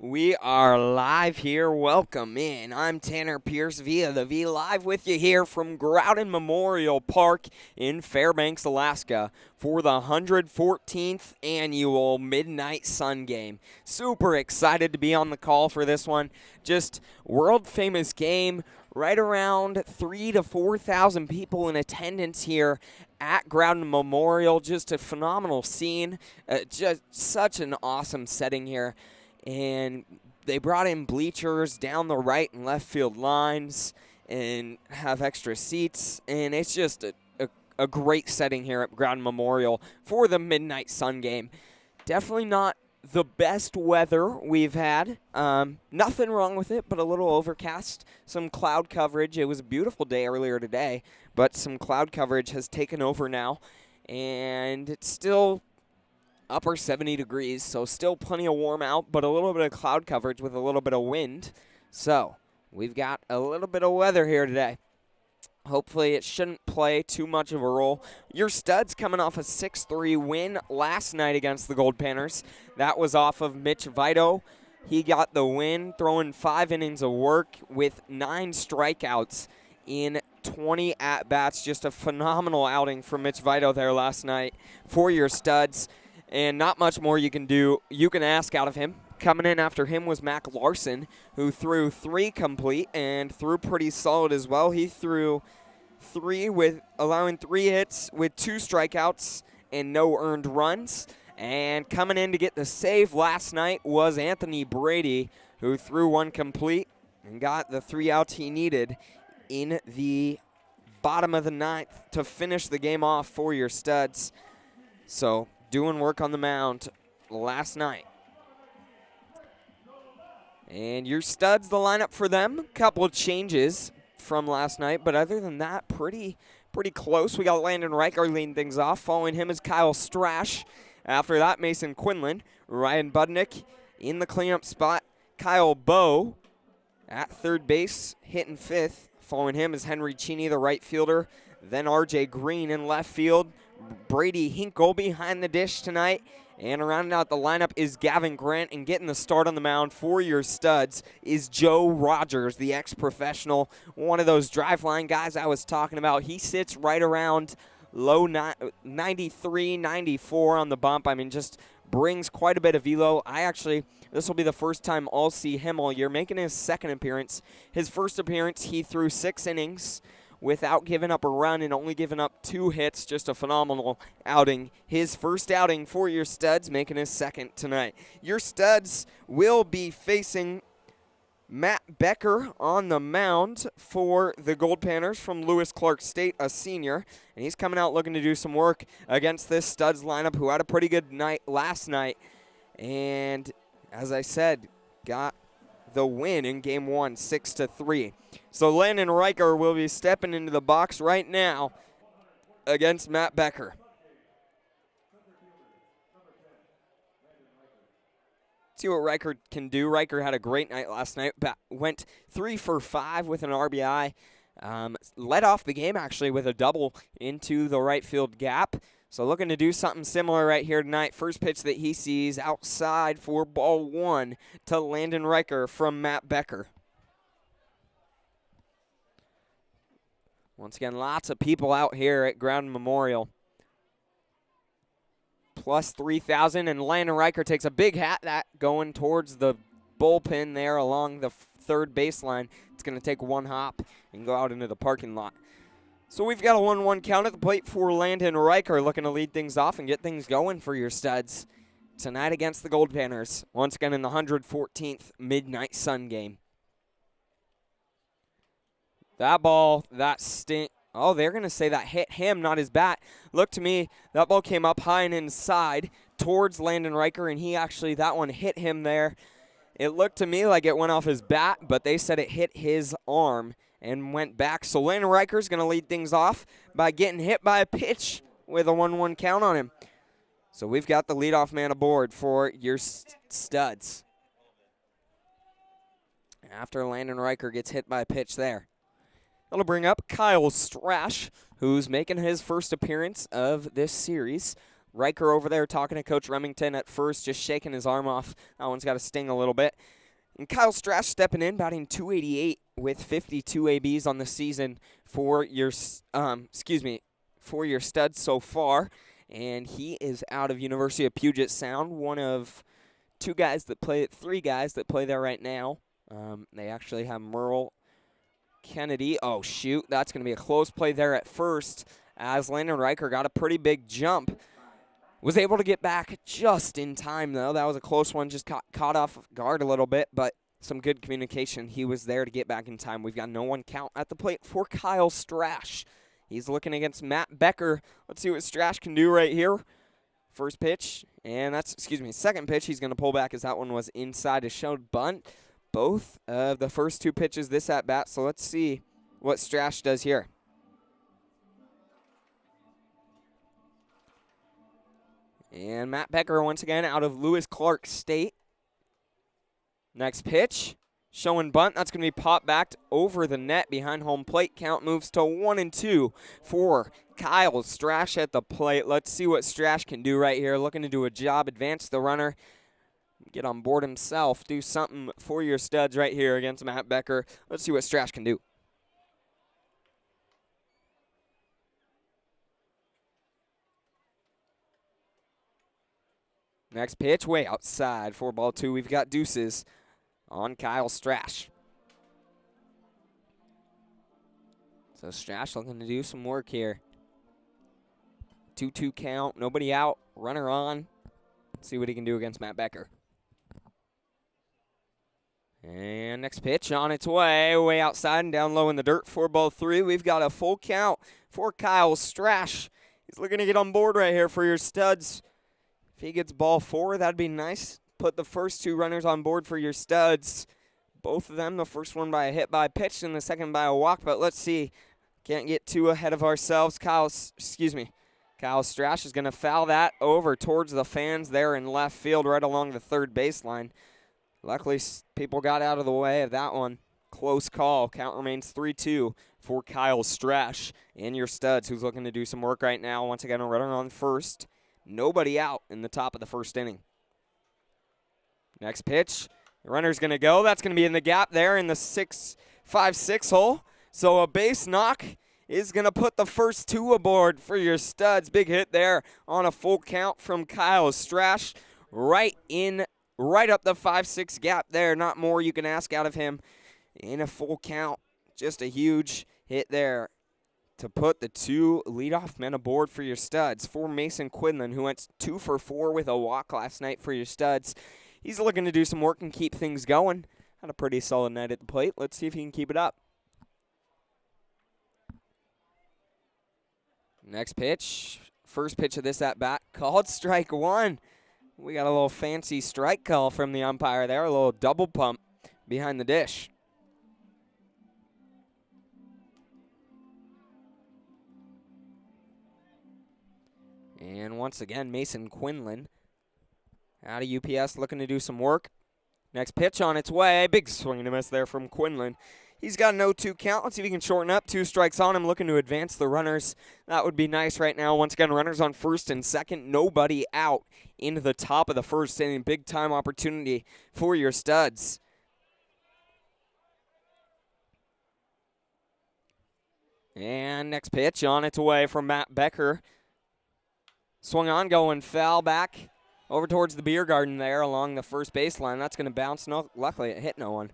We are live here. Welcome in. I'm Tanner Pierce via the V, live with you here from Groudon Memorial Park in Fairbanks, Alaska for the 114th annual Midnight Sun Game. Super excited to be on the call for this one. Just world famous game. Right around 3,000 to 4,000 people in attendance here at Groudon Memorial. Just a phenomenal scene. Just such an awesome setting here. And they brought in bleachers down the right and left field lines and have extra seats. And it's just a great setting here at Groudon Memorial for the Midnight Sun Game. Definitely not the best weather we've had. Nothing wrong with it, but a little overcast. Some cloud coverage. It was a beautiful day earlier today, but some cloud coverage has taken over now. And it's still upper 70 degrees, so still plenty of warm out, but a little bit of cloud coverage with a little bit of wind. So we've got a little bit of weather here today. Hopefully it shouldn't play too much of a role. Your Studs coming off a 6-3 win last night against the Goldpanners. That was off of Mitch Vito. He got the win, throwing 5 innings of work with 9 strikeouts in 20 at-bats. Just a phenomenal outing from Mitch Vito there last night for your Studs. And not much more you can ask out of him. Coming in after him was Mac Larson, who threw 3 complete and threw pretty solid as well. He threw 3 with allowing 3 hits with 2 strikeouts and no earned runs. And coming in to get the save last night was Anthony Brady, who threw 1 complete and got the 3 outs he needed in the bottom of the 9th to finish the game off for your Studs. So doing work on the mound last night. And your Studs, the lineup for them, couple of changes from last night, but other than that, pretty close. We got Landon Riker leading things off. Following him is Kyle Strash. After that, Mason Quinlan. Ryan Budnick in the cleanup spot. Kyle Bowe at third base, hitting 5th. Following him is Henry Cheney, the right fielder. Then R.J. Green in left field. Brady Hinkle behind the dish tonight. And rounding out the lineup is Gavin Grant, and getting the start on the mound for your Studs is Joe Rogers, the ex-professional, one of those drive line guys I was talking about. He sits right around low 93, 94 on the bump. I mean, just brings quite a bit of velo. This will be the first time I'll see him all year, making his second appearance. His first appearance, he threw 6 innings without giving up a run and only giving up 2 hits. Just a phenomenal outing. His first outing for your Studs, making his second tonight. Your Studs will be facing Matt Becker on the mound for the Goldpanners from Lewis Clark State, a senior. And he's coming out looking to do some work against this Studs lineup, who had a pretty good night last night. And as I said, got the win in Game 1, 6-3. So Landon Riker will be stepping into the box right now against Matt Becker. See what Riker can do. Riker had a great night last night. Went 3 for 5 with an RBI. Led off the game, actually, with a double into the right field gap. So looking to do something similar right here tonight. First pitch that he sees outside for ball 1 to Landon Riker from Matt Becker. Once again, lots of people out here at Groudon Memorial. Plus 3,000, and Landon Riker takes a big hat that going towards the bullpen there along the third baseline. It's going to take 1 hop and go out into the parking lot. So we've got a 1-1 count at the plate for Landon Riker, looking to lead things off and get things going for your Studs tonight against the Goldpanners. Once again in the 114th Midnight Sun Game. That ball, that stint. Oh, they're going to say that hit him, not his bat. Look to me, that ball came up high and inside towards Landon Riker, and that one hit him there. It looked to me like it went off his bat, but they said it hit his arm and went back. So Landon Riker's going to lead things off by getting hit by a pitch with a 1-1 count on him. So we've got the leadoff man aboard for your Studs. After Landon Riker gets hit by a pitch there. That'll bring up Kyle Strash, who's making his first appearance of this series. Riker over there talking to Coach Remington at first, just shaking his arm off. That one's got to sting a little bit. And Kyle Strash stepping in, batting .288 with 52 ABs on the season for your studs so far. And he is out of University of Puget Sound, one of three guys that play there right now. They actually have Merle Kennedy. Oh, shoot. That's going to be a close play there at first as Landon Riker got a pretty big jump. Was able to get back just in time, though. That was a close one. Just caught off guard a little bit, but some good communication. He was there to get back in time. We've got no one count at the plate for Kyle Strash. He's looking against Matt Becker. Let's see what Strash can do right here. First pitch, and second pitch. He's going to pull back as that one was inside a showed bunt. Both of the first two pitches this at-bat, so let's see what Strash does here. And Matt Becker once again out of Lewis Clark State. Next pitch, showing bunt. That's going to be popped back over the net behind home plate. Count moves to 1-2 for Kyle Strash at the plate. Let's see what Strash can do right here. Looking to do a job, advance the runner, get on board himself, do something for your studs right here against Matt Becker. Let's see what Strash can do. Next pitch, way outside for ball two. We've got deuces on Kyle Strash. So Strash looking to do some work here. 2-2 count, nobody out, runner on. Let's see what he can do against Matt Becker. And next pitch on its way outside and down low in the dirt for ball three. We've got a full count for Kyle Strash. He's looking to get on board right here for your studs. If he gets ball four, that'd be nice. Put the first two runners on board for your studs. Both of them, the first one by a hit by pitch and the second by a walk. But let's see. Can't get too ahead of ourselves. Kyle Strash is going to foul that over towards the fans there in left field right along the third baseline. Luckily, people got out of the way of that one. Close call. Count remains 3-2 for Kyle Strash and your studs, who's looking to do some work right now. Once again, a runner on first. Nobody out in the top of the first inning. Next pitch. The runner's going to go. That's going to be in the gap there in the 5-6 hole. So a base knock is going to put the first two aboard for your studs. Big hit there on a full count from Kyle Strash. Right up the 5-6 gap there. Not more you can ask out of him in a full count. Just a huge hit there to put the two leadoff men aboard for your studs. For Mason Quinlan, who went 2 for 4 with a walk last night for your studs. He's looking to do some work and keep things going. Had a pretty solid night at the plate. Let's see if he can keep it up. Next pitch. First pitch of this at-bat. Called strike one. We got a little fancy strike call from the umpire there. A little double pump behind the dish. And once again, Mason Quinlan out of UPS looking to do some work. Next pitch on its way. Big swing and a miss there from Quinlan. He's got an 0-2 count. Let's see if he can shorten up. 2 strikes on him, looking to advance the runners. That would be nice right now. Once again, runners on first and second. Nobody out into the top of the first inning. Big time opportunity for your studs. And next pitch on its way from Matt Becker. Swung on, going foul back over towards the beer garden there along the first baseline. That's going to bounce. No, luckily, it hit no one.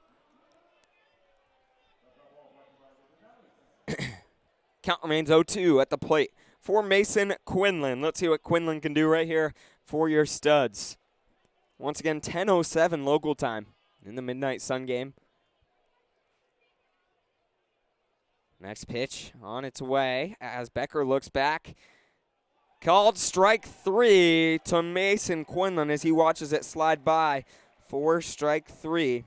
Count remains 0-2 at the plate for Mason Quinlan. Let's see what Quinlan can do right here for your studs. Once again, 10:07 local time in the Midnight Sun game. Next pitch on its way as Becker looks back. Called strike 3 to Mason Quinlan as he watches it slide by for strike 3.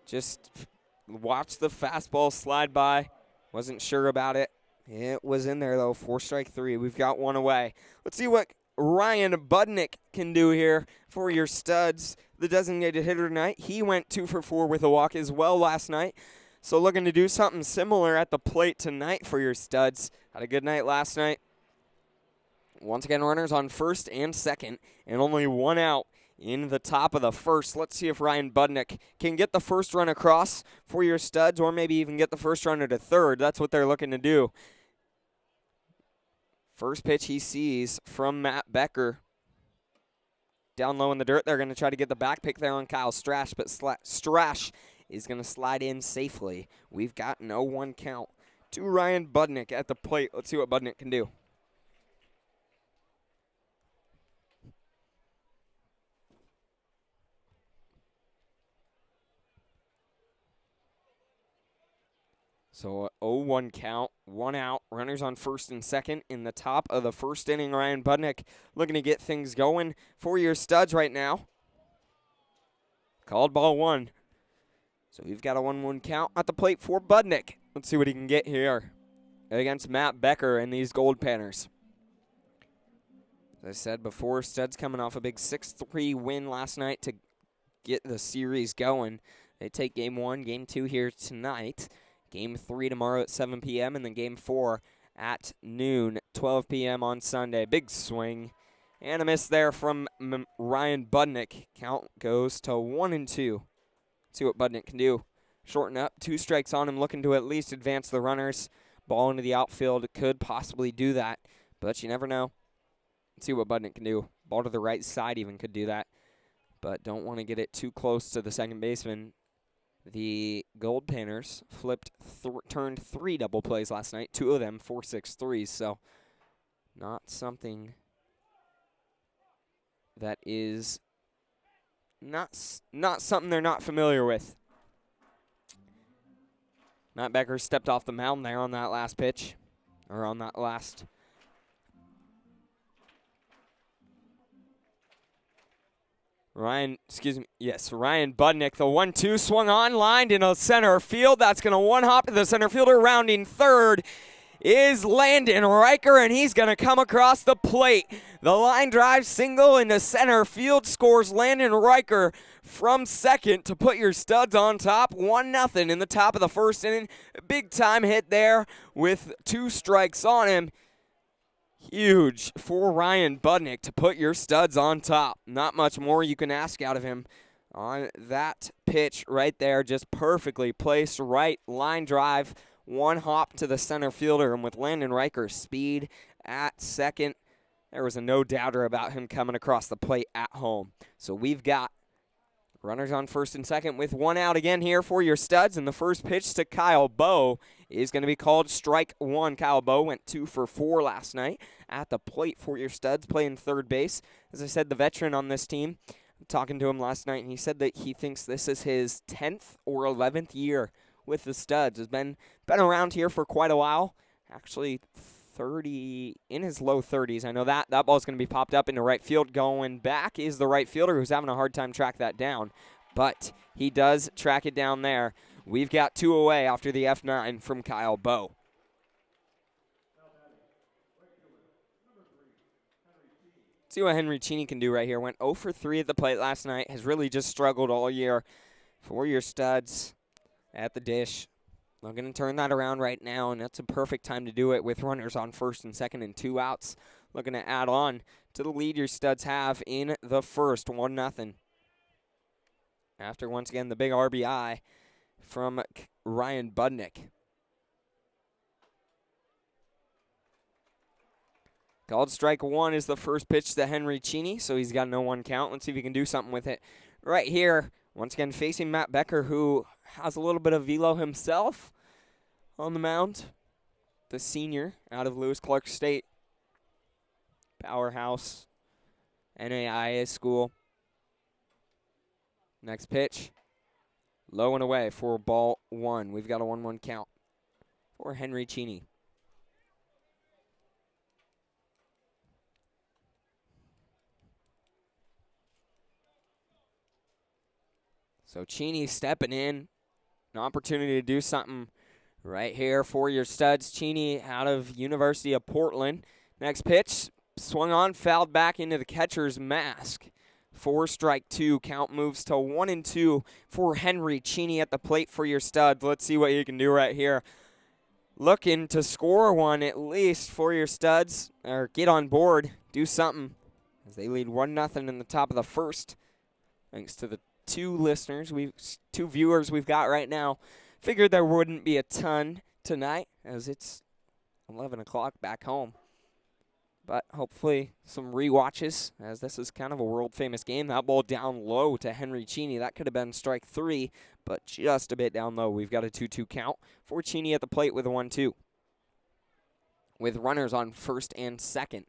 Just watch the fastball slide by. Wasn't sure about it. It was in there, though, for strike 3. We've got one away. Let's see what Ryan Budnick can do here for your studs. The designated hitter tonight. He went 2 for 4 with a walk as well last night. So looking to do something similar at the plate tonight for your studs. Had a good night last night. Once again, runners on first and second, and only one out in the top of the first. Let's see if Ryan Budnick can get the first run across for your Studs, or maybe even get the first runner to third. That's what they're looking to do. First pitch he sees from Matt Becker. Down low in the dirt, they're going to try to get the back pick there on Kyle Strash, but Strash is going to slide in safely. We've got an 0-1 count to Ryan Budnick at the plate. Let's see what Budnick can do. So a 0-1 count, 1 out, runners on first and second in the top of the first inning. Ryan Budnick looking to get things going for your Studs right now. Called ball 1. So we've got a 1-1 count at the plate for Budnick. Let's see what he can get here against Matt Becker and these Goldpanners. As I said before, Studs coming off a big 6-3 win last night to get the series going. They take game 1, game 2 here tonight. Game 3 tomorrow at 7 p.m. and then Game 4 at noon, 12 p.m. on Sunday. Big swing and a miss there from Ryan Budnick. Count goes to 1-2. See what Budnick can do. Shorten up, 2 strikes on him, looking to at least advance the runners. Ball into the outfield could possibly do that, but you never know. Let's see what Budnick can do. Ball to the right side even could do that, but don't want to get it too close to the second baseman. The Goldpanners turned 3 double plays last night, 2 of them 4.63, so not something that is not something they're not familiar with. Matt Becker stepped off the mound there on that last pitch, or on that last. Ryan Budnick, the 1-2 swung on, lined in a center field. That's going to one-hop to the center fielder. Rounding third is Landon Riker, and he's going to come across the plate. The line drive single into center field scores Landon Riker from second to put your Studs on top, 1-0 in the top of the first inning. Big time hit there with 2 strikes on him. Huge for Ryan Budnick to put your Studs on top. Not much more you can ask out of him on that pitch right there. Just perfectly placed right line drive. 1 hop to the center fielder. And with Landon Riker's speed at second, there was a no-doubter about him coming across the plate at home. So we've got runners on first and second with 1 out again here for your Studs. And the first pitch to Kyle Bowe is going to be called strike 1. Kyle Bowe went 2 for 4 last night at the plate for your Studs, playing third base. As I said, the veteran on this team, I'm talking to him last night, and he said that he thinks this is his 10th or 11th year with the Studs. Has been around here for quite a while, actually 30, in his low 30s. I know that ball's going to be popped up into right field. Going back is the right fielder, who's having a hard time track that down, but he does track it down there. We've got 2 away after the F9 from Kyle Bowe. See what Henry Cheney can do right here. Went 0 for 3 at the plate last night. Has really just struggled all year for your Studs at the dish. I'm going to turn that around right now, and that's a perfect time to do it with runners on first and second and 2 outs. Looking to add on to the lead your Studs have in the first, 1-0. After, once again, the big RBI from Ryan Budnick. Called strike 1 is the first pitch to Henry Cheney, so he's got an 0-1 count. Let's see if he can do something with it right here. Once again, facing Matt Becker, who has a little bit of velo himself on the mound. The senior out of Lewis Clark State. Powerhouse NAIA school. Next pitch. Low and away for ball 1. We've got a 1-1 count for Henry Cheney. So Cheney stepping in. An opportunity to do something right here for your Studs. Cheney out of University of Portland. Next pitch, swung on, fouled back into the catcher's mask. 4 strike 2. Count moves to 1-2 for Henry Cheney at the plate for your Studs. Let's see what he can do right here. looking to score one at least for your Studs, or get on board, do something, as they lead 1-0 in the top of the first. Thanks to the two viewers we've got right now. Figured there wouldn't be a ton tonight, as it's 11 o'clock back home. But hopefully some rewatches, as this is kind of a world-famous game. That ball down low to Henry Cheney. That could have been strike 3, but just a bit down low. We've got a 2-2 count for Cheney at the plate with a 1-2, with runners on first and second.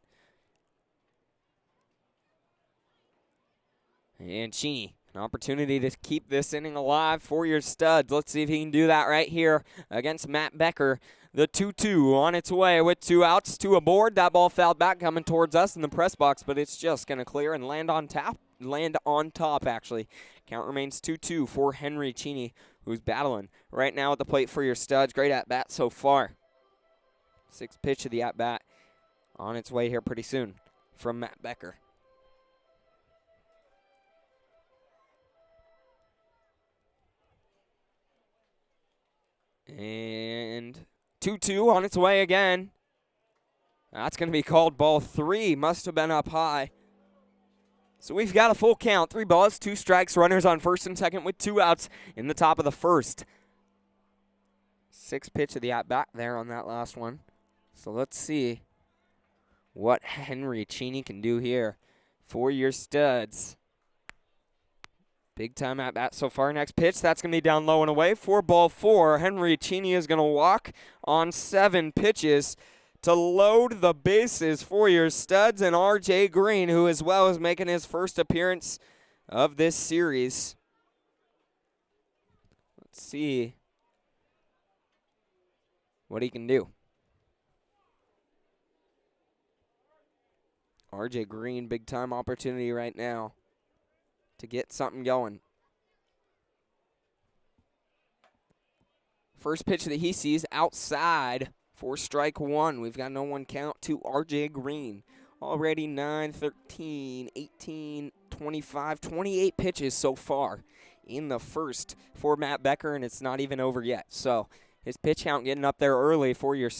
And Cheney, an opportunity to keep this inning alive for your Studs. Let's see if he can do that right here against Matt Becker. The 2-2 on its way with 2 outs, 2 aboard. That ball fouled back, coming towards us in the press box, but it's just going to clear and land on top, actually. Count remains 2-2 for Henry Cheney, who's battling right now at the plate for your Studs. Great at-bat so far. 6th pitch of the at-bat on its way here pretty soon from Matt Becker. And 2-2 on its way again. That's going to be called ball 3. Must have been up high. So we've got a full count. 3 balls, 2 strikes, runners on first and second with 2 outs in the top of the first. 6th pitch of the at-bat there on that last one. So let's see what Henry Cheney can do here for your Studs. Big time at bat so far. Next pitch, that's going to be down low and away for ball 4. Henry Cheney is going to walk on 7 pitches to load the bases for your Studs, and R.J. Green, who as well is making his first appearance of this series. Let's see what he can do. R.J. Green, big time opportunity right now to get something going. First pitch that he sees outside for strike 1. We've got no one count to R.J. Green. Already 9, 13, 18, 25, 28 pitches so far in the first for Matt Becker, and it's not even over yet. So his pitch count getting up there early for the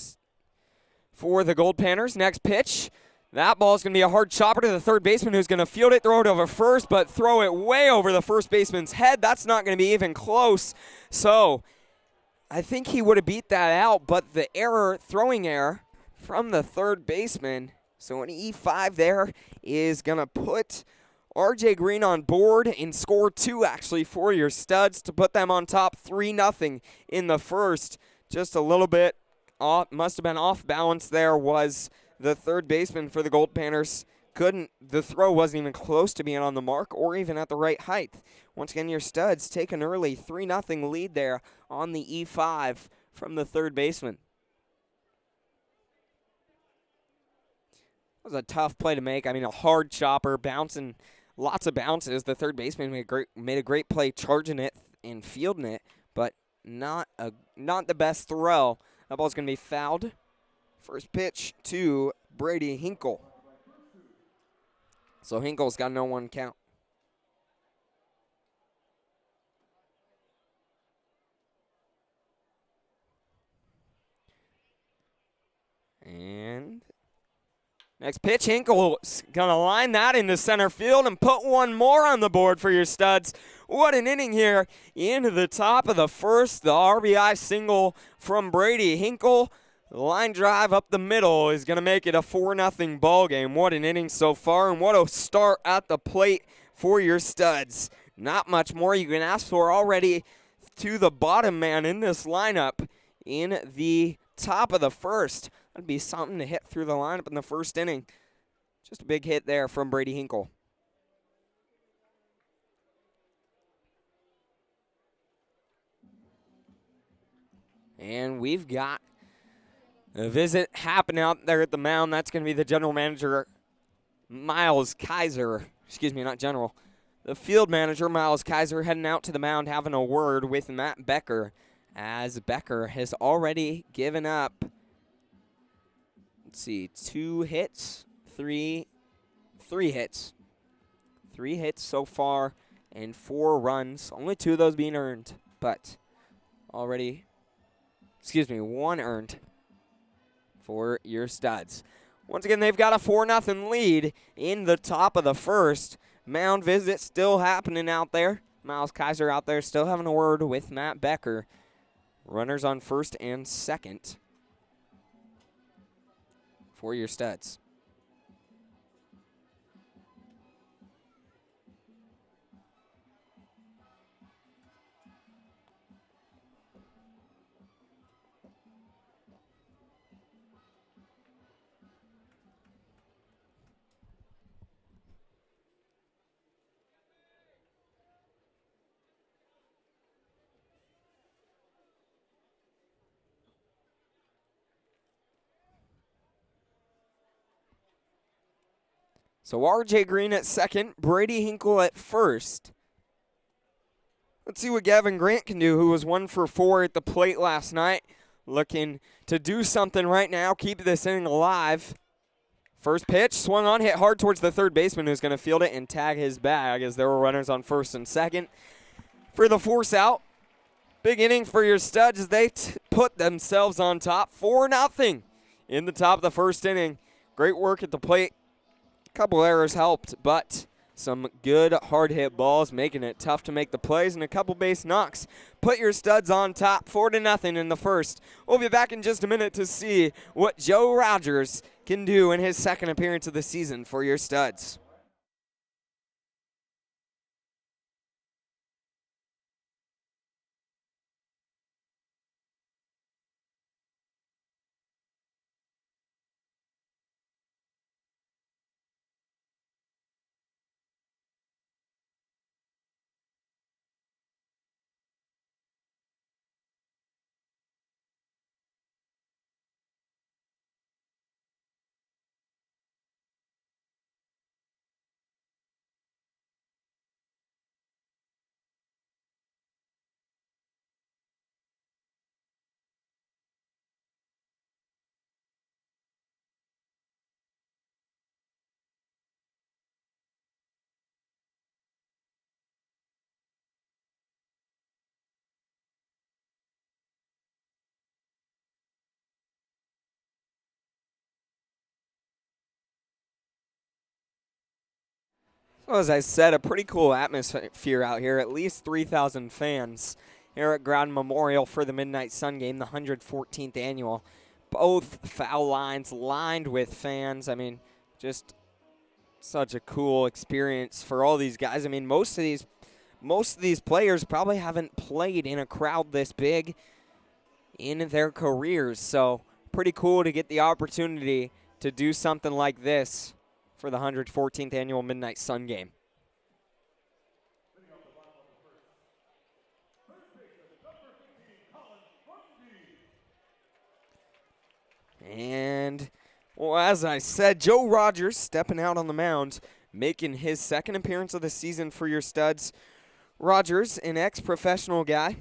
Goldpanners. Next pitch. That ball is going to be a hard chopper to the third baseman, who's going to field it, throw it over first, but throw it way over the first baseman's head. That's not going to be even close. So I think he would have beat that out, but the throwing error from the third baseman, so an E5 there, is going to put R.J. Green on board and score 2 actually for your Studs to put them on top 3-0 in the first. Just a little bit off, must have been off balance there was the third baseman for the Goldpanners. The throw wasn't even close to being on the mark or even at the right height. Once again, your Studs take an early 3-0 lead there on the E5 from the third baseman. It was a tough play to make. I mean, a hard chopper, bouncing, lots of bounces. The third baseman made a great play charging it and fielding it, but not the best throw. That ball's going to be fouled. First pitch to Brady Hinkle. So Hinkle's got no one count. And next pitch, Hinkle's going to line that into center field and put one more on the board for your Studs. What an inning here into the top of the first. The RBI single from Brady Hinkle. The line drive up the middle is going to make it a 4-0 ball game. What an inning so far, and what a start at the plate for your Studs. Not much more you can ask for already to the bottom man in this lineup in the top of the first. That'd be something to hit through the lineup in the first inning. Just a big hit there from Brady Hinkle. And we've got a visit happening out there at the mound. That's going to be the general manager, Miles Kaiser. Excuse me, not general. The field manager, Miles Kaiser, heading out to the mound, having a word with Matt Becker, as Becker has already given up, let's see, 2 hits, 3 hits. 3 hits so far and 4 runs. Only 2 of those being earned, but already Excuse me, 1 earned for your Studs. Once again, they've got a 4-0 lead in the top of the first. Mound visit still happening out there. Miles Kaiser out there still having a word with Matt Becker. Runners on first and second for your Studs. So R.J. Green at second, Brady Hinkle at first. Let's see what Gavin Grant can do, who was 1 for 4 at the plate last night. Looking to do something right now, keep this inning alive. First pitch, swung on, hit hard towards the third baseman, who's going to field it and tag his bag as there were runners on first and second. For the force out, big inning for your Studs as they put themselves on top, 4-0 in the top of the first inning. Great work at the plate. Couple errors helped, but some good hard-hit balls, making it tough to make the plays, and a couple base knocks. Put your Studs on top, 4-0 in the first. We'll be back in just a minute to see what Joe Rogers can do in his second appearance of the season for your Studs. Well, as I said, a pretty cool atmosphere out here. At least 3,000 fans here at Ground Memorial for the Midnight Sun Game, the 114th annual. Both foul lines lined with fans. I mean, just such a cool experience for all these guys. I mean, most of these players probably haven't played in a crowd this big in their careers. So pretty cool to get the opportunity to do something like this for the 114th annual Midnight Sun Game. And, well, as I said, Joe Rogers stepping out on the mound, making his second appearance of the season for your Studs. Rogers, an ex-professional guy,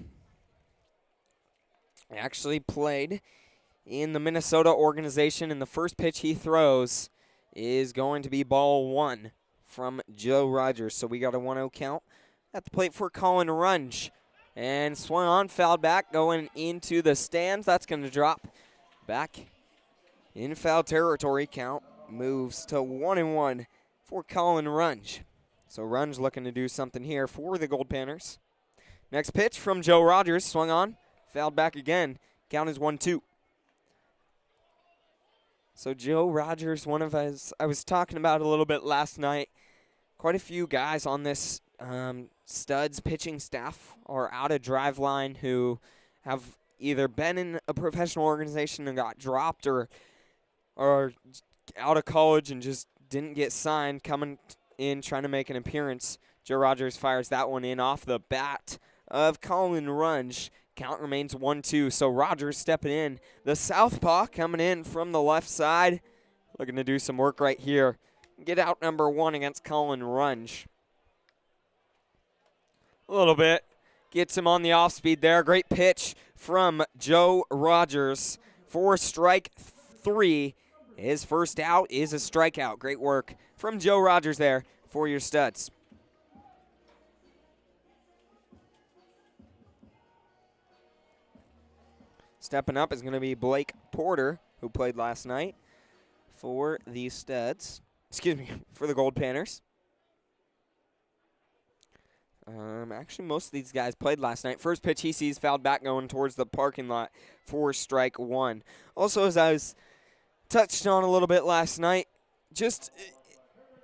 actually played in the Minnesota organization, and the first pitch he throws is going to be ball 1 from Joe Rogers. So we got a 1-0 count at the plate for Colin Runge. And swung on, fouled back, going into the stands. That's going to drop back in foul territory. Count moves to 1-1 for Colin Runge. So Runge looking to do something here for the Goldpanners. Next pitch from Joe Rogers, swung on, fouled back again. Count is 1-2. So Joe Rogers, one of us, I was talking about a little bit last night. Quite a few guys on this Studs pitching staff are out of Driveline who have either been in a professional organization and got dropped or out of college and just didn't get signed, coming in trying to make an appearance. Joe Rogers fires that one in off the bat of Colin Runge. Count remains 1-2, so Rogers stepping in. The southpaw coming in from the left side. Looking to do some work right here. Get out number 1 against Colin Runge. A little bit. Gets him on the off speed there. Great pitch from Joe Rogers for strike 3. His first out is a strikeout. Great work from Joe Rogers there for your Studs. Stepping up is going to be Blake Porter, who played last night for the Studs. Excuse me, for the Goldpanners. Actually, most of these guys played last night. First pitch he sees fouled back going towards the parking lot for strike one. Also, as I was touched on a little bit last night, just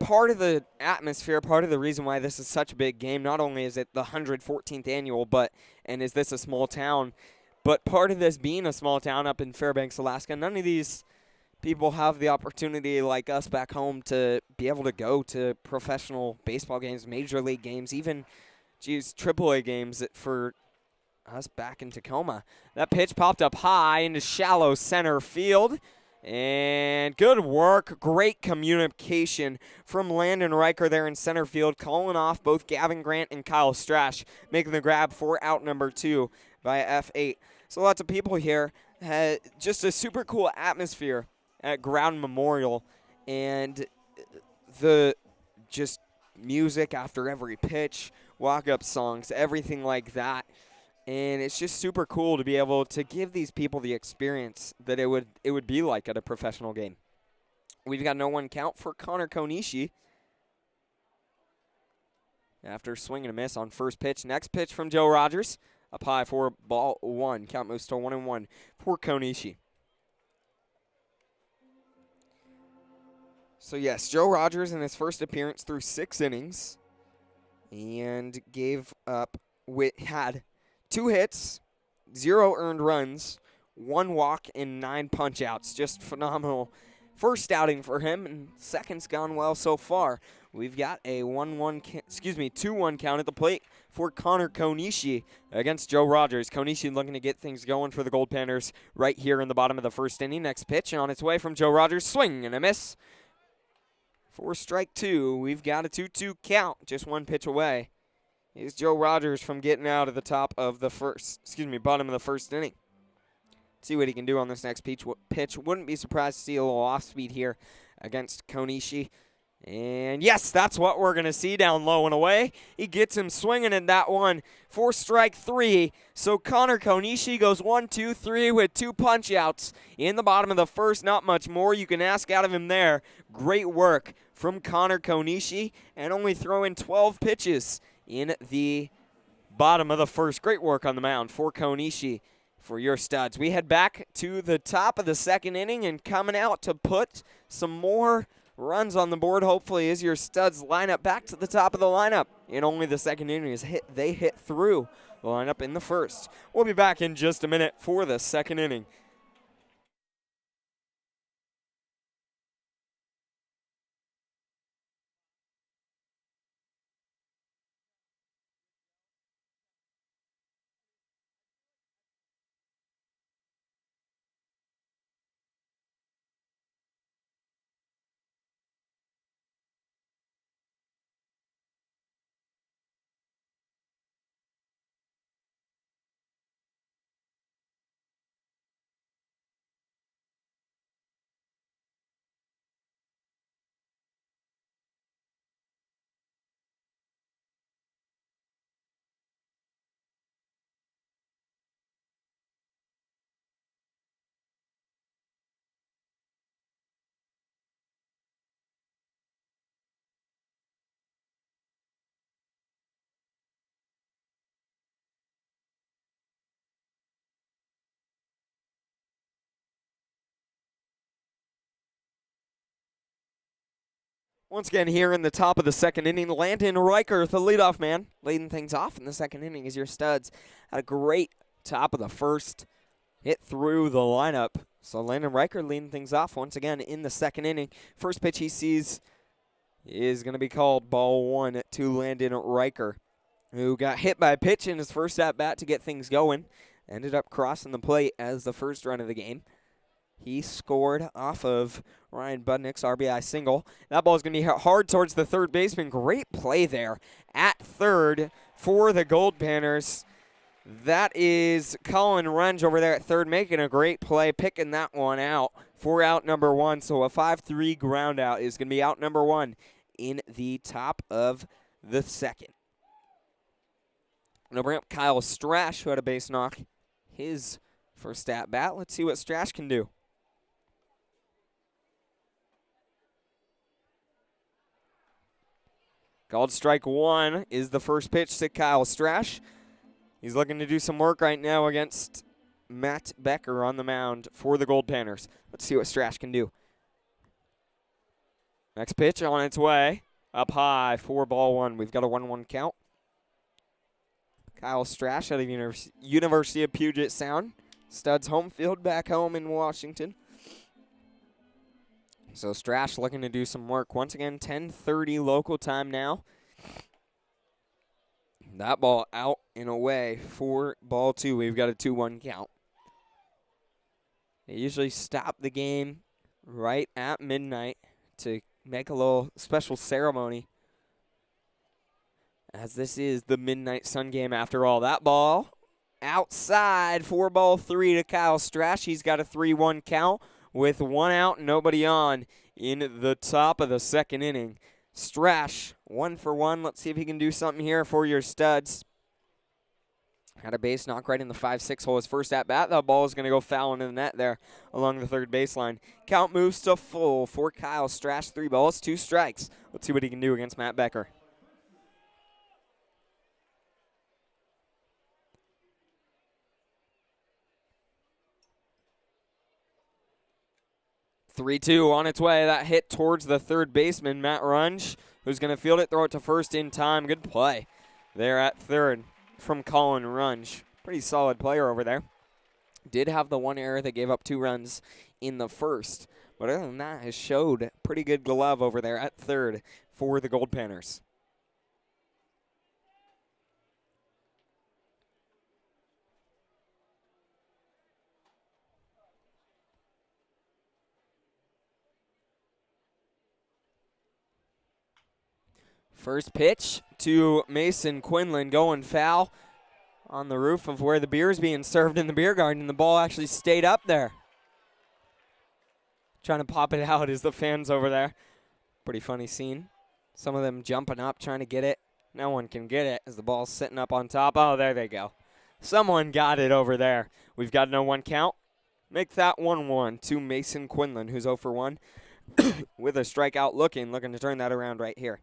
part of the atmosphere, part of the reason why this is such a big game, not only is it the 114th annual, and is this a small town, but part of this being a small town up in Fairbanks, Alaska, none of these people have the opportunity like us back home to be able to go to professional baseball games, major league games, even, AAA games for us back in Tacoma. That pitch popped up high into shallow center field. And good work, great communication from Landon Riker there in center field, calling off both Gavin Grant and Kyle Strash, making the grab for out number 2 by F8. So lots of people here. Just a super cool atmosphere at Ground Memorial, and the just music after every pitch, walk-up songs, everything like that. And it's just super cool to be able to give these people the experience that it would be like at a professional game. We've got no one count for Connor Konishi after swing and a miss on first pitch. Next pitch from Joe Rogers, up high for ball 1. Count moves to 1-1 for Konishi. So yes, Joe Rogers in his first appearance threw 6 innings and had 2 hits, 0 earned runs, 1 walk, and 9 punch-outs. Just phenomenal first outing for him, and second's gone well so far. We've got a 2-1 count at the plate for Connor Konishi against Joe Rogers. Konishi looking to get things going for the Goldpanners right here in the bottom of the first inning. Next pitch on its way from Joe Rogers. Swing and a miss for strike 2. We've got a 2-2 count, just 1 pitch away. Is Joe Rogers from getting out of the bottom of the first inning. See what he can do on this next pitch. Wouldn't be surprised to see a little off-speed here against Konishi. And yes, that's what we're going to see down low and away. He gets him swinging in that one for strike 3. So Connor Konishi goes 1-2-3 with 2 punch-outs in the bottom of the first. Not much more you can ask out of him there. Great work from Connor Konishi, and only throwing 12 pitches in the bottom of the first. Great work on the mound for Konishi for your Studs. We head back to the top of the second inning, and coming out to put some more runs on the board, hopefully, is your Studs lineup back to the top of the lineup. In only the second inning they hit through the lineup in the first. We'll be back in just a minute for the second inning. Once again, here in the top of the second inning, Landon Riker, the leadoff man, leading things off in the second inning as your Studs had a great top of the first, hit through the lineup. So Landon Riker leading things off once again in the second inning. First pitch he sees is going to be called ball 1 to Landon Riker, who got hit by a pitch in his first at-bat to get things going. Ended up crossing the plate as the first run of the game. He scored off of Ryan Budnick's RBI single. That ball is going to be hit hard towards the third baseman. Great play there at third for the Goldpanners. That is Colin Runge over there at third making a great play, picking that one out for out number 1. So a 5-3 ground out is going to be out number 1 in the top of the second. I'm going to bring up Kyle Strash, who had a base knock his First at bat, let's see what Strash can do. Called strike one is the first pitch to Kyle Strash. He's looking to do some work right now against Matt Becker on the mound for the Goldpanners. Let's see what Strash can do. Next pitch on its way. Up high, 4-1. We've got a 1-1 count. Kyle Strash out of University of Puget Sound. Studs home field back home in Washington. So Strash looking to do some work. Once again, 10:30 local time now. That ball out and away for ball two. We've got a 2-1 count. They usually stop the game right at midnight to make a little special ceremony, as this is the midnight sun game after all. That ball outside, 4-3 to Kyle Strash. He's got a 3-1 count with 1 out, nobody on in the top of the second inning. Strash, 1 for 1. Let's see if he can do something here for your Studs. Had a base knock right in the 5-6 hole. His first at bat, that ball is going to go foul into the net there along the third baseline. Count moves to full for Kyle Strash. 3 balls, 2 strikes. Let's see what he can do against Matt Becker. (3-2) on its way. That hit towards the third baseman, Matt Runge, who's going to field it, throw it to first in time. Good play there at third from Colin Runge. Pretty solid player over there. Did have the one error that gave up 2 runs in the first, but other than that, has showed pretty good glove over there at third for the Goldpanners. First pitch to Mason Quinlan, going foul on the roof of where the beer is being served in the beer garden. The ball actually stayed up there. Trying to pop it out is the fans over there. Pretty funny scene. Some of them jumping up, trying to get it. No one can get it as the ball's sitting up on top. Oh, there they go. Someone got it over there. We've got no 1 count. Make that 1-1 to Mason Quinlan, who's 0 for 1 with a strikeout looking to turn that around right here.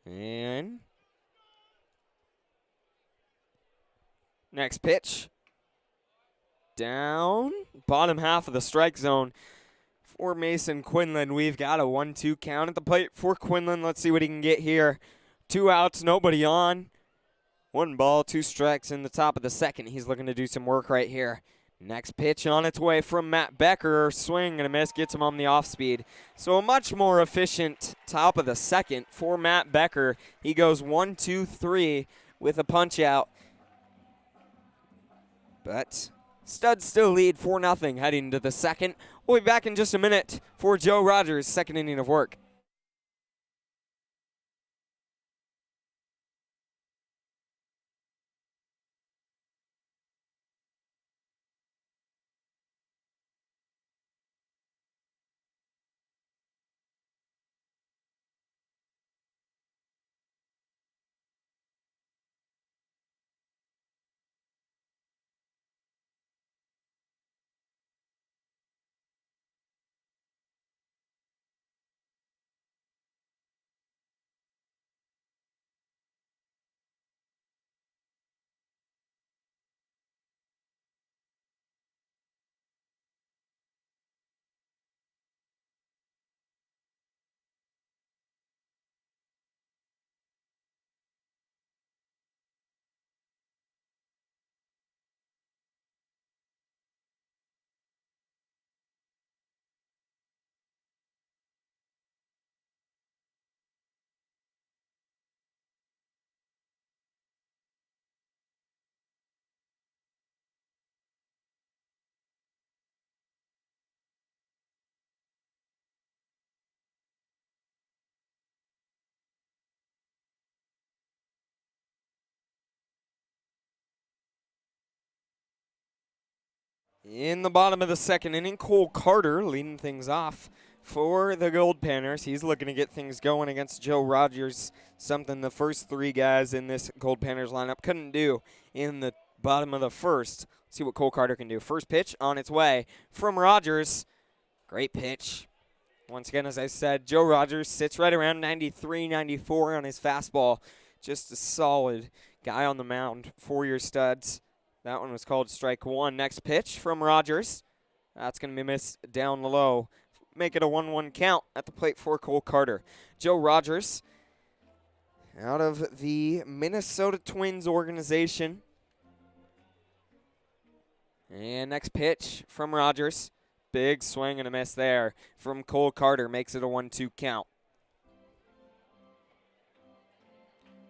And next pitch. Down bottom half of the strike zone for Mason Quinlan. We've got a 1-2 count at the plate for Quinlan. Let's see what he can get here. 2 outs, nobody on. 1 ball, 2 strikes in the top of the second. He's looking to do some work right here. Next pitch on its way from Matt Becker. Swing and a miss, gets him on the off speed. So a much more efficient top of the second for Matt Becker. He goes 1-2-3 with a punch out. But Studs still lead 4-0 heading to the second. We'll be back in just a minute for Joe Rogers' second inning of work. In the bottom of the second inning, Cole Carter leading things off for the Goldpanners. He's looking to get things going against Joe Rogers, something the first three guys in this Goldpanners lineup couldn't do in the bottom of the first. Let's see what Cole Carter can do. First pitch on its way from Rogers. Great pitch. Once again, as I said, Joe Rogers sits right around 93, 94 on his fastball. Just a solid guy on the mound. 4-year studs. That one was called strike one. Next pitch from Rogers. That's going to be missed down low. Make it a 1-1 count at the plate for Cole Carter. Joe Rogers, out of the Minnesota Twins organization. And next pitch from Rogers. Big swing and a miss there from Cole Carter. Makes it a 1-2 count.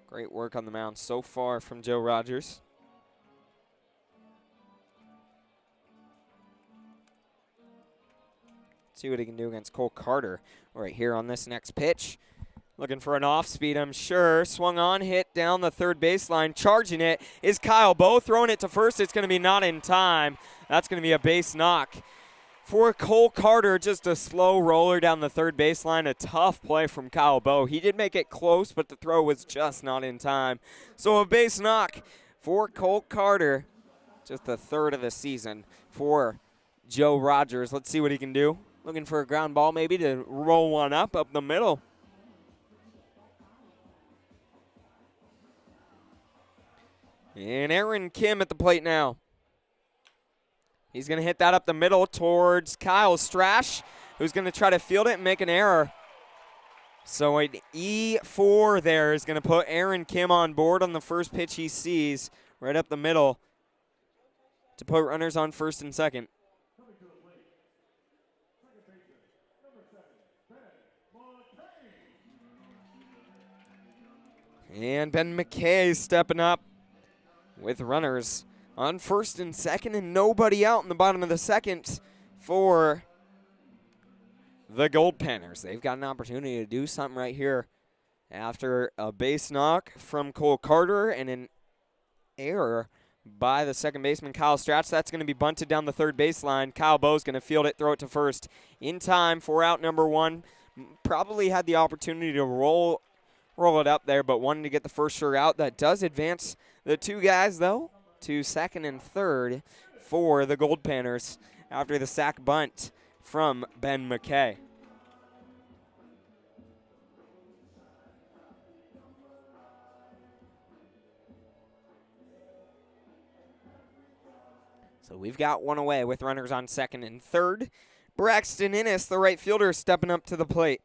Great work on the mound so far from Joe Rogers. See what he can do against Cole Carter right here on this next pitch. Looking for an off-speed, I'm sure. Swung on, hit down the third baseline. Charging it is Kyle Bowe. Throwing it to first. It's going to be not in time. That's going to be a base knock. For Cole Carter, just a slow roller down the third baseline. A tough play from Kyle Bowe. He did make it close, but the throw was just not in time. So a base knock for Cole Carter. Just the third of the season for Joe Rogers. Let's see what he can do. Looking for a ground ball maybe to roll one up the middle. And Aaron Kim at the plate now. He's going to hit that up the middle towards Kyle Strash, who's going to try to field it and make an error. So an E4 there is going to put Aaron Kim on board on the first pitch he sees, right up the middle, to put runners on first and second. And Ben McKay stepping up with runners on first and second and nobody out in the bottom of the second for the Goldpanners. They've got an opportunity to do something right here after a base knock from Cole Carter and an error by the second baseman, Kyle Stratz. That's going to be bunted down the third baseline. Kyle Bowe's going to field it, throw it to first in time for out number one. Probably had the opportunity to roll it up there, but wanted to get the first sure out. That does advance the two guys, though, to second and third for the Goldpanners after the sac bunt from Ben McKay. So we've got one away with runners on second and third. Braxton Innes, the right fielder, stepping up to the plate.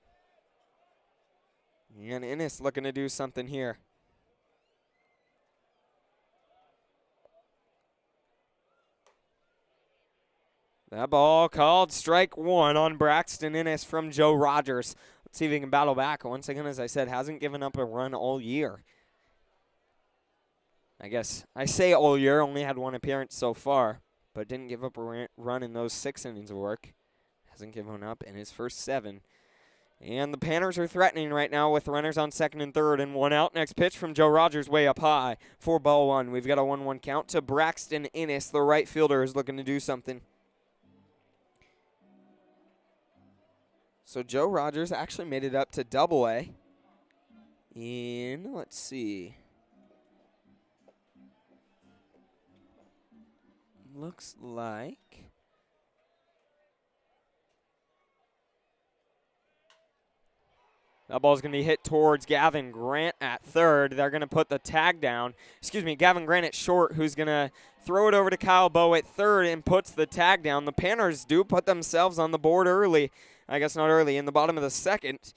And Innes looking to do something here. That ball called strike one on Braxton Innes from Joe Rogers. Let's see if he can battle back. Once again, as I said, hasn't given up a run all year. I guess I say all year, only had one appearance so far, but didn't give up a run in those 6 innings of work. Hasn't given up in his first 7. And the Panners are threatening right now with runners on second and third and one out. Next pitch from Joe Rogers way up high for ball one. We've got a 1-1 count to Braxton Innes. The right fielder is looking to do something. So Joe Rogers actually made it up to Double-A in, let's see, looks like that ball's going to be hit towards Gavin Grant at third. They're going to put the tag down. Gavin Grant at short, who's going to throw it over to Kyle Bowe at third and puts the tag down. The Panners do put themselves on the board early. I guess not early, in the bottom of the second,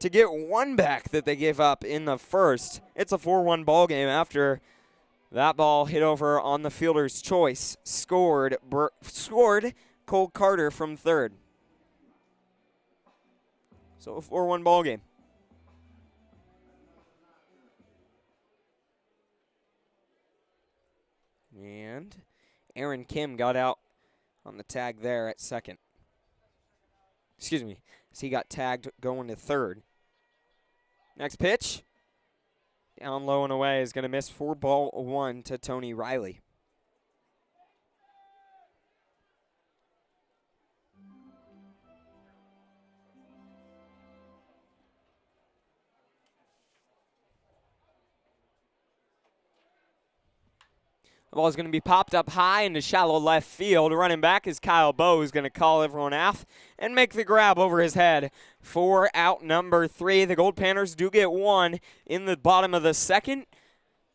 to get one back that they gave up in the first. It's a 4-1 ball game after that ball hit over on the fielder's choice. Scored Cole Carter from third. So a 4-1 ball game. And Aaron Kim got out on the tag there at second. So he got tagged going to third. Next pitch, down low and away, is going to miss for ball one to Tony Riley. The ball is going to be popped up high into shallow left field. Running back is Kyle Bowe, who's going to call everyone out and make the grab over his head for out number 3. The Goldpanners do get one in the bottom of the second,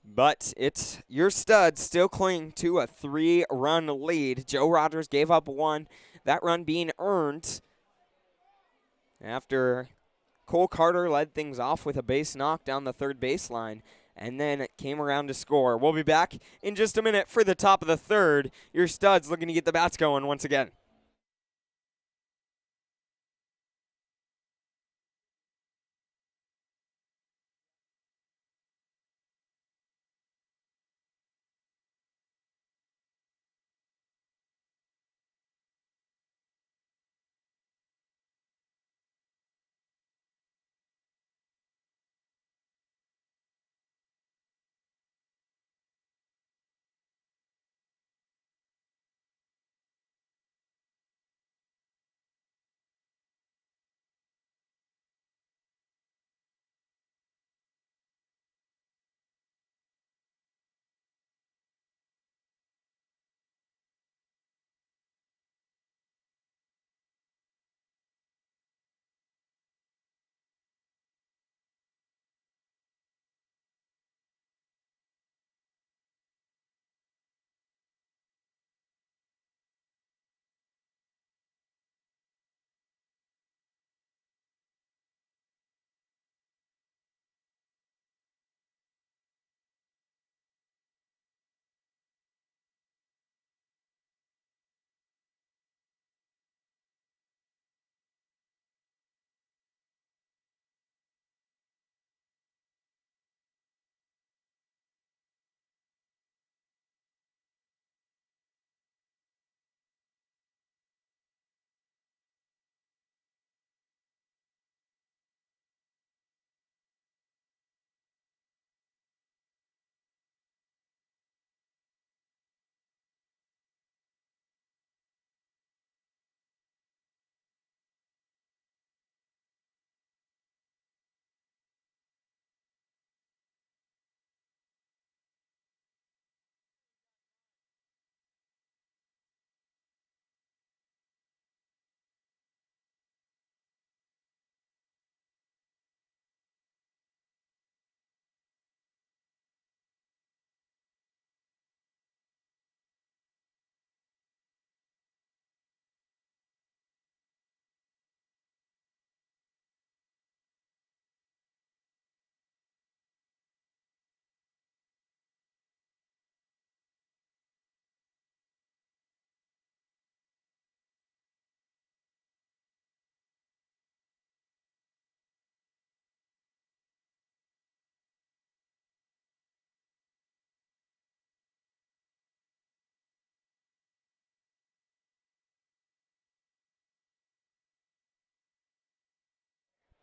but it's your Studs still cling to a 3-run lead. Joe Rogers gave up one, that run being earned after Cole Carter led things off with a base knock down the third baseline, and then it came around to score. We'll be back in just a minute for the top of the third. Your Studs looking to get the bats going once again.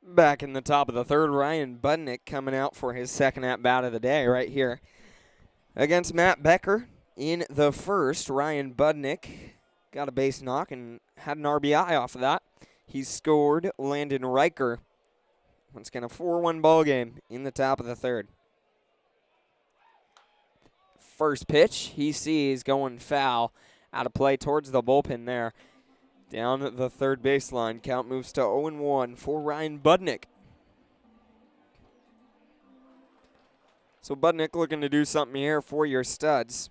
Back in the top of the third, Ryan Budnick coming out for his second at-bat of the day right here against Matt Becker. In the first, Ryan Budnick got a base knock and had an RBI off of that. He scored Landon Riker. Once again, a 4-1 ball game in the top of the third. First pitch, he sees going foul, out of play towards the bullpen there. Down the third baseline, count moves to 0-1 for Ryan Budnick. So Budnick looking to do something here for your Studs.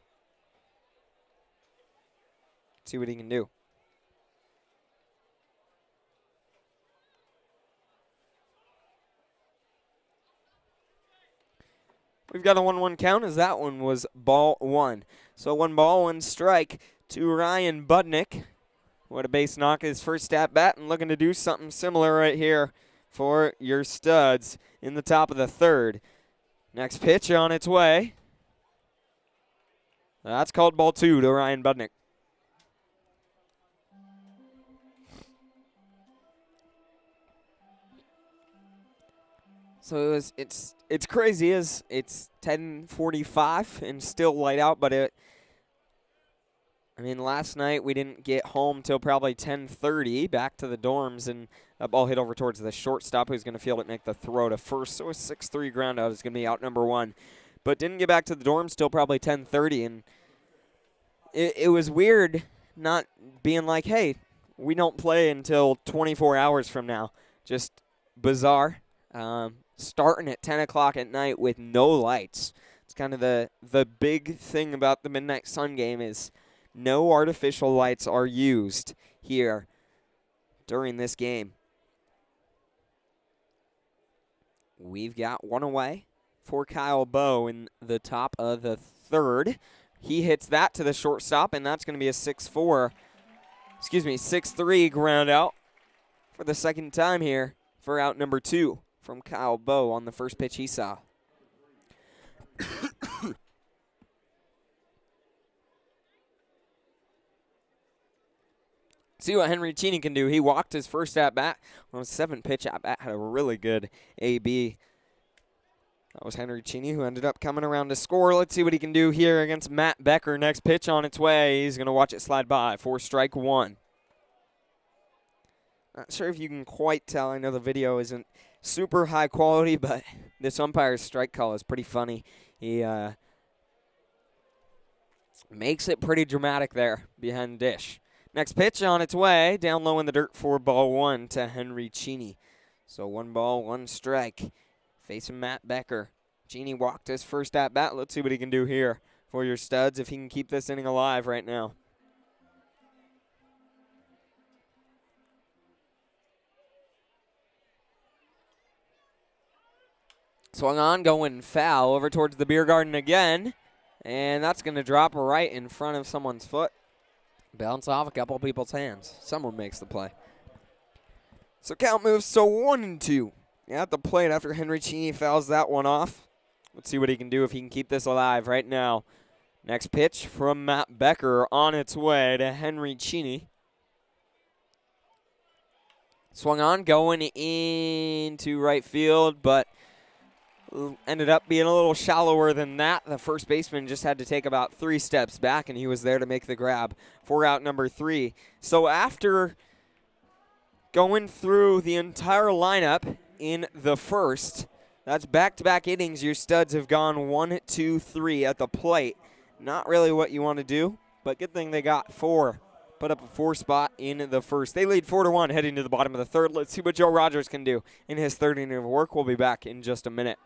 See what he can do. We've got a 1-1 count as that one was ball one. So 1 ball, 1 strike to Ryan Budnick. What a base knock, his first at bat, and looking to do something similar right here for your Studs in the top of the third. Next pitch on its way. That's called ball 2 to Ryan Budnick. So it's crazy as it's 10:45 and still light out, but last night we didn't get home till probably 10:30 back to the dorms, and that ball hit over towards the shortstop who's going to field it, make the throw to first. So a 6-3 ground out is going to be out number 1. But didn't get back to the dorms till probably 10:30, and it was weird not being like, hey, we don't play until 24 hours from now. Just bizarre. Starting at 10 o'clock at night with no lights. It's kind of the big thing about the Midnight Sun game is no artificial lights are used here during this game. We've got one away for Kyle Bowe in the top of the third. He hits that to the shortstop, and that's going to be a 6-3 ground out for the second time here for out number 2 from Kyle Bowe on the first pitch he saw. See what Henry Cheney can do. He walked his first at-bat. On a 7-pitch at-bat, had a really good AB. That was Henry Cheney, who ended up coming around to score. Let's see what he can do here against Matt Becker. Next pitch on its way. He's going to watch it slide by for strike 1. Not sure if you can quite tell. I know the video isn't super high quality, but this umpire's strike call is pretty funny. He makes it pretty dramatic there behind the dish. Next pitch on its way, down low in the dirt for ball 1 to Henry Cheney. So 1 ball, 1 strike, facing Matt Becker. Cheney walked his first at-bat. Let's see what he can do here for your studs, if he can keep this inning alive right now. Swung on, going foul over towards the beer garden again. And that's going to drop right in front of someone's foot. Bounce off a couple people's hands. Someone makes the play. So count moves to 1-2 at the plate after Henry Cheney fouls that one off. Let's see what he can do if he can keep this alive right now. Next pitch from Matt Becker on its way to Henry Cheney. Swung on, going into right field, but ended up being a little shallower than that. The first baseman just had to take about 3 steps back, and he was there to make the grab for out number 3. So after going through the entire lineup in the first, that's back-to-back innings. Your studs have gone 1, 2, 3 at the plate. Not really what you want to do, but good thing they got 4. Put up a 4 spot in the first. They lead 4-1 heading to the bottom of the third. Let's see what Joe Rogers can do in his third inning of work. We'll be back in just a minute.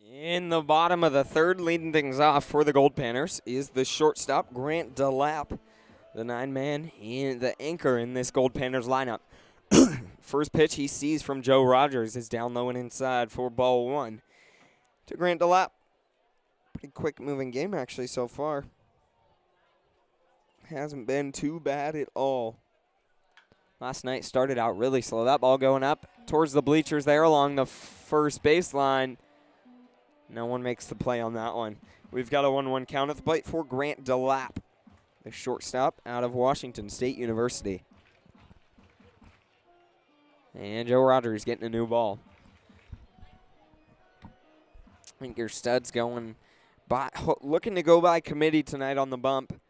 In the bottom of the third, leading things off for the Goldpanners is the shortstop, Grant DeLapp, the 9-man and the anchor in this Goldpanners lineup. First pitch he sees from Joe Rogers is down low and inside for ball 1 to Grant DeLapp. Pretty quick moving game actually so far. Hasn't been too bad at all. Last night started out really slow. That ball going up towards the bleachers there along the first baseline. No one makes the play on that one. We've got a 1-1 count at the plate for Grant DeLapp, the shortstop out of Washington State University. And Joe Rogers getting a new ball. I think your stud's going by, looking to go by committee tonight on the bump,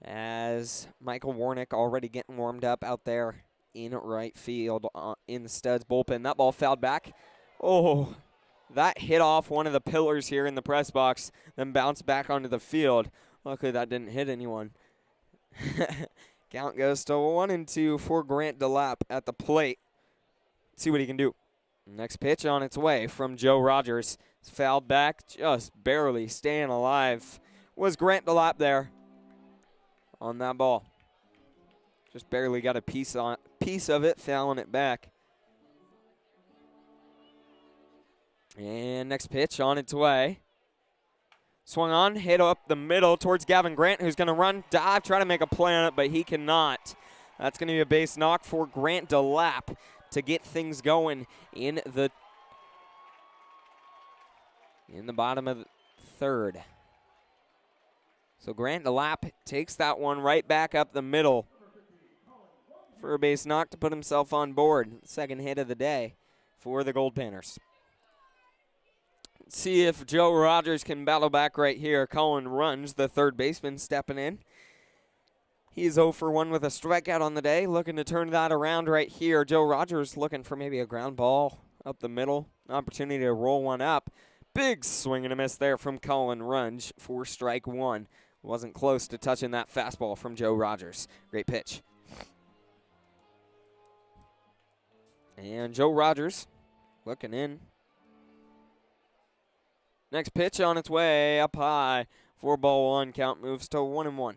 as Michael Warnick already getting warmed up out there in right field in the Studs bullpen. That ball fouled back. Oh, that hit off one of the pillars here in the press box, then bounced back onto the field. Luckily that didn't hit anyone. Count goes to 1-2 for Grant DeLapp at the plate. See what he can do. Next pitch on its way from Joe Rogers. It's fouled back, just barely staying alive. Was Grant DeLapp there on that ball? Just barely got a piece of it, fouling it back. And next pitch on its way. Swung on, hit up the middle towards Gavin Grant, who's going to run, dive, try to make a play on it, but he cannot. That's going to be a base knock for Grant DeLapp to get things going in the bottom of the third. So Grant DeLapp takes that one right back up the middle for a base knock to put himself on board. Second hit of the day for the Goldpanners. See if Joe Rogers can battle back right here. Colin Runge, the third baseman, stepping in. He's 0 for 1 with a strikeout on the day, looking to turn that around right here. Joe Rogers looking for maybe a ground ball up the middle. An opportunity to roll one up. Big swing and a miss there from Colin Runge for strike one. Wasn't close to touching that fastball from Joe Rogers. Great pitch. And Joe Rogers looking in. Next pitch on its way up high. 4-1. Count moves to 1-1.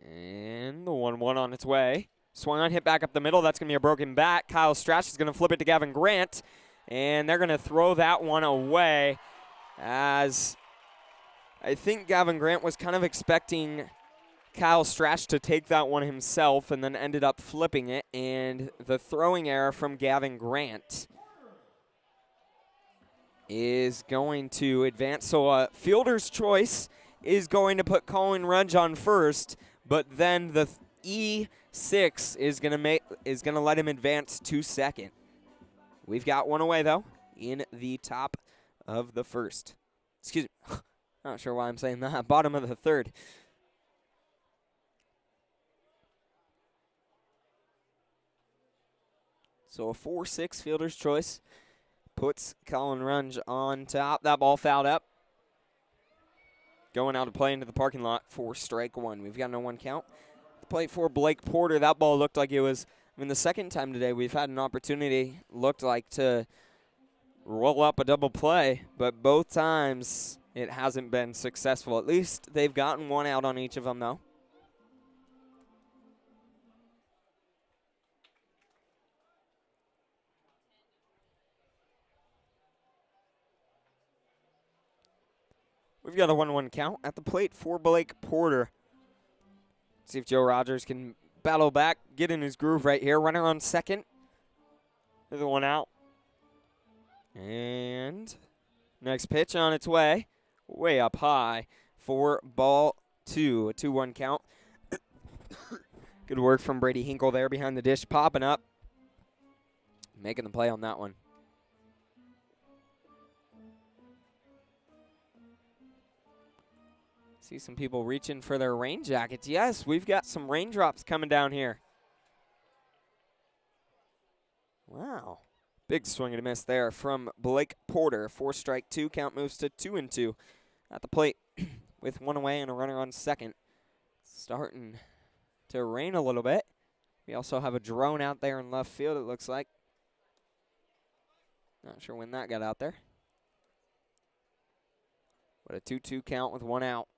And the 1-1 on its way. Swung on, hit back up the middle. That's going to be a broken bat. Kyle Strash is going to flip it to Gavin Grant. And they're going to throw that one away, as I think Gavin Grant was kind of expecting Kyle Strash to take that one himself and then ended up flipping it. And the throwing error from Gavin Grant is going to advance. So fielder's choice is going to put Colin Runge on first, but then the E6 is going to let him advance to second. We've got one away, though, in the top of the first. Excuse me. Not sure why I'm saying that. Bottom of the third. So a 4-6 fielder's choice puts Colin Runge on top. That ball fouled up. Going out to play into the parking lot for strike one. We've got no one count. The plate for Blake Porter. That ball looked like it was, the second time today we've had an opportunity, looked like, to roll up a double play, but both times it hasn't been successful. At least they've gotten one out on each of them, though. We've got a 1-1 count at the plate for Blake Porter. See if Joe Rogers can battle back, get in his groove right here. Runner on second. There's one out. And next pitch on its way. Way up high for ball two. A 2-1 count. Good work from Brady Hinkle there behind the dish, popping up. Making the play on that one. See some people reaching for their rain jackets. Yes, we've got some raindrops coming down here. Wow. Big swing and a miss there from Blake Porter. 4-2. Count moves to 2-2 at the plate with one away and a runner on second. Starting to rain a little bit. We also have a drone out there in left field, it looks like. Not sure when that got out there. But a 2-2 count with one out.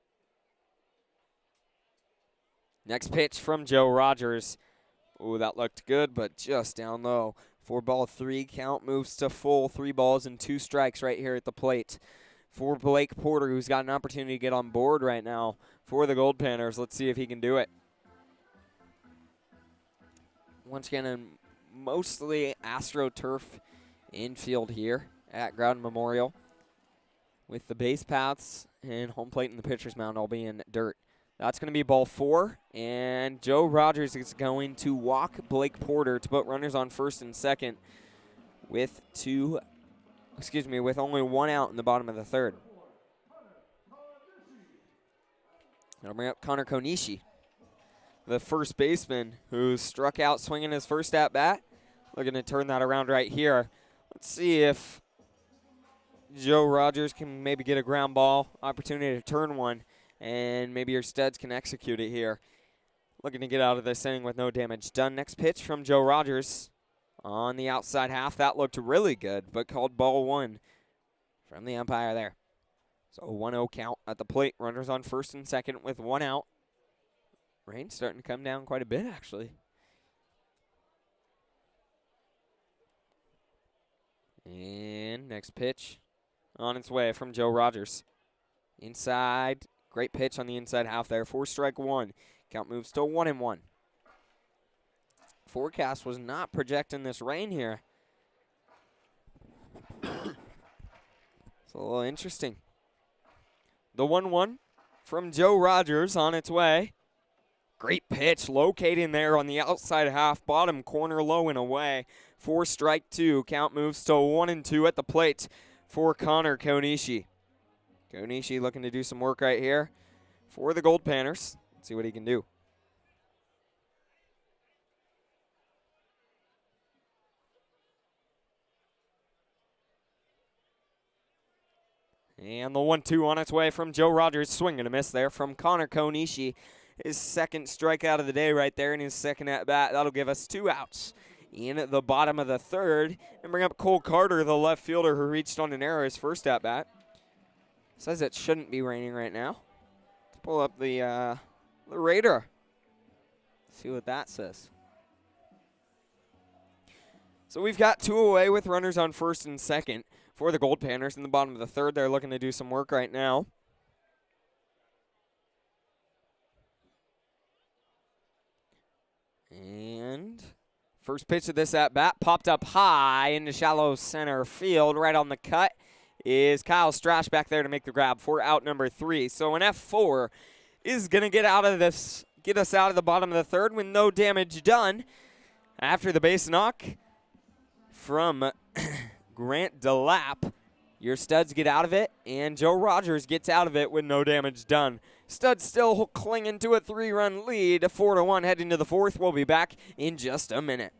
Next pitch from Joe Rogers. Ooh, that looked good, but just down low. 4-3. Count moves to full. 3 balls and 2 strikes right here at the plate for Blake Porter, who's got an opportunity to get on board right now for the Goldpanners. Let's see if he can do it. Once again, a mostly AstroTurf infield here at Groudon Memorial, with the base paths and home plate and the pitcher's mound all being dirt. That's going to be ball 4, and Joe Rogers is going to walk Blake Porter to put runners on first and second with only one out in the bottom of the third. That'll bring up Connor Konishi. the first baseman, who struck out swinging his first at bat. Looking to turn that around right here. Let's see if Joe Rogers can maybe get a ground ball opportunity to turn one, and maybe your studs can execute it here. Looking to get out of this inning with no damage done. Next pitch from Joe Rogers on the outside half. That looked really good, but called ball one from the umpire there. So 1-0 count at the plate. Runners on first and second with one out. Rain's starting to come down quite a bit, actually. And next pitch on its way from Joe Rogers. Inside, great pitch on the inside half there. 4-1. Count moves to 1-1. Forecast was not projecting this rain here. It's a little interesting. The 1-1 from Joe Rogers on its way. Great pitch locating there on the outside half, bottom corner, low and away. 4-2. Count moves to 1-2 at the plate for Connor Konishi. Konishi looking to do some work right here for the Goldpanners. Let's see what he can do. And the 1-2 on its way from Joe Rogers. Swing and a miss there from Connor Konishi. His second strikeout of the day right there in his second at-bat. That'll give us 2 outs in the bottom of the third. And bring up Cole Carter, the left fielder who reached on an error his first at-bat. Says it shouldn't be raining right now. Let's pull up the radar. See what that says. So we've got 2 away with runners on first and second for the Goldpanners. In the bottom of the third, they're looking to do some work right now. And first pitch of this at-bat popped up high into shallow center field. Right on the cut is Kyle Strash back there to make the grab for out number 3. So an F4 is going to get us out of the bottom of the third with no damage done. After the base knock from Grant DeLapp, your studs get out of it, and Joe Rogers gets out of it with no damage done. Studs still clinging to a 3-run lead, 4-1 heading to the fourth. We'll be back in just a minute.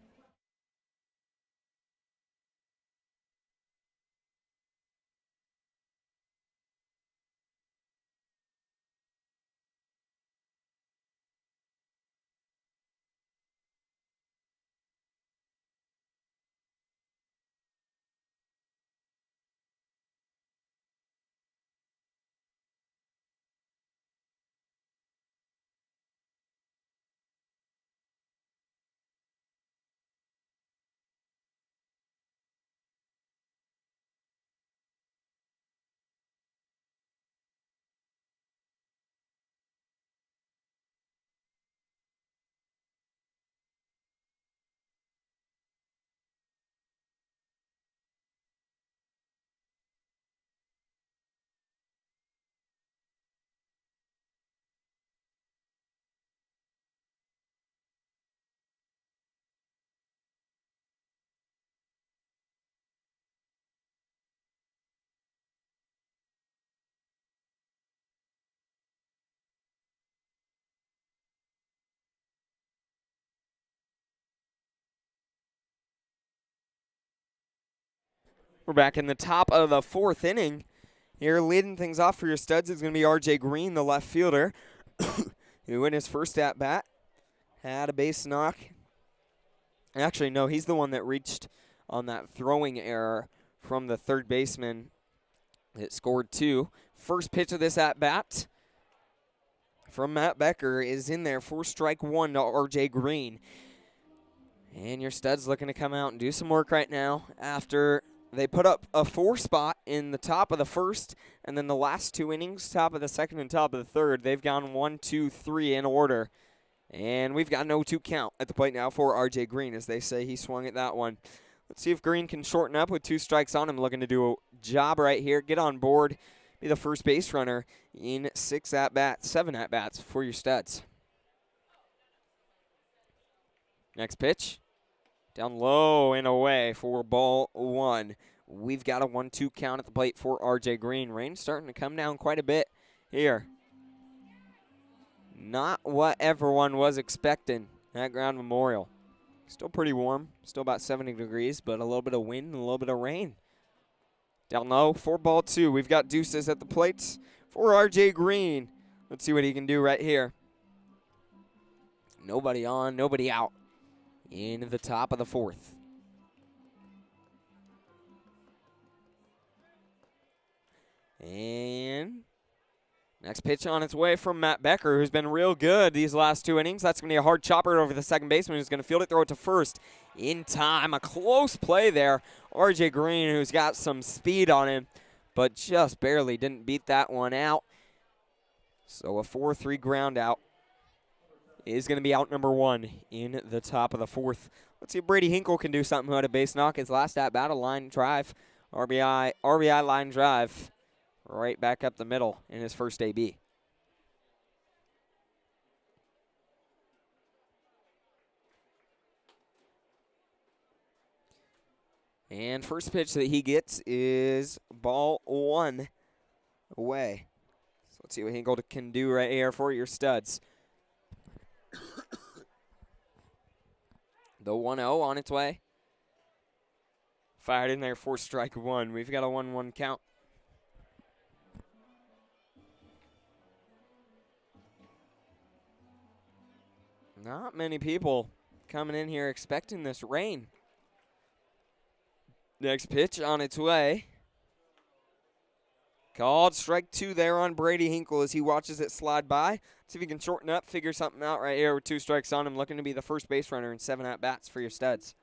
We're back in the top of the fourth inning. Here leading things off for your studs is going to be R.J. Green, the left fielder, who in his first at-bat had a base knock. Actually, no, he's the one that reached on that throwing error from the third baseman that scored 2. First pitch of this at-bat from Matt Becker is in there for strike 1 to R.J. Green. And your studs looking to come out and do some work right now after they put up a 4 spot in the top of the first, and then the last 2 innings, top of the second and top of the third, they've gone 1, 2, 3 in order. And we've got no 2 count at the plate now for R.J. Green, as they say he swung at that one. Let's see if Green can shorten up with 2 strikes on him. Looking to do a job right here, get on board, be the first base runner in 7 at-bats for your studs. Next pitch. Down low and away for ball 1. We've got a 1-2 count at the plate for R.J. Green. Rain's starting to come down quite a bit here. Not what everyone was expecting at Ground Memorial. Still pretty warm, still about 70 degrees, but a little bit of wind and a little bit of rain. Down low, 4-2. We've got deuces at the plates for RJ Green. Let's see what he can do right here. Nobody on, nobody out in the top of the 4th. And next pitch on its way from Matt Becker, who's been real good these last 2 innings. That's going to be a hard chopper over the second baseman, who's going to field it, throw it to first in time. A close play there. RJ Green, who's got some speed on him, but just barely didn't beat that one out. So a 4-3 ground out is going to be out number 1 in the top of the 4th. Let's see if Brady Hinkle can do something at a base knock. His last at-bat, a line drive, RBI line drive. Right back up the middle in his first AB. And first pitch that he gets is ball 1 away. So let's see what Hinkle can do right here for your studs. The 1-0 on its way. Fired in there for strike 1. We've got a 1-1 count. Not many people coming in here expecting this rain. Next pitch on its way. Called strike 2 there on Brady Hinkle as he watches it slide by. See if he can shorten up, figure something out right here with 2 strikes on him. Looking to be the first base runner in 7 at-bats for your studs.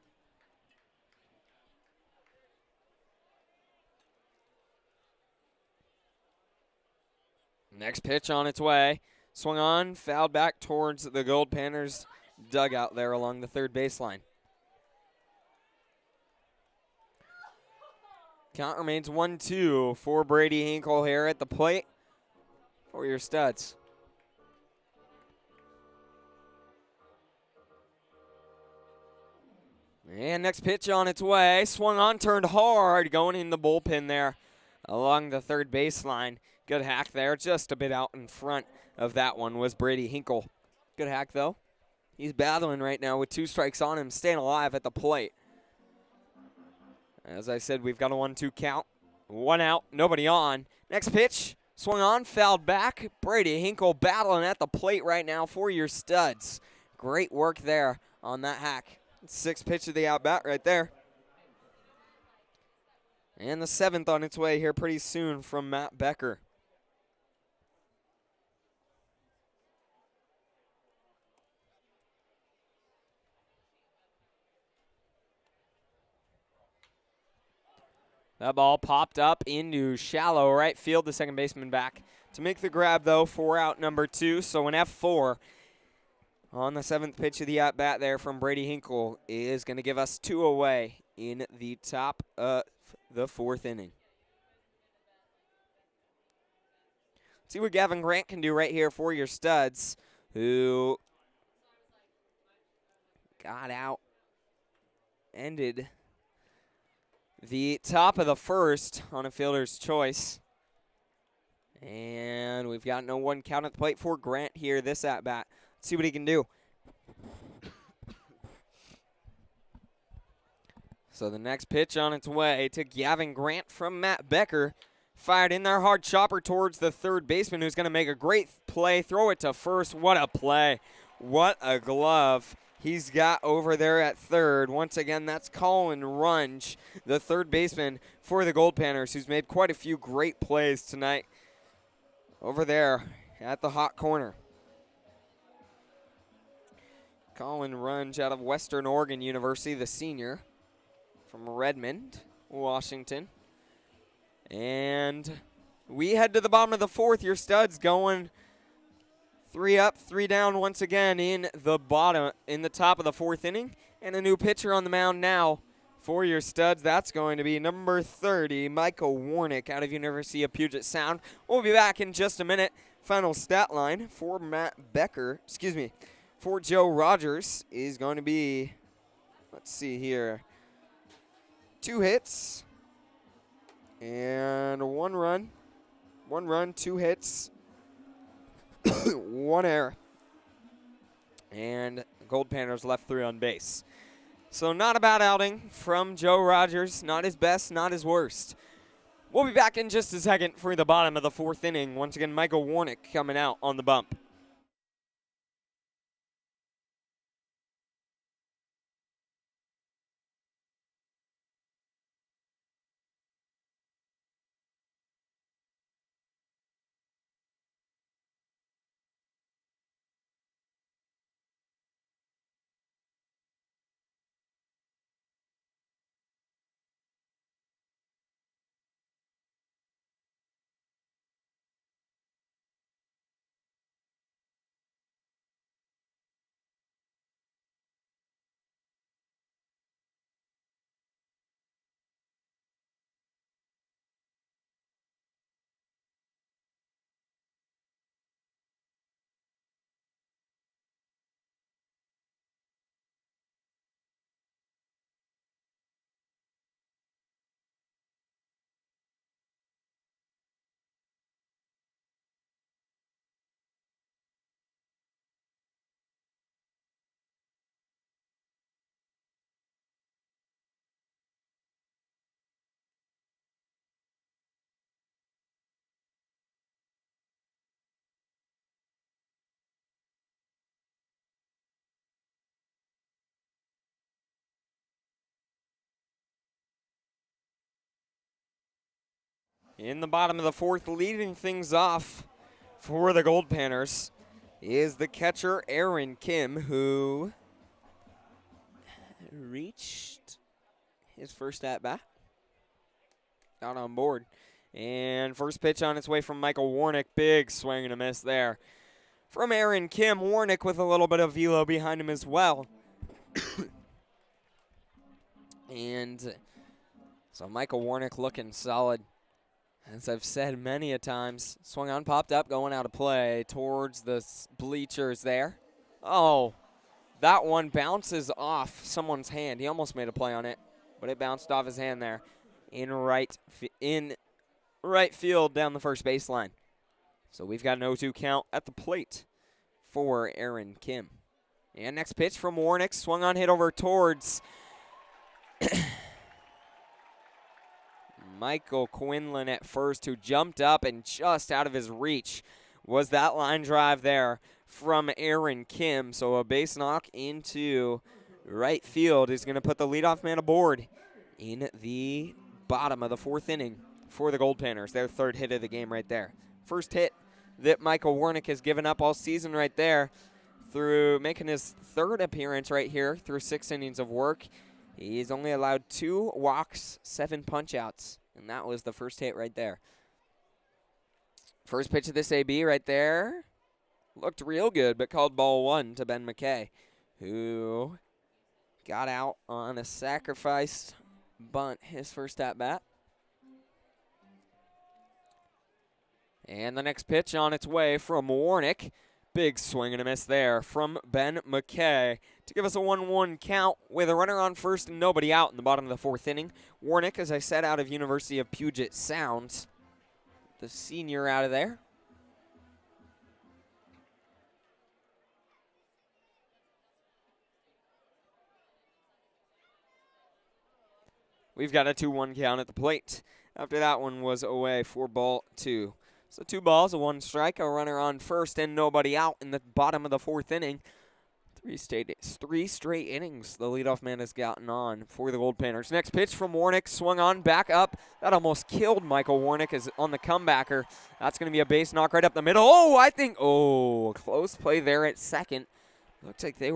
Next pitch on its way. Swung on, fouled back towards the Goldpanners dugout there along the third baseline. Count remains 1-2 for Brady Hinkle here at the plate for your studs. And next pitch on its way. Swung on, turned hard, going in the bullpen there along the third baseline. Good hack there, just a bit out in front of that one was Brady Hinkle. Good hack, though. He's battling right now with 2 strikes on him, staying alive at the plate. As I said, we've got a 1-2 count. 1 out, nobody on. Next pitch, swung on, fouled back. Brady Hinkle battling at the plate right now for your studs. Great work there on that hack. 6th pitch of the at-bat right there. And the 7th on its way here pretty soon from Matt Becker. That ball popped up into shallow right field. The second baseman back to make the grab, though, for out number 2. So an F4 on the 7th pitch of the at-bat there from Brady Hinkle is going to give us 2 away in the top of the 4th inning. See what Gavin Grant can do right here for your studs, who got out, ended the top of the 1st on a fielder's choice. And we've got no 1 count at the plate for Grant here this at-bat. Let's see what he can do. So the next pitch on its way to Gavin Grant from Matt Becker. Fired in there, hard chopper towards the third baseman, who's going to make a great play. Throw it to first. What a play. What a glove he's got over there at third. Once again, that's Colin Runge, the third baseman for the Goldpanners, who's made quite a few great plays tonight over there at the hot corner. Colin Runge out of Western Oregon University, the senior from Redmond, Washington. And we head to the bottom of the 4th. Your studs going 3 up, 3 down once again in the top of the 4th inning. And a new pitcher on the mound now for your studs. That's going to be number 30, Michael Warnick out of University of Puget Sound. We'll be back in just a minute. Final stat line for for Joe Rogers is going to be, let's see here, 2 hits and 1 run. 1 run, 2 hits, 1 error. and Goldpanners left 3 on base. So not a bad outing from Joe Rogers. Not his best, not his worst. We'll be back in just a second for the bottom of the 4th inning. Once again, Michael Warnick coming out on the bump. In the bottom of the 4th, leading things off for the Goldpanners is the catcher Aaron Kim, who reached his first at-bat. Out on board. And first pitch on its way from Michael Warnick. Big swing and a miss there. From Aaron Kim, Warnick with a little bit of velo behind him as well. And so Michael Warnick looking solid. As I've said many a times, swung on, popped up, going out of play towards the bleachers there. Oh, that one bounces off someone's hand. He almost made a play on it, but it bounced off his hand there in right field down the first baseline. So we've got an 0-2 count at the plate for Aaron Kim. And next pitch from Warnick, swung on, hit over towards Michael Quinlan at first, who jumped up, and just out of his reach was that line drive there from Aaron Kim. So a base knock into right field is going to put the leadoff man aboard in the bottom of the 4th inning for the Goldpanners. Their 3rd hit of the game right there. First hit that Michael Warnick has given up all season right there, through making his 3rd appearance right here through 6 innings of work. He's only allowed 2 walks, 7 punch-outs, and that was the first hit right there. First pitch of this AB right there looked real good, but called ball 1 to Ben McKay, who got out on a sacrificed bunt his first at-bat. And the next pitch on its way from Warnick. Big swing and a miss there from Ben McKay to give us a 1-1 count with a runner on first and nobody out in the bottom of the 4th inning. Warnick, as I said, out of University of Puget Sound, the senior out of there. We've got a 2-1 count at the plate. After that one was away for ball 2. So 2 balls, a 1 strike, a runner on first, and nobody out in the bottom of the 4th inning. 3 straight innings the leadoff man has gotten on for the Goldpanners. Next pitch from Warnick, swung on, back up. That almost killed Michael Warnick as on the comebacker. That's going to be a base knock right up the middle. Close play there at second. Looks like they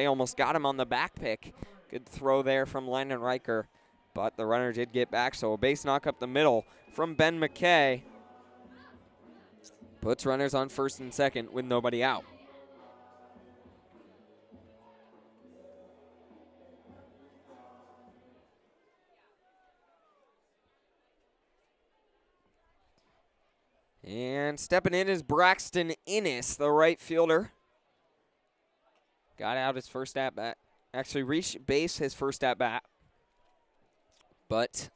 almost got him on the back pick. Good throw there from Landon Riker, but the runner did get back, so a base knock up the middle from Ben McKay. Puts runners on first and second with nobody out. And stepping in is Braxton Innes, the right fielder. Got out his first at-bat. Actually reached base his first at-bat, but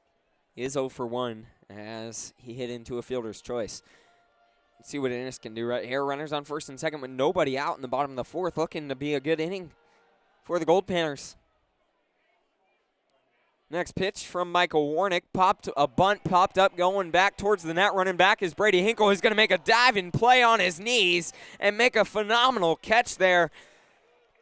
is 0 for 1 as he hit into a fielder's choice. Let's see what Ennis can do right here. Runners on first and second with nobody out in the bottom of the fourth. Looking to be a good inning for the Goldpanners. Next pitch from Michael Warnick. A bunt popped up going back towards the net. Running back is Brady Hinkle, who's going to make a dive and play on his knees and make a phenomenal catch there.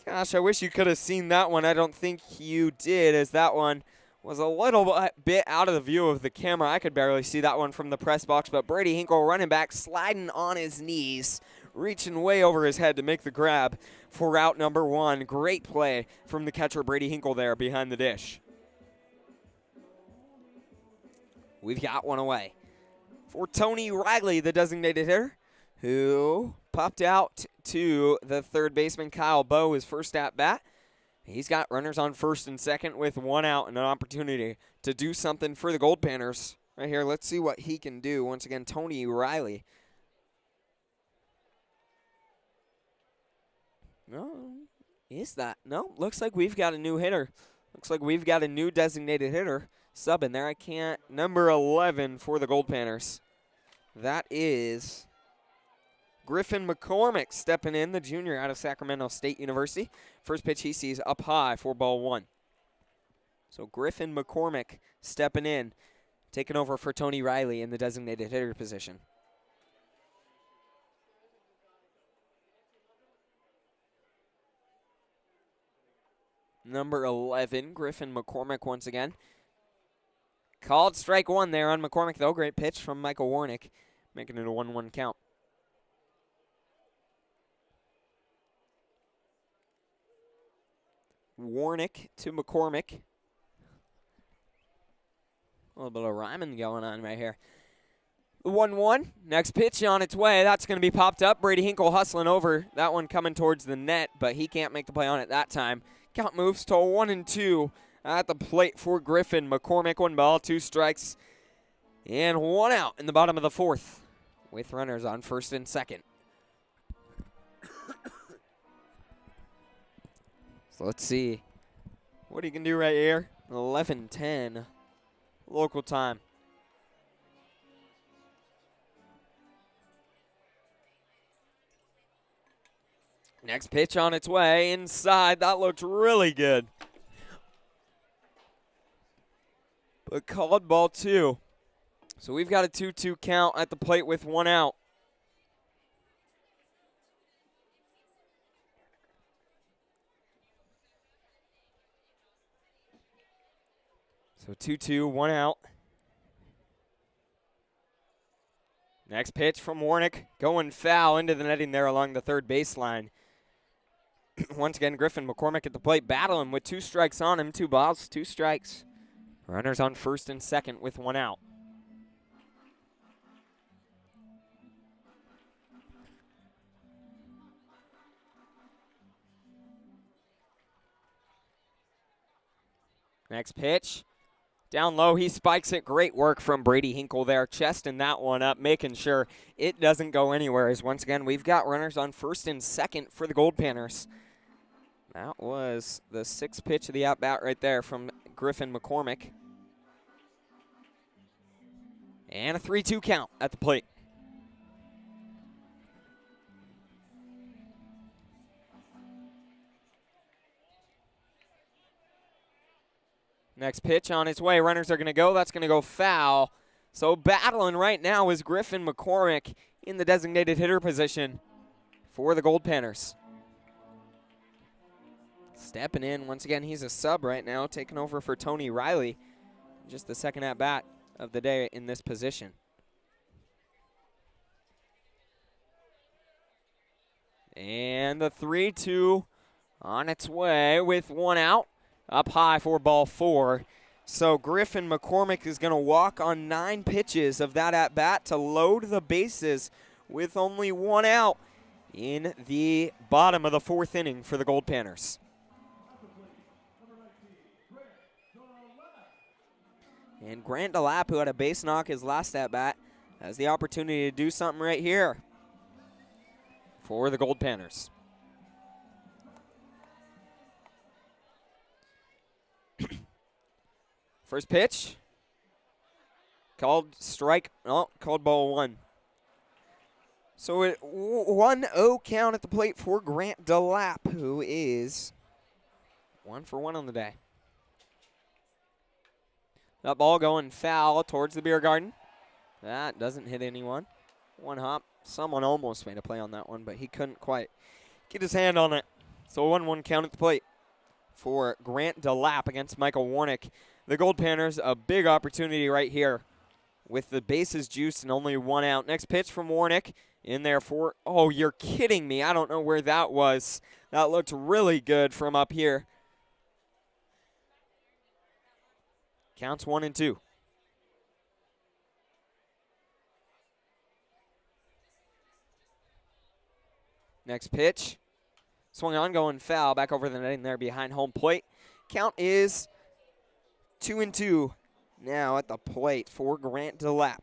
Gosh, I wish you could have seen that one. I don't think you did, as that one was a little bit out of the view of the camera. I could barely see that one from the press box, but Brady Hinkle running back, sliding on his knees, reaching way over his head to make the grab for out number one. Great play from the catcher Brady Hinkle there behind the dish. We've got one away for Tony Riley, the designated hitter, who popped out to the third baseman, Kyle Bowe, his first at bat. He's got runners on first and second with one out and an opportunity to do something for the Goldpanners. Right here, let's see what he can do. Once again, Tony Riley. No, is that? No, looks like we've got a new hitter. Looks like we've got a new designated hitter sub in there. I can't. Number 11 for the Goldpanners. That is Griffin McCormick stepping in, the junior out of Sacramento State University. First pitch he sees up high for ball one. So Griffin McCormick stepping in, taking over for Tony Riley in the designated hitter position. Number 11, Griffin McCormick once again. Called strike one there on McCormick, though. Great pitch from Michael Warnick, making it a 1-1 count. Warnick to McCormick. A little bit of rhyming going on right here. 1-1. Next pitch on its way. That's going to be popped up. Brady Hinkle hustling over. That one coming towards the net, but he can't make the play on it that time. Count moves to 1-2 at the plate for Griffin McCormick. 1 ball, 2 strikes, and 1 out in the bottom of the fourth with runners on first and second. So let's see what he can do right here. 11:10 local time. Next pitch on its way inside. That looked really good. But called ball 2. So we've got a 2-2 count at the plate with 1 out. So 2-2, 1 out. Next pitch from Warnick, going foul into the netting there along the third baseline. Once again, Griffin McCormick at the plate, battling with 2 strikes on him. 2 balls, 2 strikes. Runners on first and second with 1 out. Next pitch. Down low, he spikes it. Great work from Brady Hinkle there, chesting that one up, making sure it doesn't go anywhere. As once again, we've got runners on first and second for the Goldpanners. That was the 6th pitch of the at-bat right there from Griffin McCormick. And a 3-2 count at the plate. Next pitch on its way. Runners are going to go. That's going to go foul. So battling right now is Griffin McCormick in the designated hitter position for the Goldpanners. Stepping in. Once again, he's a sub right now, taking over for Tony Riley. Just the second at-bat of the day in this position. And the 3-2 on its way with 1 out. Up high for ball 4. So Griffin McCormick is going to walk on 9 pitches of that at-bat to load the bases with only 1 out in the bottom of the 4th inning for the Goldpanners. And Grant DeLapp, who had a base knock his last at-bat, has the opportunity to do something right here for the Goldpanners. First pitch. Called strike. Oh, called ball 1. So it 1-0 count at the plate for Grant DeLapp, who is 1 for 1 on the day. That ball going foul towards the beer garden. That doesn't hit anyone. One hop. Someone almost made a play on that one, but he couldn't quite get his hand on it. So 1-1 count at the plate for Grant DeLapp against Michael Warnick. The Goldpanners, a big opportunity right here with the bases juiced and only 1 out. Next pitch from Warnick in there for, oh, you're kidding me. I don't know where that was. That looked really good from up here. Counts 1-2. Next pitch. Swung on, going foul. Back over the netting there behind home plate. Count is 2-2 now at the plate for Grant DeLapp.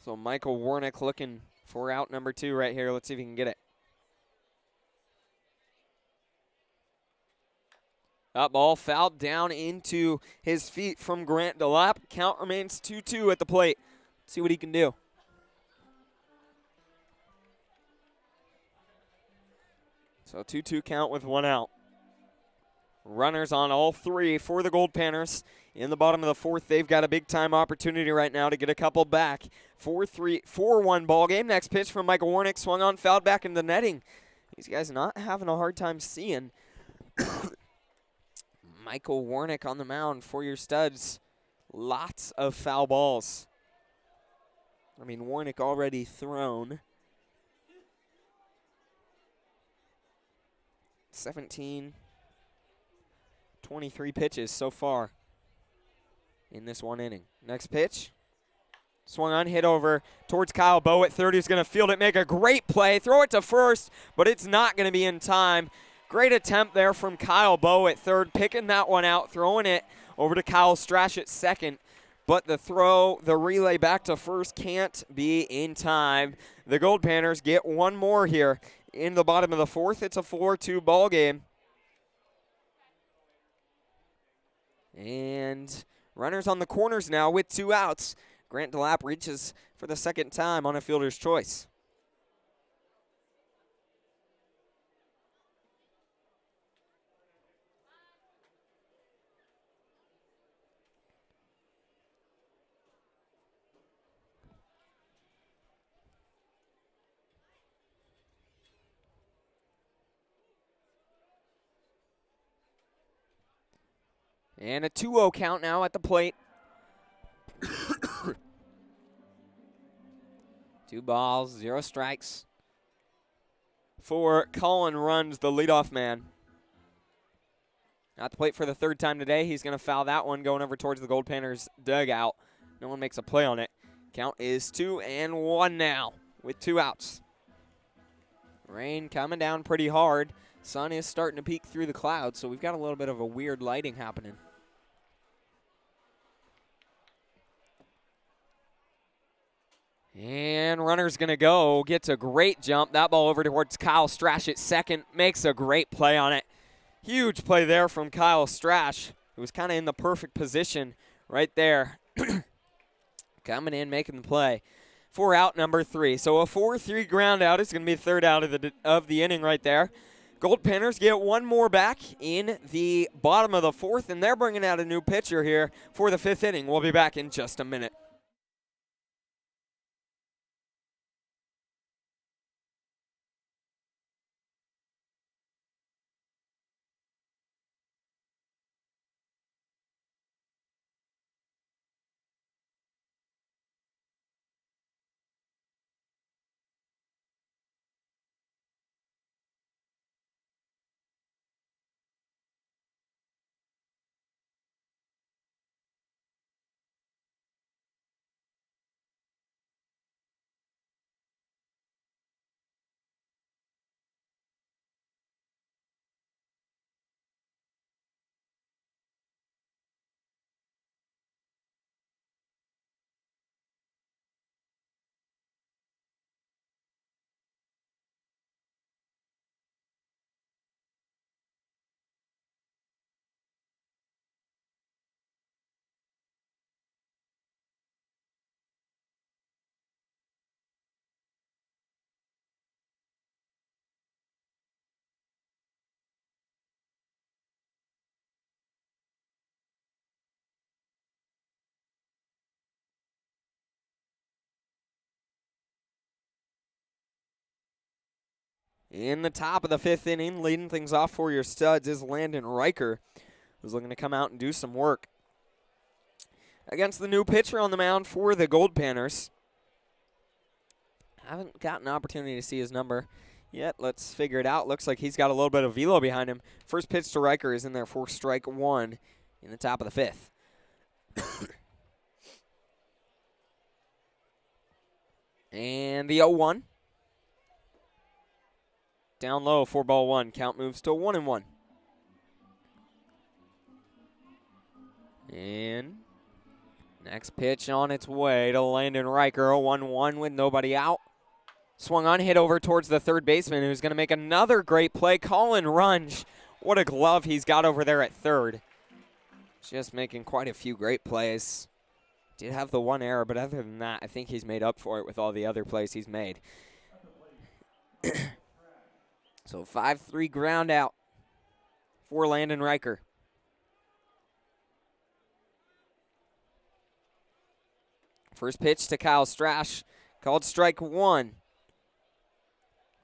So Michael Warnick looking for out number 2 right here. Let's see if he can get it. That ball fouled down into his feet from Grant DeLapp. Count remains 2-2 at the plate. Let's see what he can do. So 2-2 count with 1 out. Runners on all 3 for the Goldpanners. In the bottom of the 4th, they've got a big-time opportunity right now to get a couple back. 4-1 ball game. Next pitch from Michael Warnick. Swung on, fouled back in the netting. These guys not having a hard time seeing. Michael Warnick on the mound for your Studs. Lots of foul balls. I mean, Warnick already thrown 23 pitches so far in this 1 inning. Next pitch. Swung on, hit over towards Kyle Bowe at third. He's going to field it, make a great play, throw it to first, but it's not going to be in time. Great attempt there from Kyle Bowe at third, picking that one out, throwing it over to Kyle Strash at second. But the relay back to first can't be in time. The Goldpanners get 1 more here in the bottom of the 4th. It's a 4-2 ball game. And runners on the corners now with 2 outs. Grant DeLapp reaches for the second time on a fielder's choice. And a 2-0 count now at the plate. 2 balls, 0 strikes for Colin Runs, the leadoff man. At the plate for the 3rd time today. He's going to foul that one going over towards the Goldpanners dugout. No one makes a play on it. Count is 2-1 now with 2 outs. Rain coming down pretty hard. Sun is starting to peek through the clouds, so we've got a little bit of a weird lighting happening. And runner's going to go. Gets a great jump. That ball over towards Kyle Strash at second. Makes a great play on it. Huge play there from Kyle Strash, who was kind of in the perfect position right there. Coming in, making the play for out number 3. So a 4-3 ground out is going to be the 3rd out of the inning right there. Goldpanners get 1 more back in the bottom of the 4th, and they're bringing out a new pitcher here for the 5th inning. We'll be back in just a minute. In the top of the 5th inning, leading things off for your Studs is Landon Riker, who's looking to come out and do some work against the new pitcher on the mound for the Goldpanners. Haven't gotten an opportunity to see his number yet. Let's figure it out. Looks like he's got a little bit of velo behind him. First pitch to Riker is in there for strike 1 in the top of the 5th. And the 0-1. Down low for ball 1. Count moves to 1-1. And next pitch on its way to Landon Riker. 1-1 with nobody out. Swung on, hit over towards the third baseman, who's going to make another great play. Colin Runge. What a glove he's got over there at third. Just making quite a few great plays. Did have the one error, but other than that, I think he's made up for it with all the other plays he's made. So 5-3 ground out for Landon Riker. First pitch to Kyle Strash, called strike 1.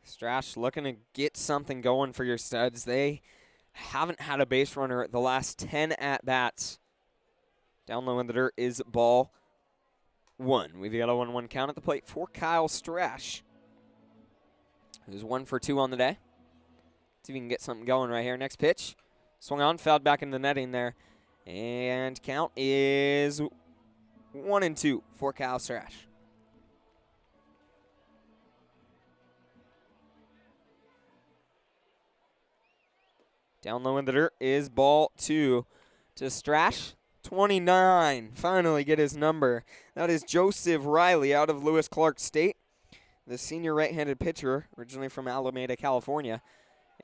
Strash looking to get something going for your Studs. They haven't had a base runner the last 10 at-bats. Down low in the dirt is ball 1. We've got a 1-1 count at the plate for Kyle Strash, who's 1 for 2 on the day. See if we can get something going right here. Next pitch. Swung on, fouled back in the netting there. And count is 1-2 for Kyle Strash. Down low in the dirt is ball 2 to Strash. 29. Finally get his number. That is Joseph Riley out of Lewis Clark State, the senior right-handed pitcher, originally from Alameda, California.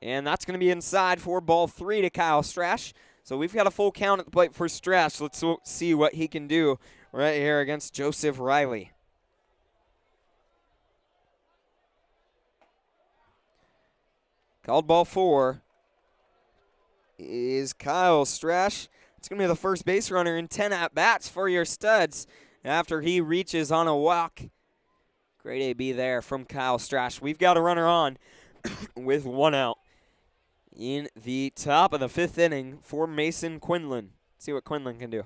And that's going to be inside for ball 3 to Kyle Strash. So we've got a full count at the plate for Strash. Let's see what he can do right here against Joseph Riley. Called ball 4 is Kyle Strash. It's going to be the first base runner in 10 at-bats for your Studs after he reaches on a walk. Great AB there from Kyle Strash. We've got a runner on with 1 out in the top of the 5th inning for Mason Quinlan. See what Quinlan can do.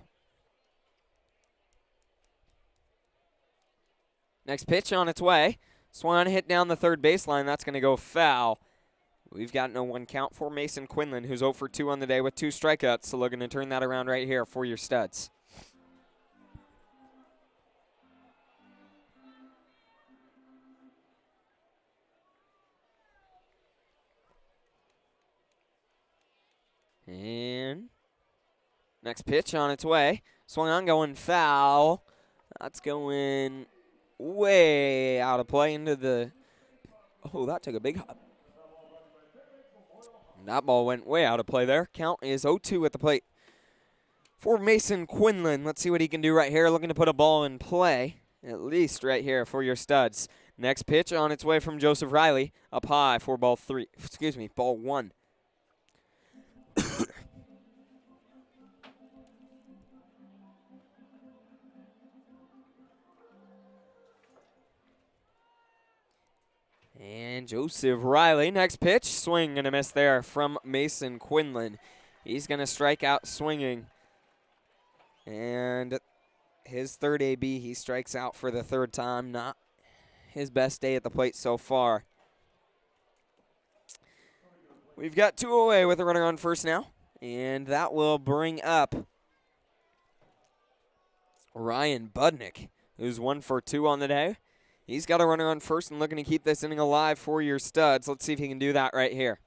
Next pitch on its way. Swung hit down the third baseline. That's going to go foul. We've got no 1 count for Mason Quinlan, who's 0 for 2 on the day with 2 strikeouts. So looking to turn that around right here for your Studs. And next pitch on its way. Swung on, going foul. That's going way out of play into the... Oh, that took a big hop. That ball went way out of play there. Count is 0-2 at the plate for Mason Quinlan. Let's see what he can do right here. Looking to put a ball in play, at least right here for your Studs. Next pitch on its way from Joseph Riley. Up high for ball 1. And Joseph Riley, next pitch, swing and a miss there from Mason Quinlan. He's going to strike out swinging. And his third AB, he strikes out for the 3rd time. Not his best day at the plate so far. We've got 2 away with a runner on first now. And that will bring up Ryan Budnick, who's 1 for 2 on the day. He's got a runner on first and looking to keep this inning alive for your Studs. Let's see if he can do that right here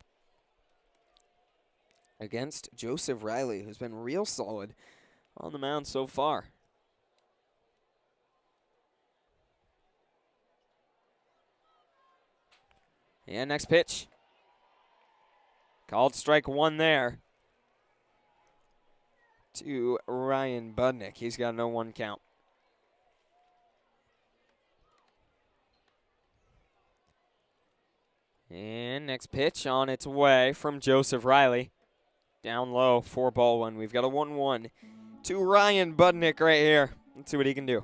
against Joseph Riley, who's been real solid on the mound so far. And next pitch. Called strike 1 there to Ryan Budnick. He's got no 1 count. And next pitch on its way from Joseph Riley. Down low for ball 1. We've got a 1-1 to Ryan Budnick right here. Let's see what he can do.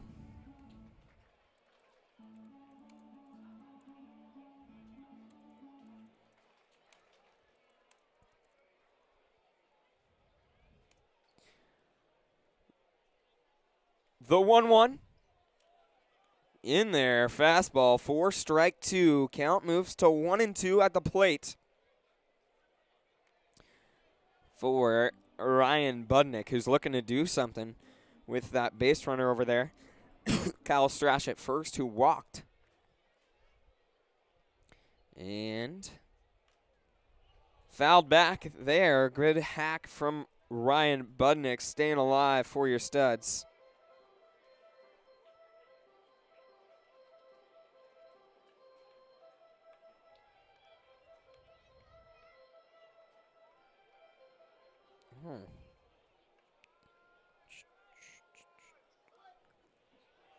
The 1-1. In there, fastball, 4 strike 2. Count moves to 1-2 at the plate for Ryan Budnick, who's looking to do something with that base runner over there. Kyle Strash at first, who walked. And fouled back there. Good hack from Ryan Budnick, staying alive for your studs.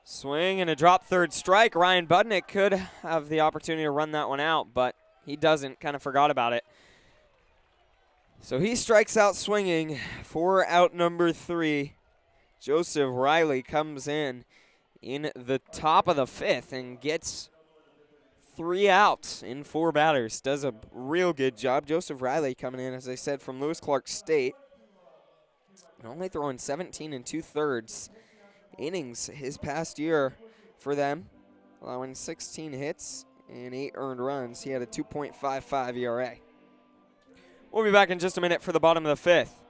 Swing and a drop third strike. Ryan Budnick could have the opportunity to run that one out, but he doesn't. Kind of forgot about it. So he strikes out swinging for out number 3. Joseph Riley comes in the top of the 5th and gets 3 outs in 4 batters. Does a real good job. Joseph Riley coming in, as I said, from Lewis Clark State. And only throwing 17 2/3 innings his past year for them, allowing 16 hits and 8 earned runs. He had a 2.55 ERA. We'll be back in just a minute for the bottom of the 5th.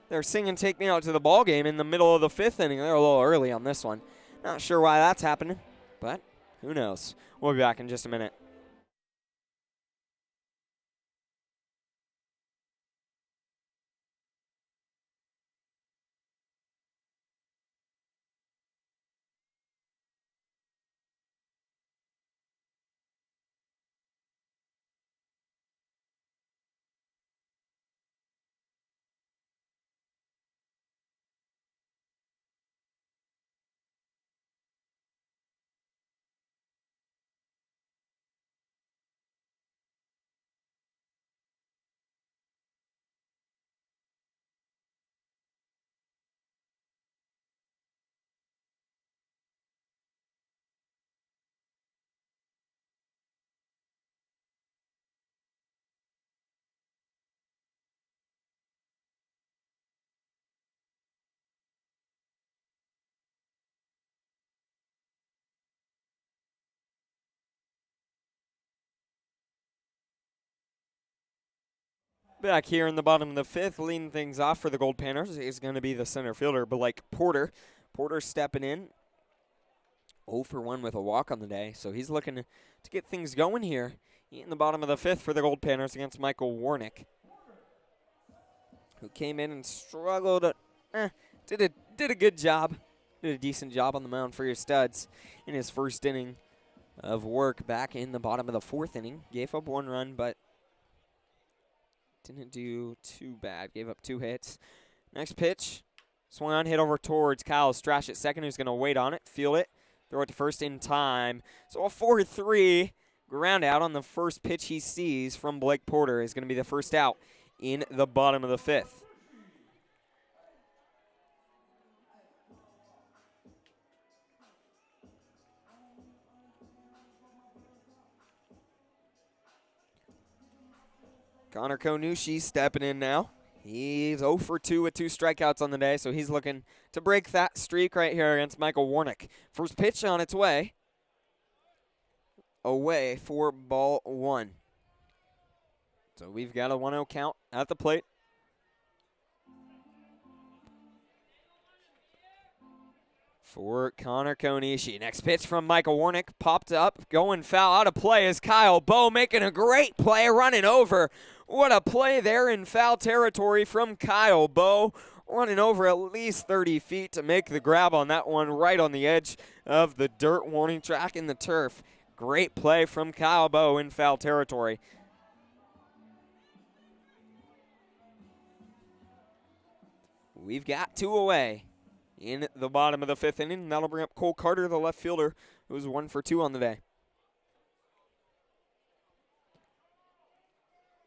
They're singing "Take Me Out to the Ball Game" in the middle of the 5th inning. They're a little early on this one. Not sure why that's happening, but who knows. We'll be back in just a minute. Back here in the bottom of the 5th, leading things off for the Goldpanners is going to be the center fielder, Blake Porter. Porter stepping in, 0 for 1 with a walk on the day, so he's looking to get things going here in the bottom of the 5th for the Goldpanners against Michael Warnick, who came in and struggled. Did a good job, did a decent job on the mound for your studs in his first inning of work back in the bottom of the 4th inning. Gave up 1 run, but didn't do too bad. Gave up 2 hits. Next pitch, swung on, hit over towards Kyle Strash at second, who's going to wait on it, field it, throw it to first in time. So a 4-3 ground out on the first pitch he sees from Blake Porter is going to be the first out in the bottom of the 5th. Connor Konushi stepping in now. He's 0 for 2 with 2 strikeouts on the day, so he's looking to break that streak right here against Michael Warnick. First pitch on its way. Away for ball 1. So we've got a 1-0 count at the plate. For Connor Konushi. Next pitch from Michael Warnick. Popped up, going foul, out of play is Kyle Bowe making a great play, running over. What a play there in foul territory from Kyle Bowe. Running over at least 30 feet to make the grab on that one right on the edge of the dirt warning track in the turf. Great play from Kyle Bowe in foul territory. We've got 2 away in the bottom of the 5th inning. That'll bring up Cole Carter, the left fielder, who was 1 for 2 on the day.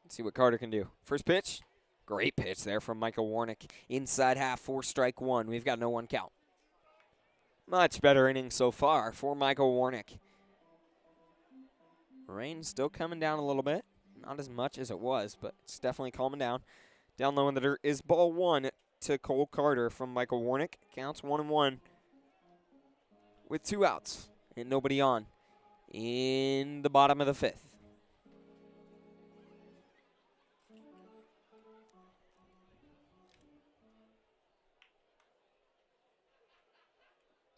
Let's see what Carter can do. First pitch, great pitch there from Michael Warnick. Inside half, 4 strike 1. We've got no 1 count. Much better inning so far for Michael Warnick. Rain still coming down a little bit. Not as much as it was, but it's definitely calming down. Down low in the dirt is ball 1 to Cole Carter from Michael Warnick. Counts 1-1 with 2 outs and nobody on in the bottom of the 5th.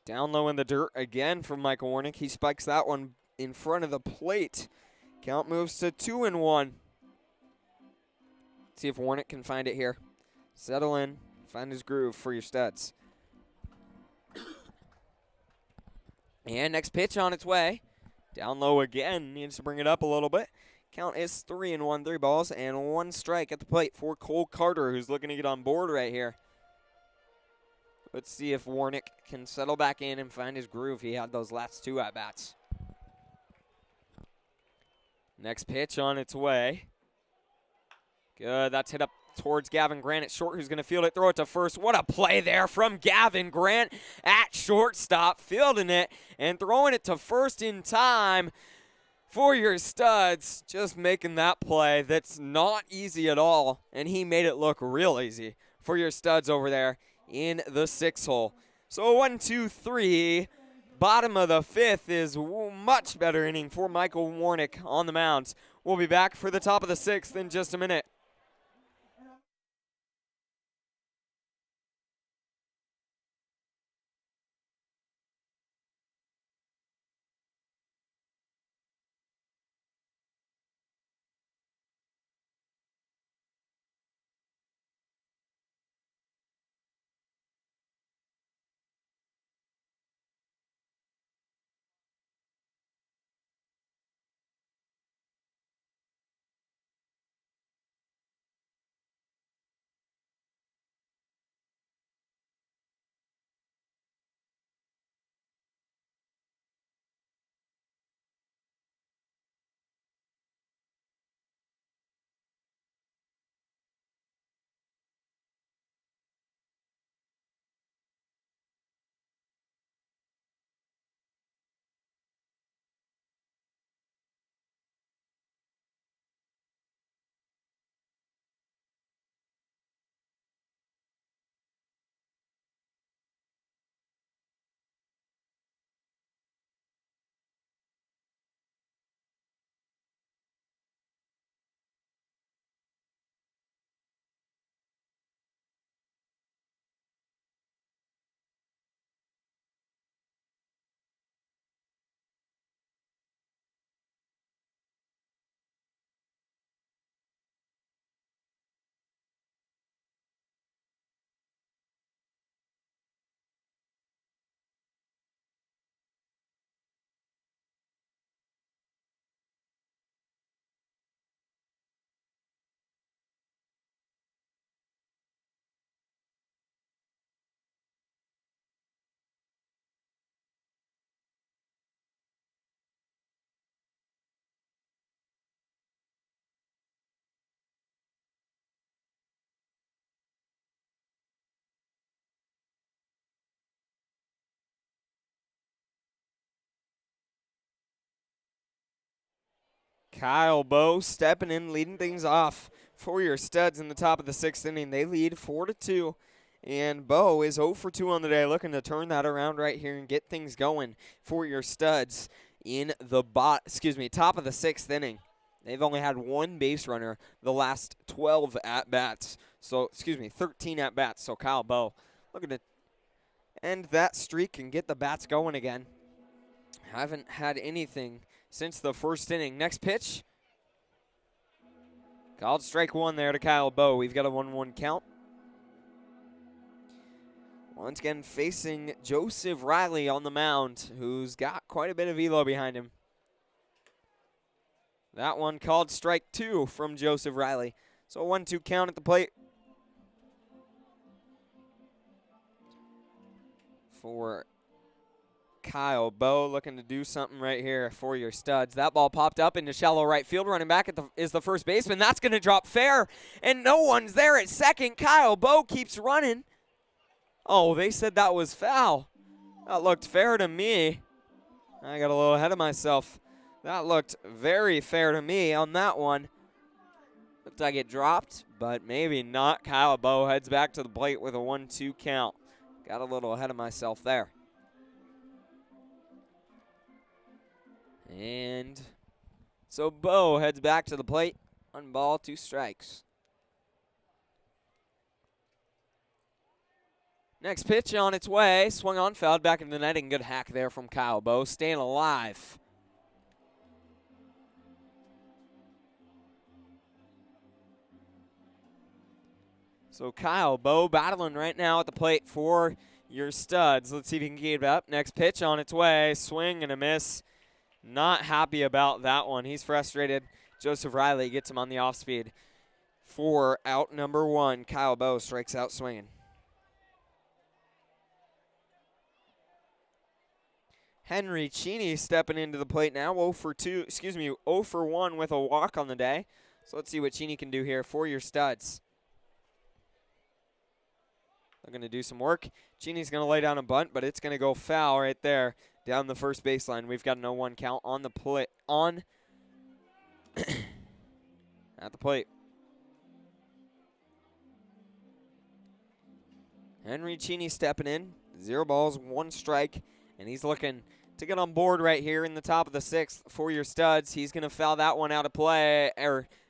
Down low in the dirt again from Michael Warnick. He spikes that one in front of the plate. Count moves to 2-1. See if Warnick can find it here. Settle in, find his groove for your Studs. And next pitch on its way. Down low again, needs to bring it up a little bit. Count is 3-1, 3 balls and 1 strike at the plate for Cole Carter, who's looking to get on board right here. Let's see if Warnick can settle back in and find his groove. He had those last 2 at-bats. Next pitch on its way. Good, that's hit up towards Gavin Grant at short, who's going to field it, throw it to first. What a play there from Gavin Grant at shortstop, fielding it and throwing it to first in time for your Studs. Just making that play that's not easy at all, and he made it look real easy for your Studs over there in the 6th hole. So 1, 2, 3. Bottom of the 5th is much better inning for Michael Warnick on the mound. We'll be back for the top of the 6th in just a minute. Kyle Bowe stepping in, leading things off for your Studs in the top of the 6th inning. They lead 4-2, and Bowe is 0 for 2 on the day, looking to turn that around right here and get things going for your Studs in the top of the 6th inning. They've only had 1 base runner the last 12 at-bats. 13 at-bats. So Kyle Bowe looking to end that streak and get the bats going again. Haven't had anything since the 1st inning. Next pitch. Called strike 1 there to Kyle Bowe. We've got a 1-1 count. Once again facing Joseph Riley on the mound, who's got quite a bit of velo behind him. That one called strike 2 from Joseph Riley. So a 1-2 count at the plate for Kyle Bowe, looking to do something right here for your Studs. That ball popped up into shallow right field. Running back is the first baseman. That's going to drop fair, and no one's there at second. Kyle Bowe keeps running. Oh, they said that was foul. That looked fair to me. I got a little ahead of myself. That looked very fair to me on that one. Looked like it dropped, but maybe not. Kyle Bowe heads back to the plate with a 1-2 count. Got a little ahead of myself there. And so Bowe heads back to the plate. 1 ball, 2 strikes. Next pitch on its way. Swung on, fouled back into the netting. Good hack there from Kyle Bowe. Staying alive. So Kyle Bowe battling right now at the plate for your studs. Let's see if he can get it up. Next pitch on its way. Swing and a miss. Not happy about that one. He's frustrated. Joseph Riley gets him on the off speed. For out number 1, Kyle Bowe strikes out swinging. Henry Cheney stepping into the plate now. 0 for 1 with a walk on the day. So let's see what Cheney can do here for your studs. They're going to do some work. Cheney's going to lay down a bunt, but it's going to go foul right there down the first baseline. We've got a 0-1 count on the plate. At the plate. Henry Cheney stepping in. 0 balls, 1 strike. And he's looking to get on board right here in the top of the 6th for your studs. He's going to foul that one out of play.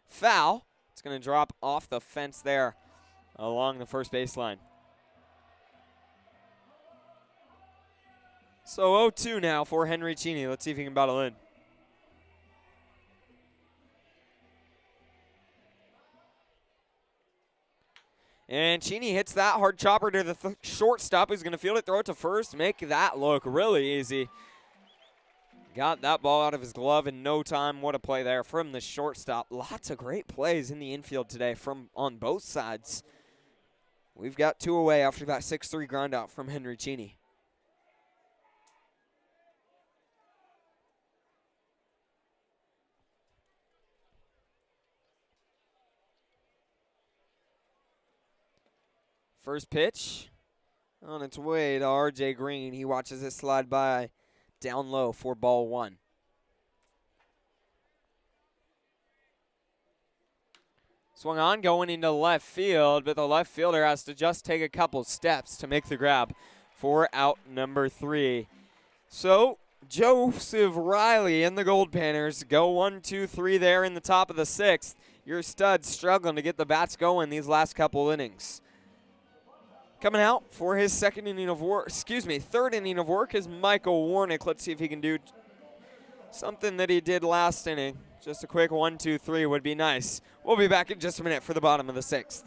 Foul. It's going to drop off the fence there along the first baseline. So 0-2 now for Henry Cheney. Let's see if he can battle in. And Cheney hits that hard chopper to the shortstop, who's going to field it, throw it to first, make that look really easy. Got that ball out of his glove in no time. What a play there from the shortstop. Lots of great plays in the infield today from on both sides. We've got 2 away after that 6-3 ground out from Henry Cheney. First pitch on its way to R.J. Green. He watches it slide by down low for ball 1. Swung on, going into left field, but the left fielder has to just take a couple steps to make the grab for out number 3. So Joseph Riley and the Goldpanners go 1-2-3 there in the top of the 6th. Your studs struggling to get the bats going these last couple innings. Coming out for his third inning of work is Michael Warnick. Let's see if he can do something that he did last inning. Just a quick 1-2-3 would be nice. We'll be back in just a minute for the bottom of the 6th.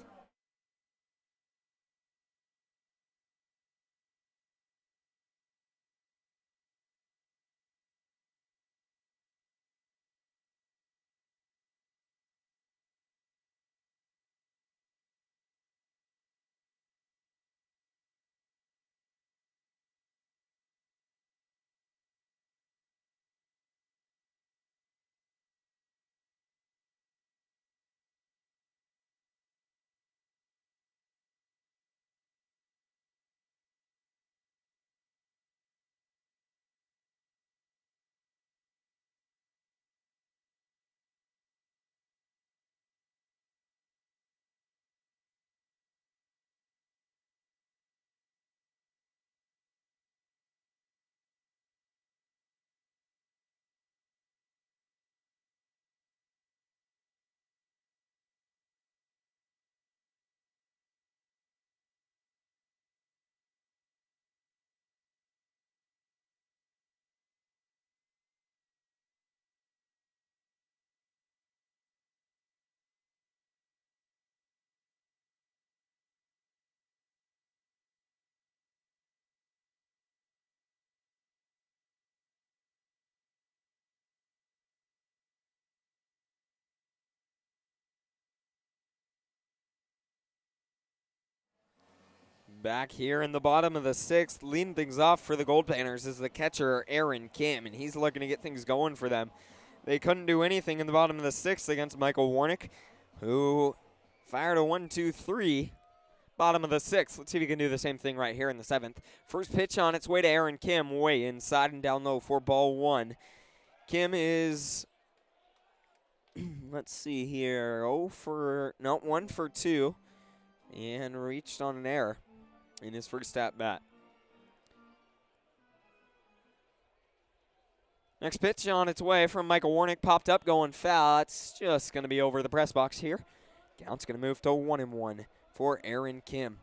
Back here in the bottom of the 6th, leading things off for the Goldpanners is the catcher, Aaron Kim, and he's looking to get things going for them. They couldn't do anything in the bottom of the 6th against Michael Warnick, who fired a 1-2-3 bottom of the 6th. Let's see if he can do the same thing right here in the 7th. First pitch on its way to Aaron Kim, way inside and down low for ball 1. Kim is let's see here. 1 for 2. And reached on an error in his first at bat. Next pitch on its way from Michael Warnick, popped up, going foul. It's just going to be over the press box here. Count's going to move to 1-1 for Aaron Kim.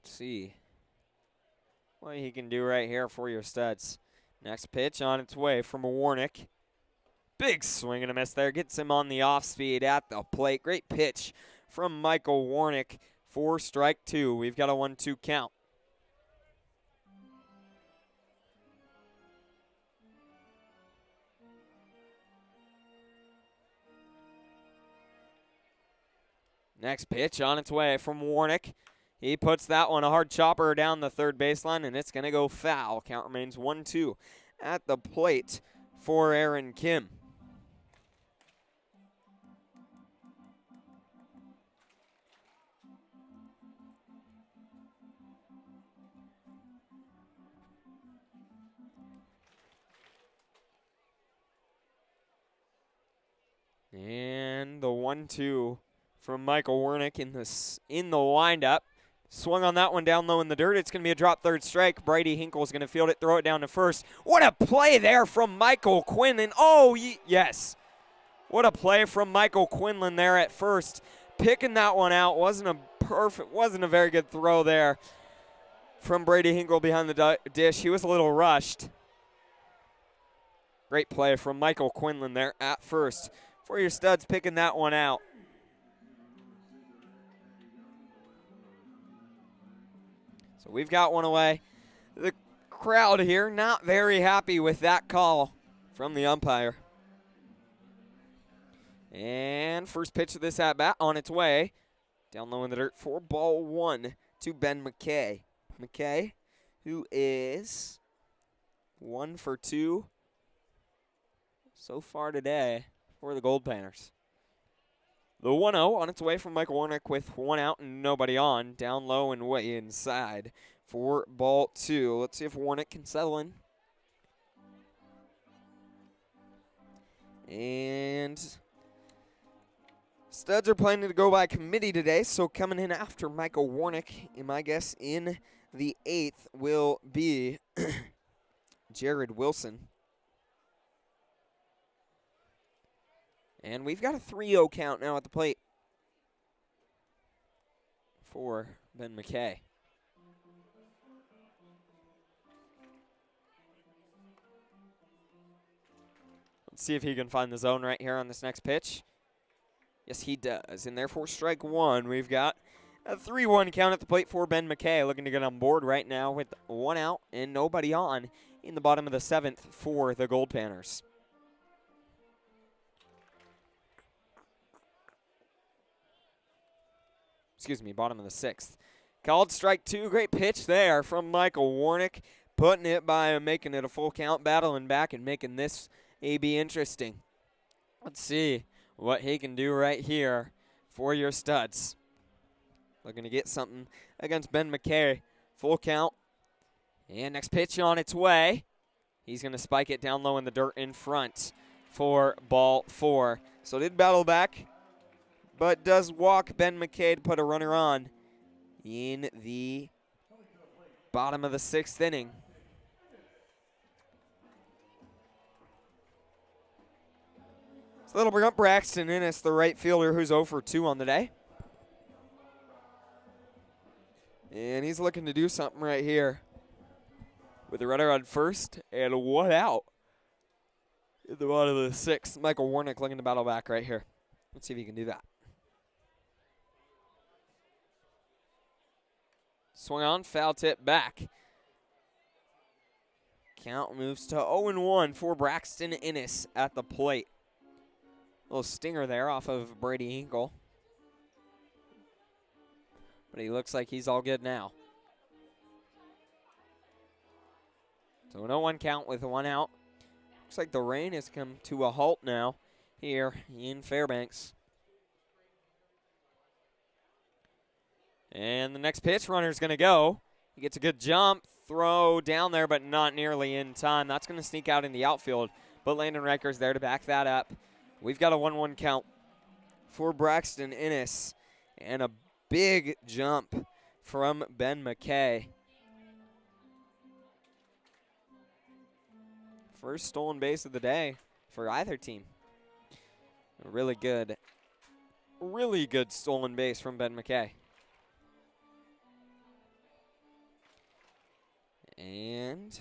Let's see what he can do right here for your studs. Next pitch on its way from Warnick. Big swing and a miss there. Gets him on the off speed at the plate. Great pitch from Michael Warnick for strike 2. We've got a 1-2 count. Next pitch on its way from Warnick. He puts that one, a hard chopper down the third baseline, and it's going to go foul. Count remains 1-2 at the plate for Aaron Kim. And the 1-2 from Michael Warnick in the windup. Swung on that one down low in the dirt. It's going to be a drop third strike. Brady Hinkle's going to field it, throw it down to first. What a play there from Michael Quinlan. Oh, yes. What a play from Michael Quinlan there at first. Picking that one out. Wasn't a very good throw there from Brady Hinkle behind the dish. He was a little rushed. Great play from Michael Quinlan there at first. For your studs, picking that one out. So we've got one away. The crowd here not very happy with that call from the umpire. And first pitch of this at-bat on its way. Down low in the dirt for ball 1 to Ben McKay. McKay, who is 1 for 2 so far today for the Goldpanners. The 1-0 on its way from Michael Warnick with 1 out and nobody on. Down low and way inside for ball 2. Let's see if Warnick can settle in. And studs are planning to go by committee today, so coming in after Michael Warnick, and my guess in the 8th will be Jared Wilson. And we've got a 3-0 count now at the plate for Ben McKay. Let's see if he can find the zone right here on this next pitch. Yes, he does. And therefore, strike 1. We've got a 3-1 count at the plate for Ben McKay, looking to get on board right now with 1 out and nobody on in the bottom of the 7th for the Goldpanners. Excuse me, bottom of the 6th. Called strike 2. Great pitch there from Michael Warnick. Putting it by making it a full count, battling back and making this be interesting. Let's see what he can do right here for your studs. Looking to get something against Ben McKay. Full count. And next pitch on its way. He's going to spike it down low in the dirt in front for ball 4. So did battle back, but does walk Ben McKay to put a runner on in the bottom of the 6th inning. So that'll bring up Braxton Innes, the right fielder, who's 0 for 2 on the day. And he's looking to do something right here with a runner on first and 1 out at the bottom of the 6th. Michael Warnick looking to battle back right here. Let's see if he can do that. Swung on, foul tip back. Count moves to 0-1 for Braxton Innes at the plate. Little stinger there off of Brady Hinkle. But he looks like he's all good now. So an 0-1 count with 1 out. Looks like the rain has come to a halt now here in Fairbanks. And the next pitch runner's going to go. He gets a good jump, throw down there, but not nearly in time. That's going to sneak out in the outfield, but Landon Reicher's there to back that up. We've got a 1-1 count for Braxton Innes, and a big jump from Ben McKay. First stolen base of the day for either team. A really good stolen base from Ben McKay. And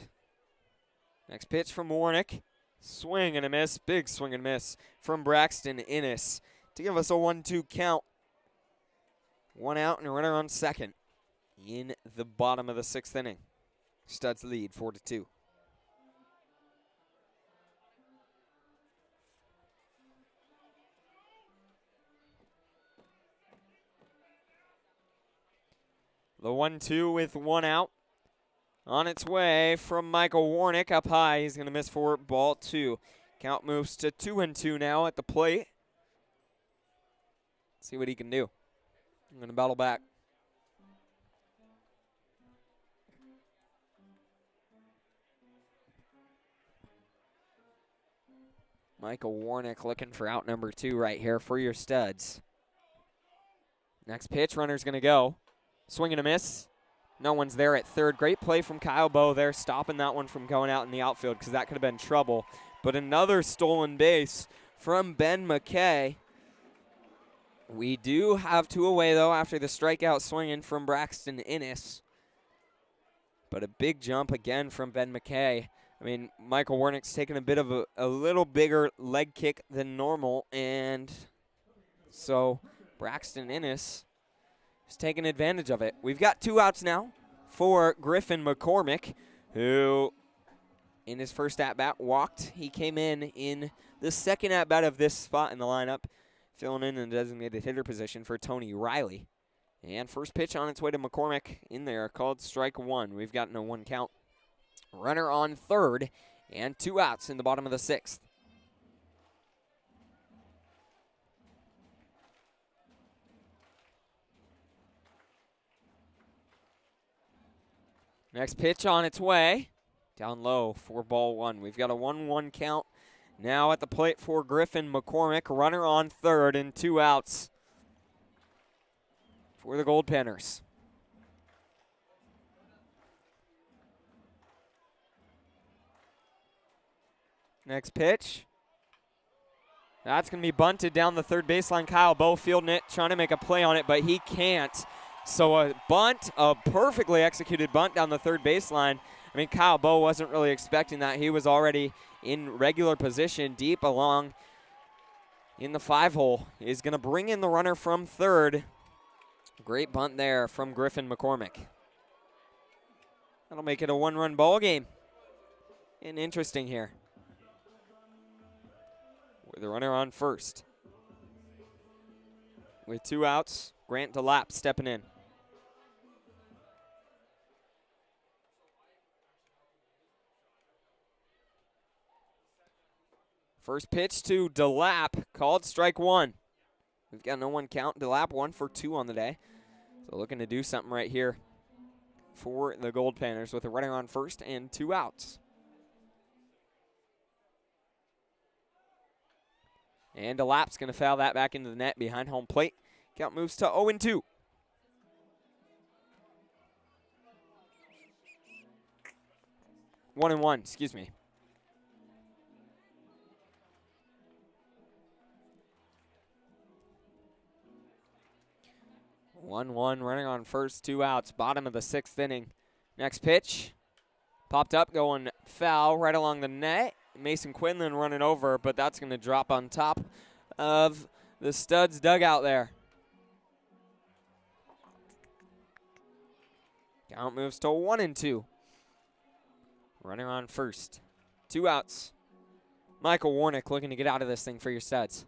next pitch from Warnick. Swing and a miss. Big swing and miss from Braxton Innes to give us a 1-2 count. 1 out and a runner on second in the bottom of the 6th inning. Studs lead 4-2. The 1-2 with 1 out. On its way from Michael Warnick up high. He's going to miss for ball 2. Count moves to 2-2 now at the plate. See what he can do. I'm going to battle back. Michael Warnick looking for out number 2 right here for your studs. Next pitch, runner's going to go. Swing and a miss. No one's there at third. Great play from Kyle Bowe there, stopping that one from going out in the outfield because that could have been trouble. But another stolen base from Ben McKay. We do have 2 away, though, after the strikeout swinging from Braxton Innes. But a big jump again from Ben McKay. I mean, Michael Warnick's taking a bit of a little bigger leg kick than normal, and so Braxton Innes is taking advantage of it. We've got 2 outs now for Griffin McCormick, who in his first at-bat walked. He came in the second at-bat of this spot in the lineup, filling in the designated hitter position for Tony Riley. And first pitch on its way to McCormick in there, called strike 1. We've gotten a 1 count. Runner on third, and 2 outs in the bottom of the 6th. Next pitch on its way. Down low for ball 1. We've got a 1-1 count now at the plate for Griffin McCormick. Runner on third and 2 outs for the Goldpanners. Next pitch. That's going to be bunted down the third baseline. Kyle Bowe fielding it, trying to make a play on it, but he can't. So a bunt, a perfectly executed bunt down the third baseline. I mean, Kyle Bowe wasn't really expecting that. He was already in regular position deep along in the 5-hole. He's going to bring in the runner from third. Great bunt there from Griffin McCormick. That'll make it a 1-run ball game. And interesting here. With the runner on first. With 2 outs, Grant DeLapp stepping in. First pitch to DeLapp, called strike 1. We've got no 1 count. DeLapp 1 for 2 on the day. So looking to do something right here for the Goldpanners with a runner on first and 2 outs. And DeLapp's going to foul that back into the net behind home plate. Count moves to 0-2. One and one, excuse me. One, running on first, 2 outs, bottom of the 6th inning. Next pitch, popped up, going foul right along the net. Mason Quinlan running over, but that's going to drop on top of the Studs dugout there. Count moves to 1-2. Runner on first. 2 outs. Michael Warnick looking to get out of this thing for your Studs.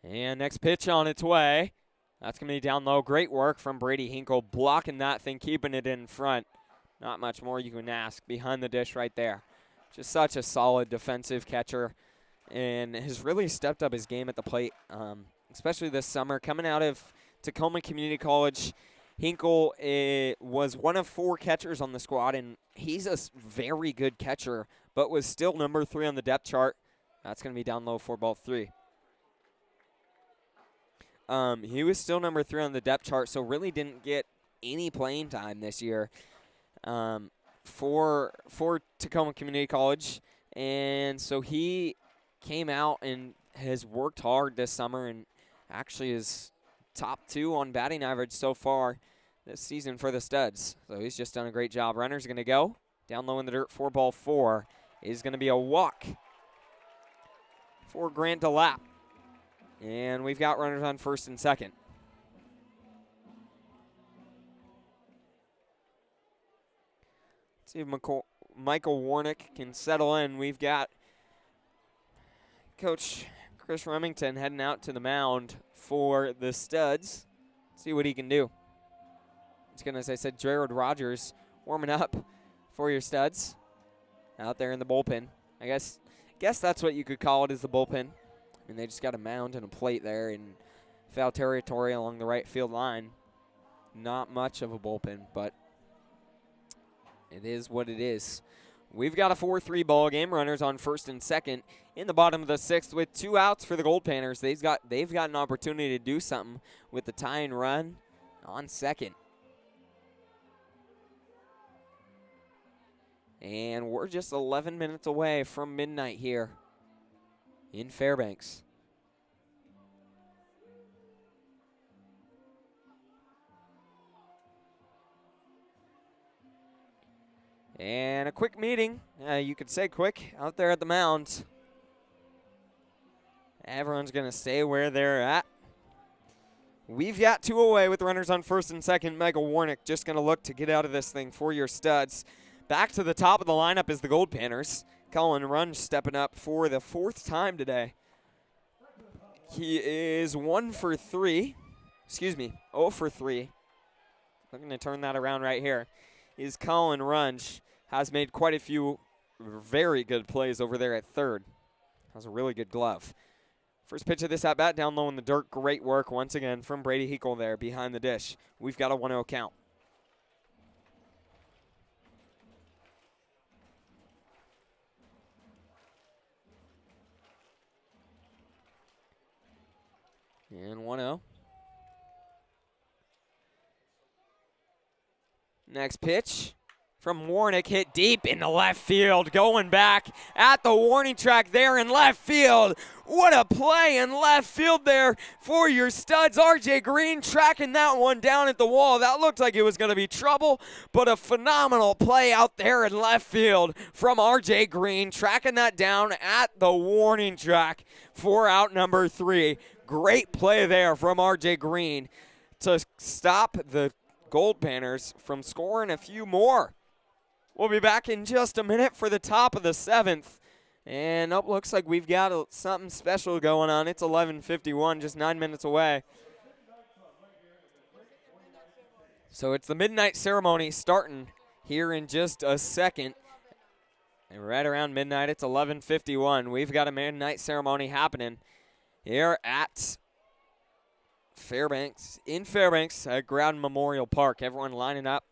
And next pitch on its way. That's going to be down low. Great work from Brady Hinkle, blocking that thing, keeping it in front. Not much more you can ask behind the dish right there. Just such a solid defensive catcher, and has really stepped up his game at the plate, especially this summer. Coming out of Tacoma Community College, Hinkle was one of 4 catchers on the squad, and he's a very good catcher, but was still number 3 on the depth chart. That's going to be down low for ball 3. He was still number 3 on the depth chart, so really didn't get any playing time this year for Tacoma Community College. And so he came out and has worked hard this summer and actually is top 2 on batting average so far this season for the Studs. So he's just done a great job. Runner's going to go. Down low in the dirt for ball 4 is going to be a walk for Grant DeLapp. And we've got runners on first and second. Let's see if Michael Warnick can settle in. We've got Coach Chris Remington heading out to the mound for the Studs. See what he can do. It's going to, as I said, Jared Rogers warming up for your Studs out there in the bullpen. I guess that's what you could call it, is the bullpen. I mean, they just got a mound and a plate there in foul territory along the right field line. Not much of a bullpen, but it is what it is. We've got a 4-3 ball game. Runners on first and second in the bottom of the 6th with 2 outs for the Goldpanners. They've got an opportunity to do something with the tying run on second. And we're just 11 minutes away from midnight here in Fairbanks. And a quick meeting, you could say quick, out there at the mound. Everyone's going to stay where they're at. We've got 2 away with runners on first and second. Michael Warnick just going to look to get out of this thing for your Studs. Back to the top of the lineup is the Goldpanners. Colin Runge stepping up for the 4th time today. He is 0 for 3. Looking to turn that around right here. Is Colin Runge. Has made quite a few very good plays over there at third. Has a really good glove. First pitch of this at-bat down low in the dirt. Great work once again from Brady Hinkle there behind the dish. We've got a 1-0 count. And 1-0. Next pitch from Warnick, hit deep into left field. Going back at the warning track there in left field. What a play in left field there for your Studs. RJ Green tracking that one down at the wall. That looked like it was going to be trouble, but a phenomenal play out there in left field from RJ Green, tracking that down at the warning track for out number 3. Great play there from RJ Green to stop the Goldpanners from scoring a few more. We'll be back in just a minute for the top of the 7th. And looks like we've got something special going on. It's 11:51, just 9 minutes away. So it's the midnight ceremony starting here in just a second. And right around midnight, it's 11:51. We've got a midnight ceremony happening here at Fairbanks, at Groudon Memorial Park. Everyone lining up.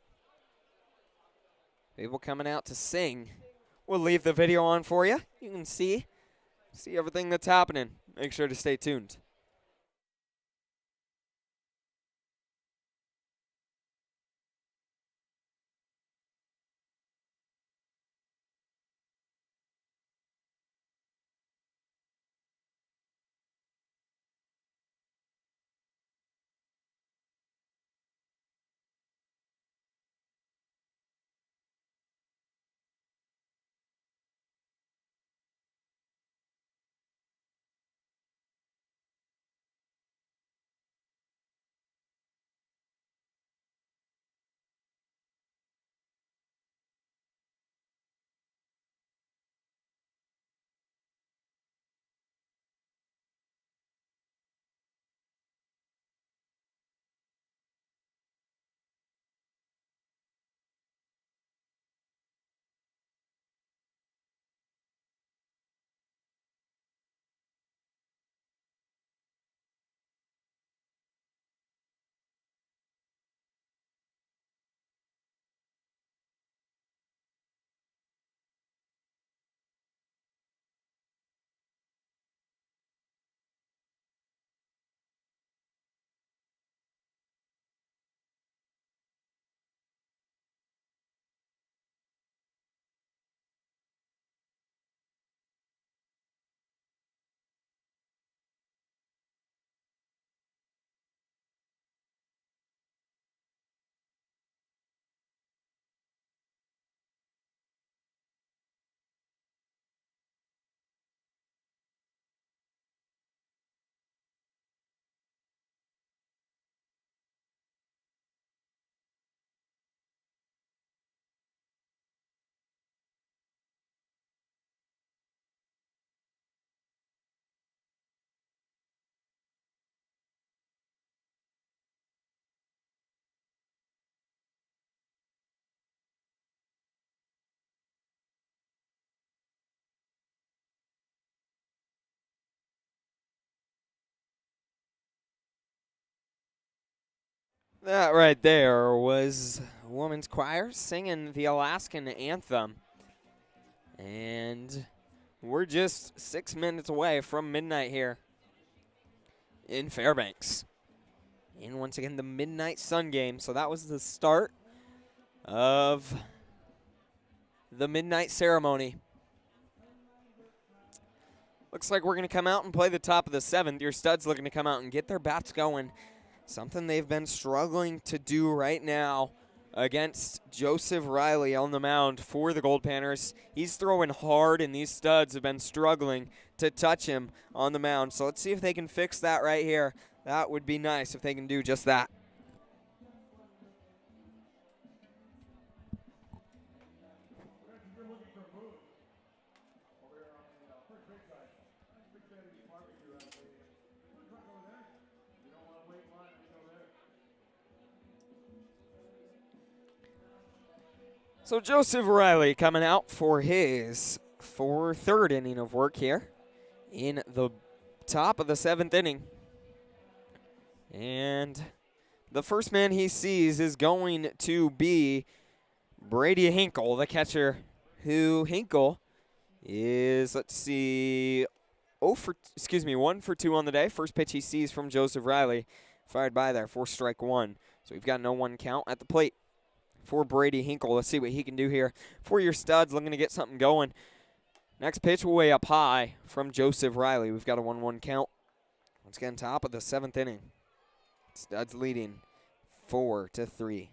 People coming out to sing. We'll leave the video on for you. You can see everything that's happening. Make sure to stay tuned. That right there was women's choir singing the Alaskan anthem. And we're just 6 minutes away from midnight here in Fairbanks. And once again, the Midnight Sun game. So that was the start of the midnight ceremony. Looks like we're going to come out and play the top of the 7th. Your Studs looking to come out and get their bats going. Something they've been struggling to do right now against Joseph Riley on the mound for the Goldpanners. He's throwing hard, and these Studs have been struggling to touch him on the mound. So let's see if they can fix that right here. That would be nice if they can do just that. So Joseph Riley coming out for his third inning of work here in the top of the 7th inning. And the first man he sees is going to be Brady Hinkle, the catcher, who Hinkle is, let's see, 1 for 2 on the day. First pitch he sees from Joseph Riley, fired by there for strike 1. So we've got no 1 count at the plate for Brady Hinkle. Let's see what he can do here for your Studs, looking to get something going. Next pitch way up high from Joseph Riley. We've got a 1-1 count. Once again, top of the 7th inning. Studs leading 4-3.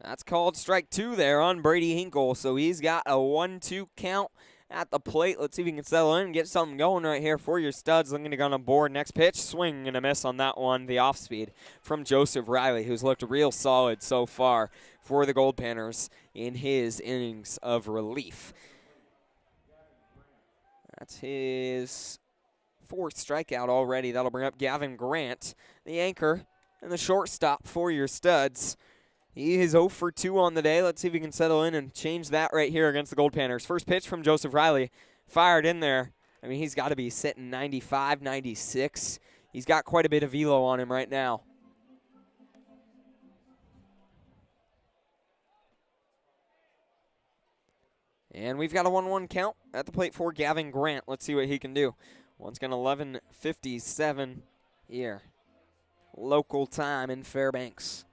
That's called strike 2 there on Brady Hinkle. So he's got a 1-2 count at the plate. Let's see if he can settle in and get something going right here for your Studs. Looking to go on board. Next pitch, swing and a miss on that one. The off speed from Joseph Riley, who's looked real solid so far for the Goldpanners in his innings of relief. That's his 4th strikeout already. That'll bring up Gavin Grant, the anchor and the shortstop for your Studs. He is 0 for 2 on the day. Let's see if he can settle in and change that right here against the Goldpanners. First pitch from Joseph Riley, fired in there. I mean, he's got to be sitting 95, 96. He's got quite a bit of velo on him right now. And we've got a 1-1 count at the plate for Gavin Grant. Let's see what he can do. Once again, 11:57 here. Local time in Fairbanks,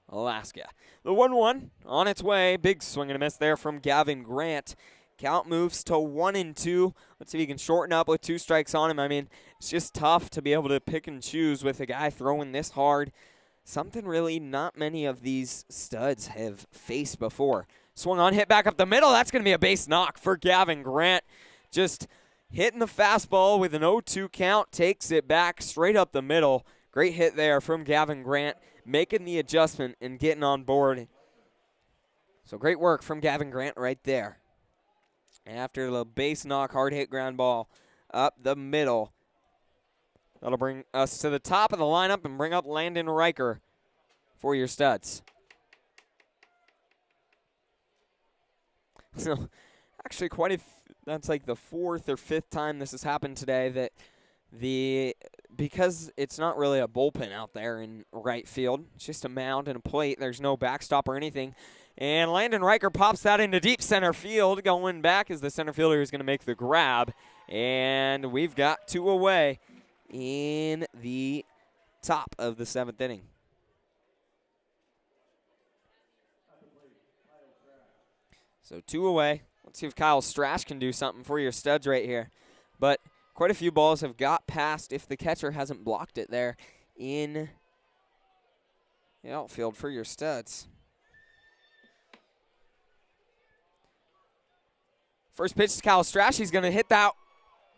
Alaska. The 1-1 on its way. Big swing and a miss there from Gavin Grant. Count moves to 1-2. Let's see if he can shorten up with 2 strikes on him. I mean, it's just tough to be able to pick and choose with a guy throwing this hard. Something really not many of these Studs have faced before. Swung on, hit back up the middle. That's going to be a base knock for Gavin Grant. Just hitting the fastball with an 0-2 count. Takes it back straight up the middle. Great hit there from Gavin Grant, making the adjustment and getting on board. So great work from Gavin Grant right there. After the base knock, hard hit ground ball up the middle. That'll bring us to the top of the lineup and bring up Landon Riker for your Studs. So actually that's like the 4th or 5th time this has happened today that because it's not really a bullpen out there in right field. It's just a mound and a plate. There's no backstop or anything. And Landon Riker pops that into deep center field. Going back as the center fielder is going to make the grab. And we've got 2 away in the top of the 7th inning. So 2 away. Let's see if Kyle Strash can do something for your Studs right here. But quite a few balls have got past if the catcher hasn't blocked it there in the outfield for your Studs. First pitch to Kyle Strash. He's going to hit that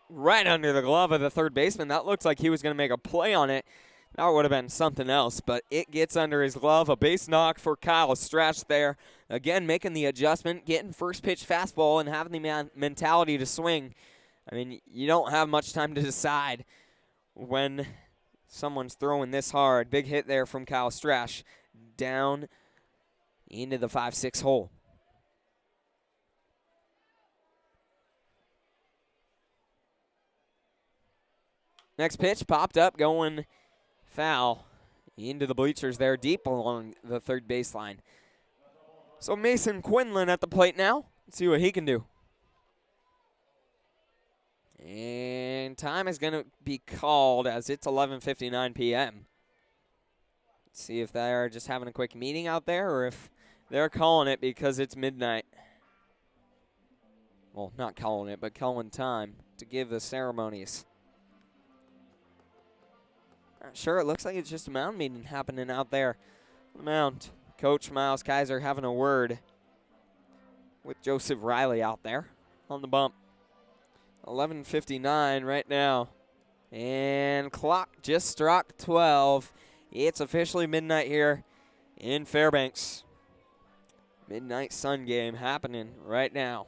right under the glove of the third baseman. That looks like he was going to make a play on it. That would have been something else, but it gets under his glove. A base knock for Kyle Strash there. Again, making the adjustment, getting first pitch fastball and having the mentality to swing. I mean, you don't have much time to decide when someone's throwing this hard. Big hit there from Kyle Strash down into the 5-6 hole. Next pitch popped up, going foul into the bleachers there, deep along the third baseline. So Mason Quinlan at the plate now. Let's see what he can do. And time is going to be called as it's 11:59 p.m. Let's see if they're just having a quick meeting out there or if they're calling it because it's midnight. Well, not calling it, but calling time to give the ceremonies. Not sure, it looks like it's just a mound meeting happening out there on the mound. Coach Miles Kaiser having a word with Joseph Riley out there on the bump. 11:59 right now. And clock just struck 12. It's officially midnight here in Fairbanks. Midnight Sun game happening right now.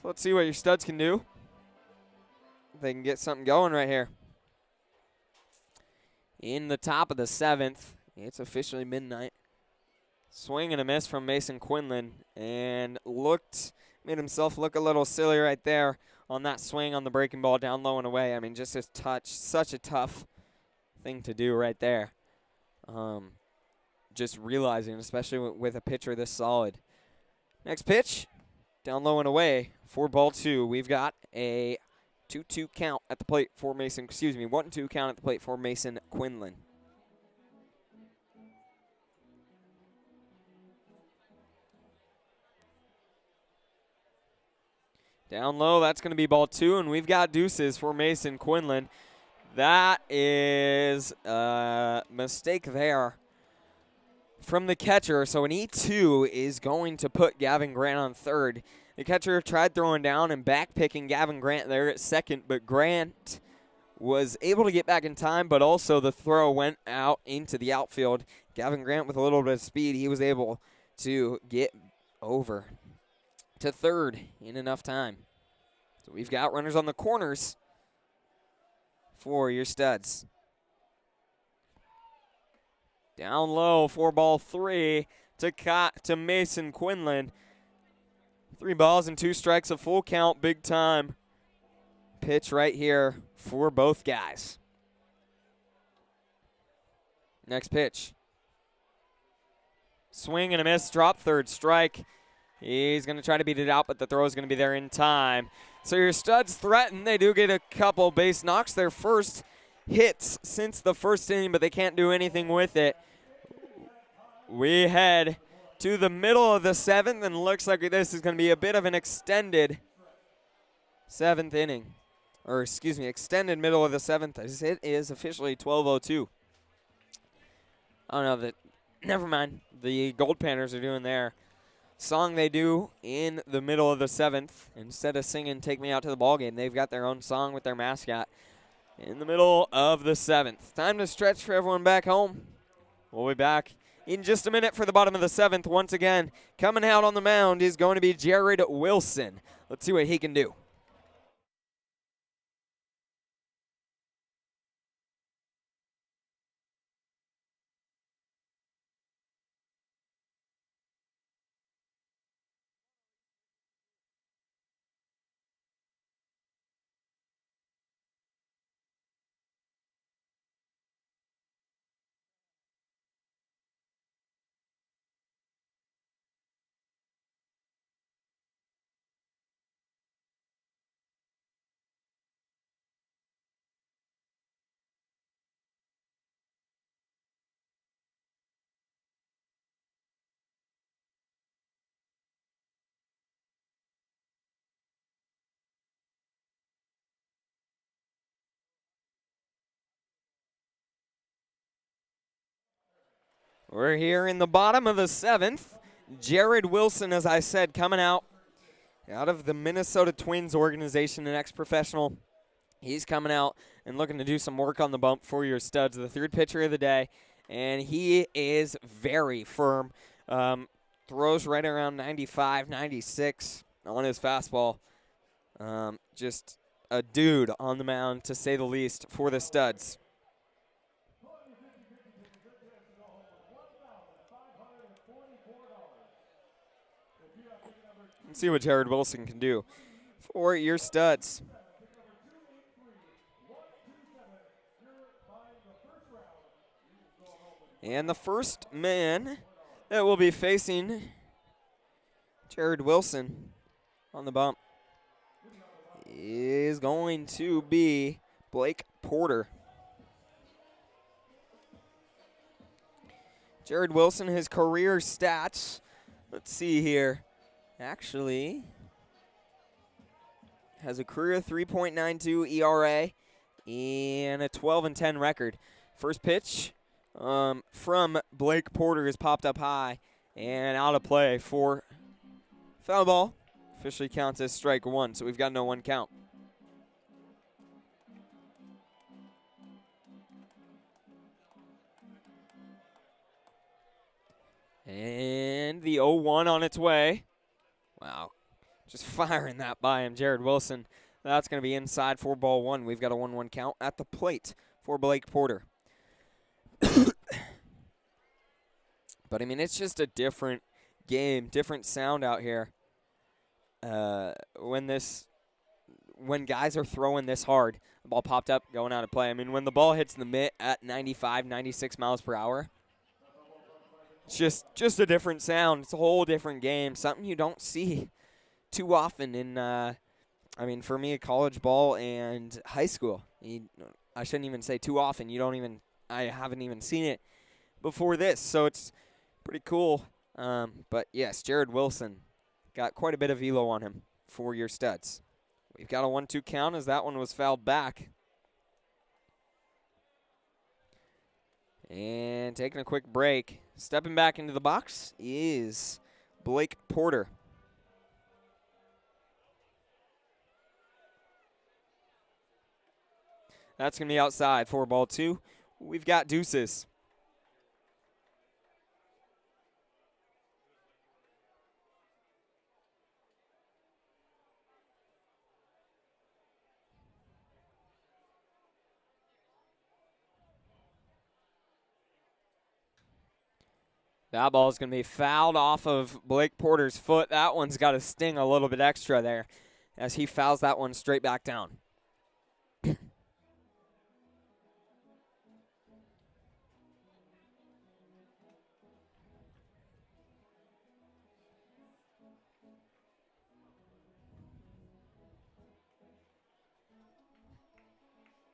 So let's see what your studs can do. They can get something going right here. In the top of the 7th, it's officially midnight. Swing and a miss from Mason Quinlan, and made himself look a little silly right there on that swing on the breaking ball down low and away. I mean, just his touch, such a tough thing to do right there. Just realizing, especially with a pitcher this solid. Next pitch, down low and away for ball 2. We've got a 2-2 count at the plate for Mason, 1-2 count at the plate for Mason Quinlan. Down low, that's going to be ball 2, and we've got deuces for Mason Quinlan. That is a mistake there from the catcher, so an E2 is going to put Gavin Grant on third. The catcher tried throwing down and back-picking Gavin Grant there at second, but Grant was able to get back in time, but also the throw went out into the outfield. Gavin Grant with a little bit of speed, he was able to get over to third in enough time. So we've got runners on the corners for your studs. Down low for ball 3 to Mason Quinlan. 3 balls and 2 strikes, a full count, big time pitch right here for both guys. Next pitch. Swing and a miss, drop third, strike. He's going to try to beat it out, but the throw is going to be there in time. So your studs threaten. They do get a couple base knocks. Their first hits since the first inning, but they can't do anything with it. We head to the middle of the 7th, and looks like this is going to be a bit of an extended 7th inning. Or, extended middle of the 7th, as it is officially 12:02. I don't know, never mind. The Goldpanners are doing their song they do in the middle of the 7th. Instead of singing Take Me Out to the Ballgame, they've got their own song with their mascot in the middle of the 7th. Time to stretch for everyone back home. We'll be back in just a minute for the bottom of the 7th. Once again, coming out on the mound is going to be Jared Wilson. Let's see what he can do. We're here in the bottom of the 7th. Jared Wilson, as I said, coming out of the Minnesota Twins organization, an ex-professional. He's coming out and looking to do some work on the bump for your studs, the 3rd pitcher of the day, and he is very firm. Throws right around 95, 96 on his fastball. Just a dude on the mound, to say the least, for the studs. Let's see what Jared Wilson can do for your studs. And the first man that will be facing Jared Wilson on the bump is going to be Blake Porter. Jared Wilson, his career stats, let's see here, actually has a career 3.92 ERA and a 12-10 record. First pitch from Blake Porter is popped up high and out of play for foul ball. Officially counts as strike one, so we've got no one count. And the 0-1 on its way. Wow, just firing that by him, Jared Wilson. That's going to be inside for ball one. We've got a 1-1 count at the plate for Blake Porter. But, I mean, it's just a different game, different sound out here. When guys are throwing this hard, the ball popped up, going out of play. I mean, when the ball hits the mitt at 95, 96 miles per hour, it's just a different sound. It's a whole different game, something you don't see too often in, I mean, for me, college ball and high school. I shouldn't even say too often. I haven't even seen it before this, so it's pretty cool. But, yes, Jared Wilson got quite a bit of velo on him for your studs. We've got a 1-2 count as that one was fouled back. And taking a quick break. Stepping back into the box is Blake Porter. That's going to be outside for ball two. We've got deuces. That ball is going to be fouled off of Blake Porter's foot. That one's got to sting a little bit extra there as he fouls that one straight back down.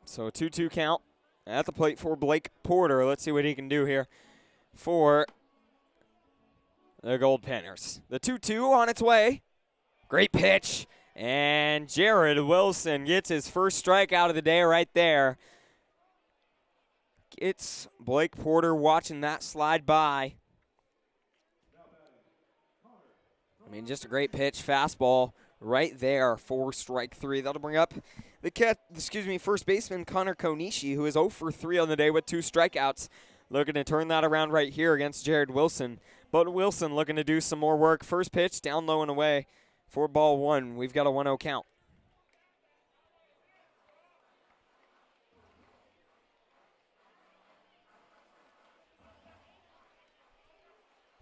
So a 2-2 count at the plate for Blake Porter. Let's see what he can do here for the Goldpanners. The 2-2 on its way. Great pitch. And Jared Wilson gets his first strikeout of the day right there. Gets Blake Porter watching that slide by. I mean, just a great pitch. Fastball right there for strike three. That'll bring up the first baseman Connor Konishi, who is 0 for 3 on the day with 2 strikeouts. Looking to turn that around right here against Jared Wilson. But Wilson looking to do some more work. First pitch, down low and away for ball one. We've got a 1-0 count.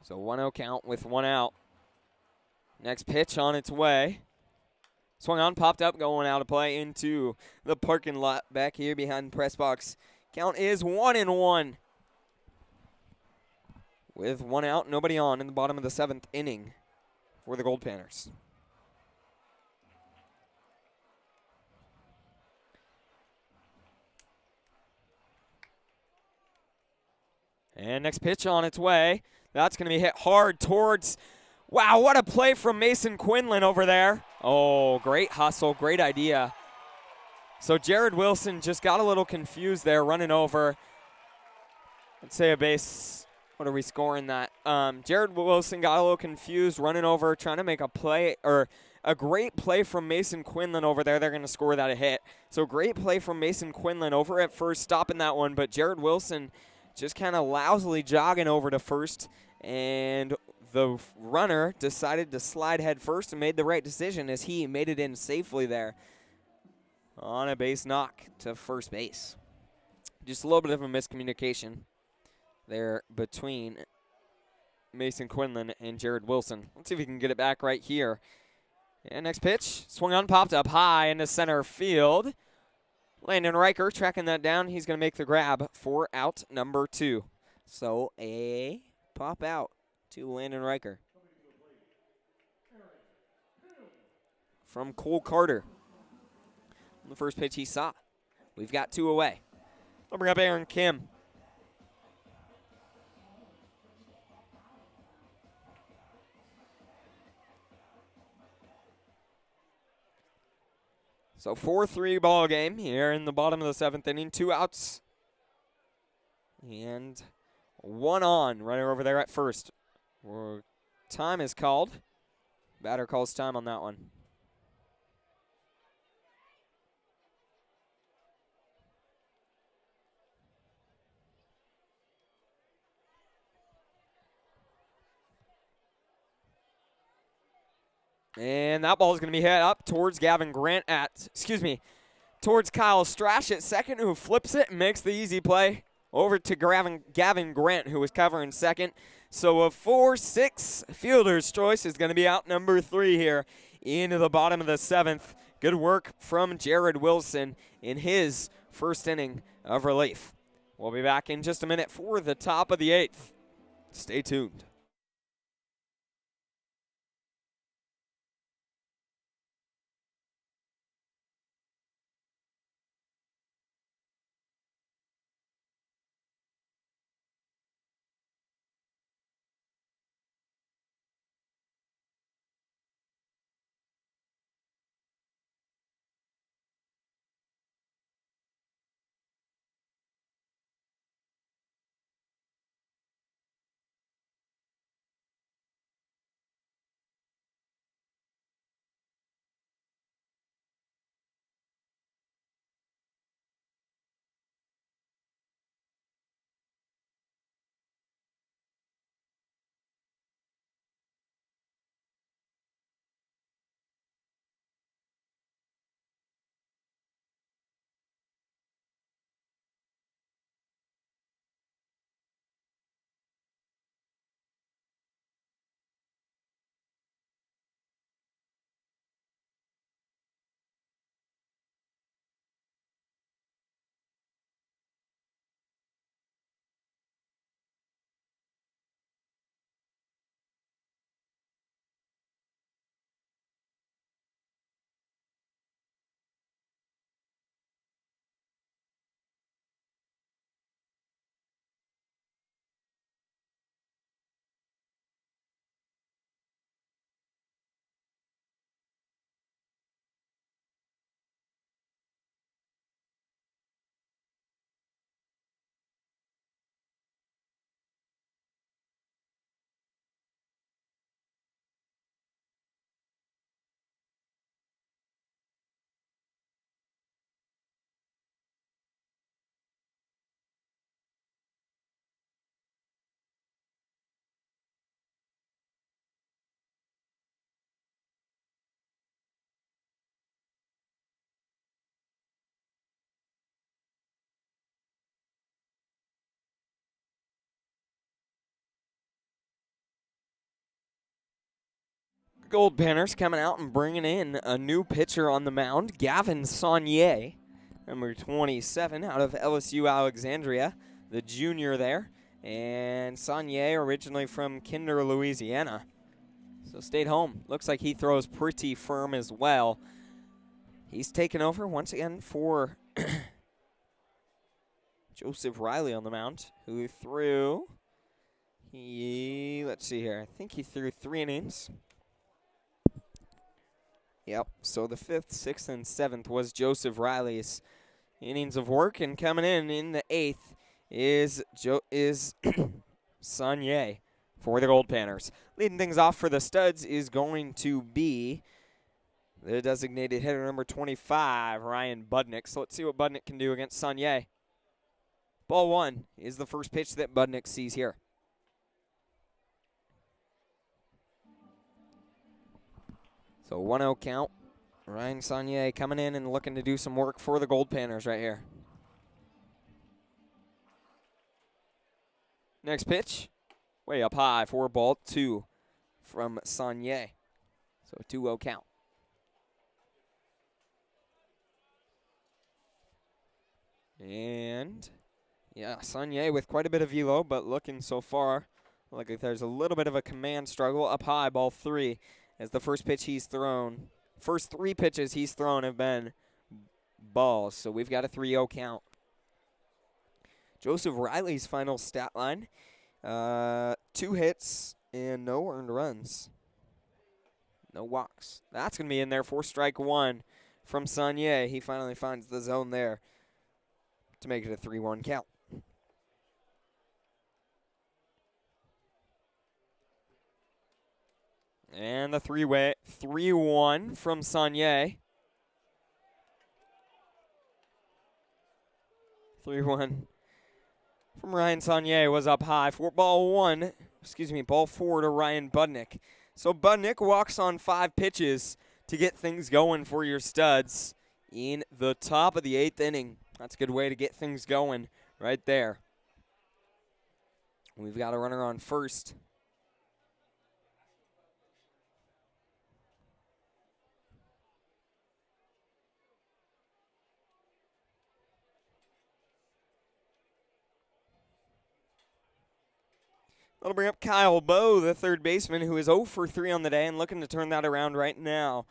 So 1-0 count with 1 out. Next pitch on its way. Swung on, popped up, going out of play into the parking lot back here behind the press box. Count is 1-1. With 1 out, nobody on in the bottom of the 7th inning for the Goldpanners. And next pitch on its way. That's going to be hit hard towards, wow, what a play from Mason Quinlan over there. Oh, great hustle, great idea. So Jared Wilson just got a little confused there, running over. Let's say a base. What are we scoring that? Jared Wilson got a little confused, running over, trying to make a play, or a great play from Mason Quinlan over there. They're going to score that a hit. So great play from Mason Quinlan over at first, stopping that one, but Jared Wilson just kind of lousily jogging over to first, and the runner decided to slide head first and made the right decision as he made it in safely there on a base knock to first base. Just a little bit of a miscommunication there between Mason Quinlan and Jared Wilson. Let's see if we can get it back right here. And next pitch, swung on, popped up high into center field. Landon Riker tracking that down. He's going to make the grab for out number 2. So a pop out to Landon Riker from Cole Carter. On the first pitch he saw. We've got 2 away. I'll bring up Aaron Kim. So 4-3 ball game here in the bottom of the 7th inning. 2 outs. And 1 on right over there at first. Time is called. Batter calls time on that one. And that ball is going to be hit up towards towards Kyle Strash at second, who flips it and makes the easy play over to Gavin Grant, who was covering second. So a 4-6 fielder's choice is going to be out number 3 here into the bottom of the 7th. Good work from Jared Wilson in his first inning of relief. We'll be back in just a minute for the top of the 8th. Stay tuned. Goldpanners coming out and bringing in a new pitcher on the mound, Gavin Saunier, number 27, out of LSU Alexandria, the junior there. And Saunier, originally from Kinder, Louisiana. So stayed home. Looks like he throws pretty firm as well. He's taken over once again for Joseph Riley on the mound, who threw, let's see here, I think he threw 3 innings. Yep, so the 5th, 6th, and 7th was Joseph Riley's innings of work, and coming in the 8th is Saunier for the Goldpanners. Leading things off for the Studs is going to be the designated hitter number 25, Ryan Budnick. So let's see what Budnick can do against Saunier. Ball 1 is the first pitch that Budnick sees here. So 1-0 count. Ryan Saunier coming in and looking to do some work for the Goldpanners right here. Next pitch, way up high for ball 2 from Saunier. So 2-0 count. And Yeah, Sanye with quite a bit of velo, but looking so far like there's a little bit of a command struggle. Up high, ball 3, as the first pitch he's thrown. First 3 pitches he's thrown have been balls, so we've got a 3-0 count. Joseph Riley's final stat line, 2 hits and no earned runs. No walks. That's going to be in there for strike 1 from Sanye. He finally finds the zone there to make it a 3-1 count. And the 3-1 from Sanye. 3-1 from Ryan Sanye was up high for ball 4 to Ryan Budnick. So Budnick walks on 5 pitches to get things going for your Studs in the top of the 8th inning. That's a good way to get things going right there. We've got a runner on first. That'll bring up Kyle Bowe, the third baseman, who is 0 for 3 on the day and looking to turn that around right now.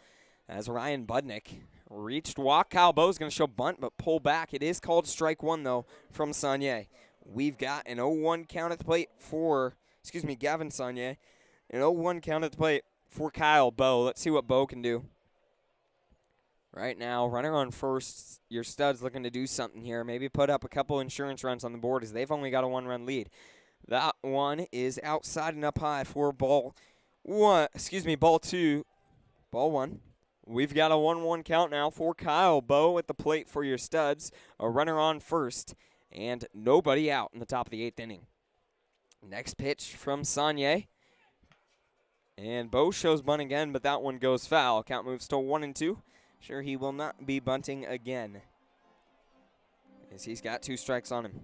As Ryan Budnick reached walk, Kyle Bowe's going to show bunt but pull back. It is called strike 1, though, from Sanye. We've got an 0-1 count at the plate for, Gavin Sanye. An 0-1 count at the plate for Kyle Bowe. Let's see what Bowe can do. Right now, runner on first. Your Studs looking to do something here. Maybe put up a couple insurance runs on the board as they've only got a 1-run lead. That one is outside and up high for ball 2. Ball 1. We've got a 1-1 count now for Kyle Bowe at the plate for your Studs. A runner on first and nobody out in the top of the 8th inning. Next pitch from Sanye. And Bowe shows bunt again, but that one goes foul. Count moves to 1-2. Sure, he will not be bunting again, as he's got 2 strikes on him.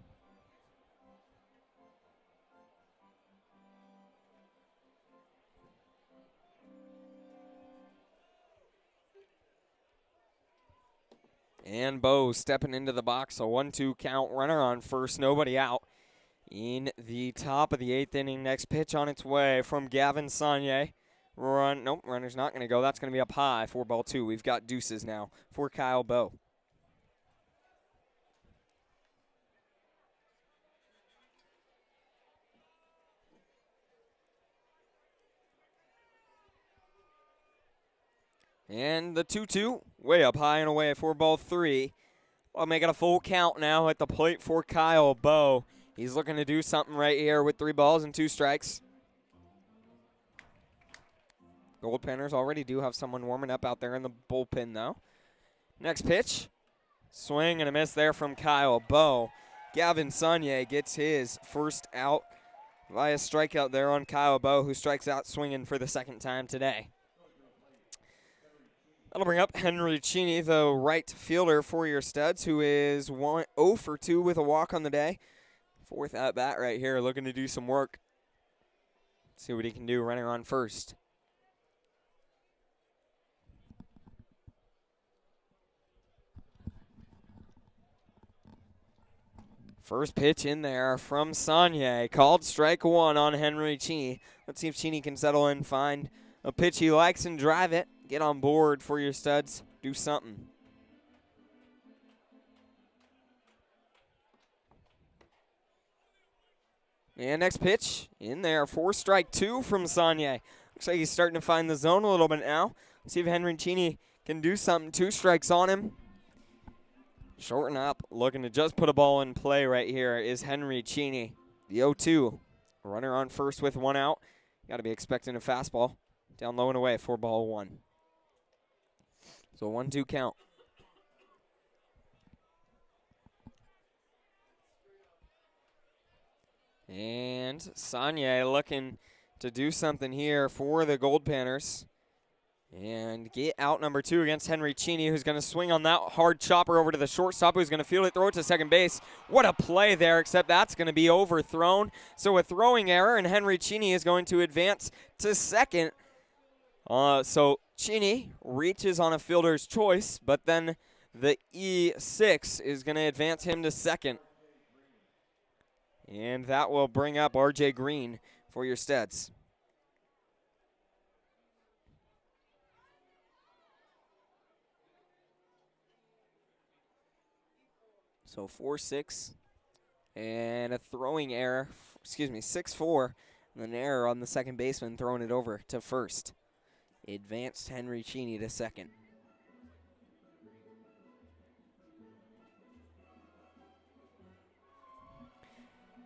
And Bowe stepping into the box, a 1-2 count, runner on first, nobody out in the top of the 8th inning. Next pitch on its way from Gavin Sanye. Runner's not going to go. That's going to be up high for ball 2. We've got deuces now for Kyle Bowe. And the 2-2, way up high and away for ball 3. I'll make it a full count now at the plate for Kyle Bowe. He's looking to do something right here with 3 balls and 2 strikes. Goldpanners already do have someone warming up out there in the bullpen, though. Next pitch, swing and a miss there from Kyle Bowe. Gavin Sanye gets his first out via strikeout there on Kyle Bowe, who strikes out swinging for the 2nd time today. That'll bring up Henry Cheney, the right fielder for your Studs, who is 0 for 2 with a walk on the day. 4th at bat right here, looking to do some work. See what he can do, running on first. First pitch in there from Sanye, called strike 1 on Henry Cheney. Let's see if Cheney can settle in, find a pitch he likes and drive it. Get on board for your Studs. Do something. And next pitch in there for strike 2 from Sanye. Looks like he's starting to find the zone a little bit now. Let's see if Henry Cheney can do something. 2 strikes on him. Shorten up, looking to just put a ball in play right here is Henry Cheney. The 0-2. Runner on first with 1 out. Got to be expecting a fastball. Down low and away for ball 1. So 1-2 count. And Sanye looking to do something here for the Goldpanners. And get out number 2 against Henry Cheney, who's going to swing on that hard chopper over to the shortstop, who's going to field it, throw it to second base. What a play there, except that's going to be overthrown. So a throwing error, and Henry Cheney is going to advance to second. So Cheney reaches on a fielder's choice, but then the E6 is going to advance him to second. And that will bring up RJ Green for your Steads. So 4-6 and a throwing error, 6-4, and an error on the second baseman throwing it over to first. Advanced Henry Cheney to second.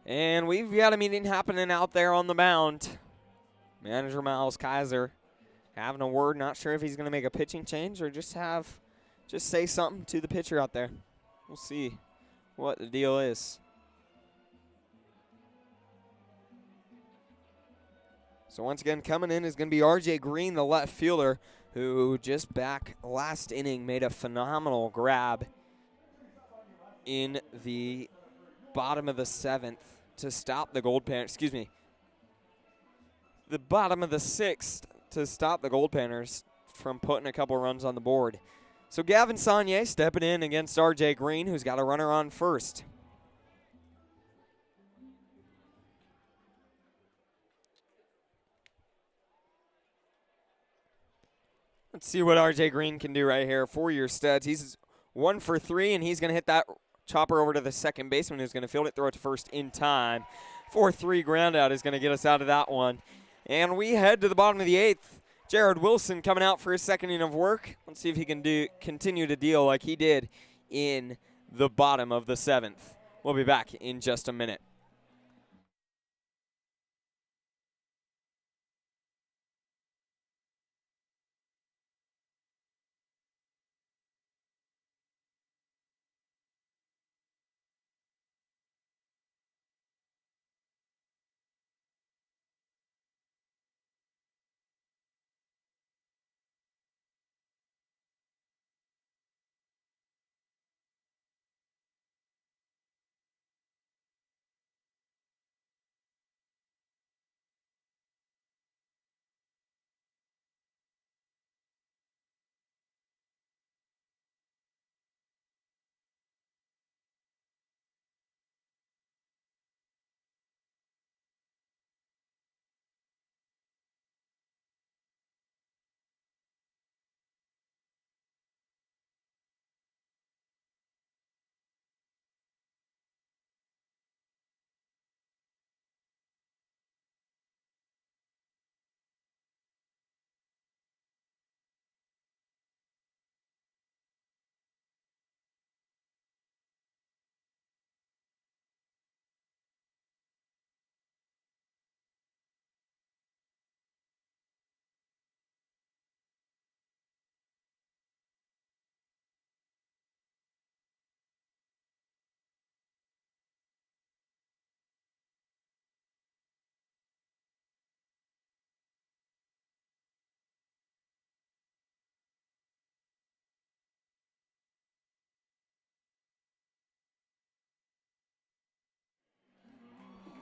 And we've got a meeting happening out there on the mound. Manager Miles Kaiser having a word, not sure if he's going to make a pitching change or just say something to the pitcher out there. We'll see what the deal is. So once again, coming in is going to be RJ Green, the left fielder, who just back last inning made a phenomenal grab in the bottom of the 7th to stop the Goldpanners. The bottom of the 6th to stop the Goldpanners from putting a couple runs on the board. So Gavin Saunier stepping in against RJ Green, who's got a runner on first. Let's see what RJ Green can do right here for your Steads. He's 1 for 3, and he's going to hit that chopper over to the second baseman, who's going to field it, throw it to first in time. 4-3 ground out is going to get us out of that one. And we head to the bottom of the 8th. Jared Wilson coming out for his second inning of work. Let's see if he can continue to deal like he did in the bottom of the 7th. We'll be back in just a minute.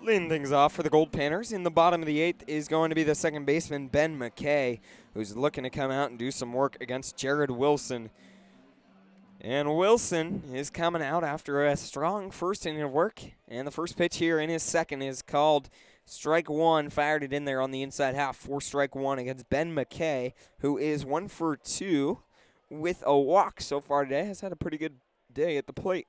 Leading things off for the Goldpanners in the bottom of the 8th is going to be the second baseman, Ben McKay, who's looking to come out and do some work against Jared Wilson. And Wilson is coming out after a strong first inning of work. And the first pitch here in his second is called strike one, fired it in there on the inside half for strike one against Ben McKay, who is 1 for 2 with a walk so far today. Has had a pretty good day at the plate.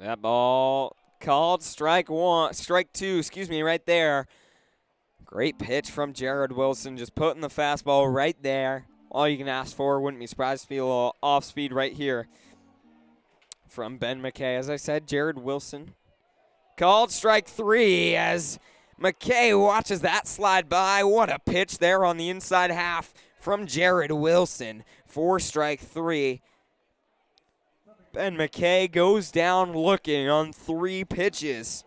That ball called strike two, right there. Great pitch from Jared Wilson, just putting the fastball right there. All you can ask for. Wouldn't be surprised to feel a little off speed right here from Ben McKay. As I said, Jared Wilson called strike 3 as McKay watches that slide by. What a pitch there on the inside half from Jared Wilson for strike 3. Ben McKay goes down looking on 3 pitches.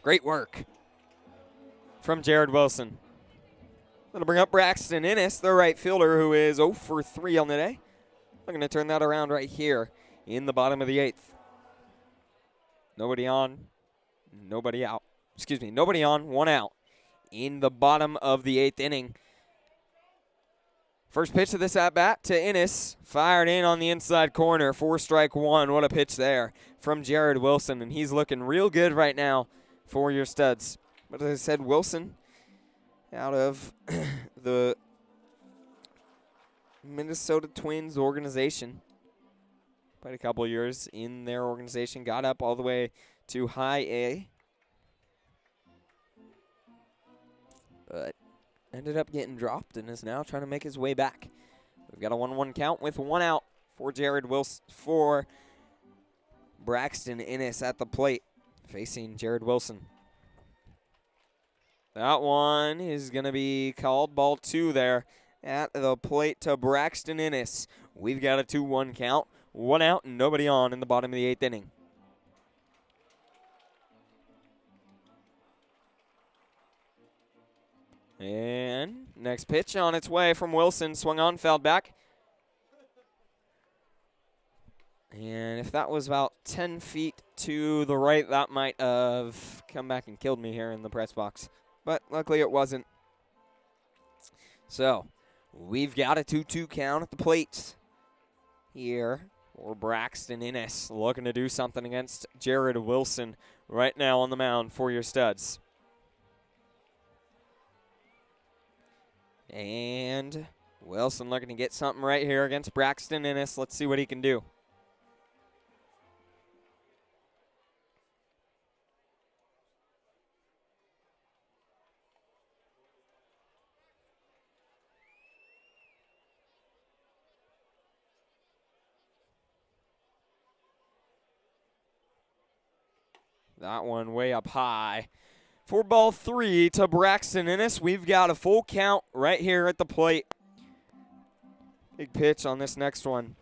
Great work from Jared Wilson. Going to bring up Braxton Innes, the right fielder, who is 0 for 3 on the day. Looking to turn that around right here in the bottom of the 8th. Nobody on, nobody out. Nobody on, 1 out in the bottom of the 8th inning. First pitch of this at-bat to Innes, fired in on the inside corner, 4-1. What a pitch there from Jared Wilson, and he's looking real good right now for your Studs. But as I said, Wilson out of the Minnesota Twins organization. Played a couple years in their organization, got up all the way to high A, but ended up getting dropped and is now trying to make his way back. We've got a 1-1 count with 1 out for Jared Wilson, for Braxton Innes at the plate, facing Jared Wilson. That one is going to be called ball 2 there at the plate to Braxton Innes. We've got a 2-1 count, 1 out and nobody on in the bottom of the 8th inning. And next pitch on its way from Wilson, swung on, fouled back. And if that was about 10 feet to the right, that might have come back and killed me here in the press box. But luckily it wasn't. So we've got a 2-2 count at the plate here for Braxton Innes, looking to do something against Jared Wilson right now on the mound for your Studs. And Wilson looking to get something right here against Braxton Innes. Let's see what he can do. That one way up high. For ball 3 to Braxton Innes. We've got a full count right here at the plate. Big pitch on this next one.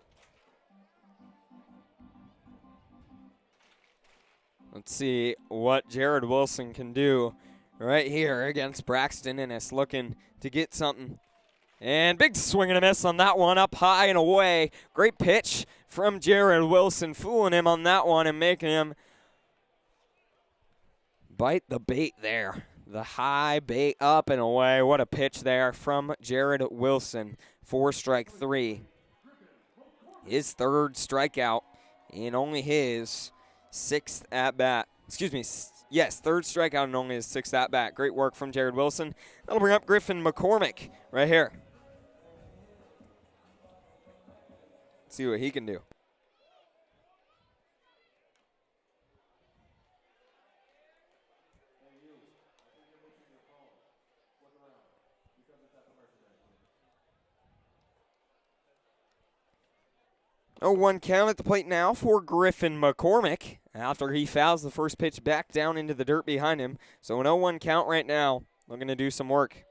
Let's see what Jared Wilson can do right here against Braxton Innes, looking to get something. And big swing and a miss on that one, up high and away. Great pitch from Jared Wilson, fooling him on that one and making him bite the bait there. The high bait up and away. What a pitch there from Jared Wilson. 4-3. His 3rd strikeout in only his 6th at-bat. Excuse me, yes, 3rd strikeout in only his 6th at-bat. Great work from Jared Wilson. That'll bring up Griffin McCormick right here. Let's see what he can do. Oh, 1 count at the plate now for Griffin McCormick after he fouls the first pitch back down into the dirt behind him. So an 0-1 count right now. Looking to do some work.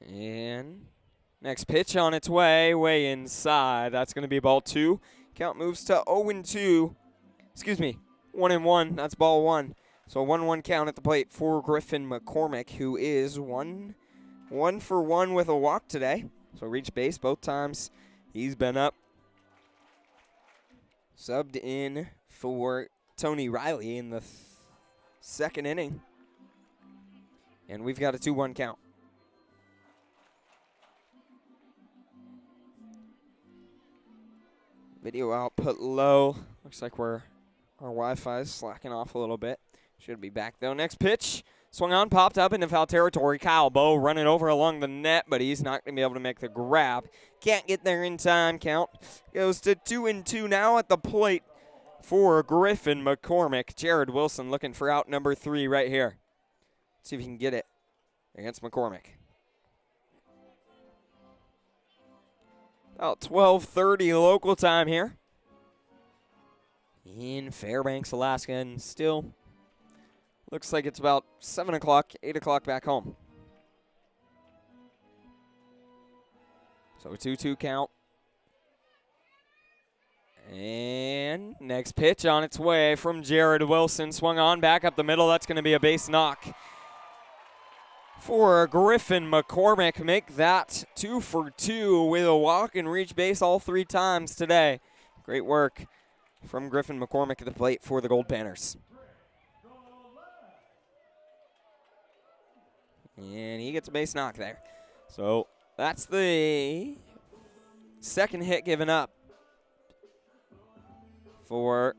And next pitch on its way inside. That's going to be ball 2. Count moves to 0-2. Excuse me, 1-1. That's ball 1. So a 1-1 count at the plate for Griffin McCormick, who is one for one with a walk today. So reached base both times he's been up. Subbed in for Tony Riley in the 2nd inning. And we've got a 2-1 count. Video output low. Looks like our Wi-Fi is slacking off a little bit. Should be back, though. Next pitch. Swung on, popped up into foul territory. Kyle Bowe running over along the net, but he's not going to be able to make the grab. Can't get there in time. Count goes to 2-2 now at the plate for Griffin McCormick. Jared Wilson looking for out number 3 right here. Let's see if he can get it against McCormick. About 12:30 local time here in Fairbanks, Alaska, and still looks like it's about 7 o'clock, 8 o'clock back home. So a 2-2 count. And next pitch on its way from Jared Wilson. Swung on, back up the middle. That's going to be a base knock for Griffin McCormick. Make that 2 for 2 with a walk and reach base all 3 times today. Great work from Griffin McCormick at the plate for the Goldpanners. And he gets a base knock there. So that's the second hit given up for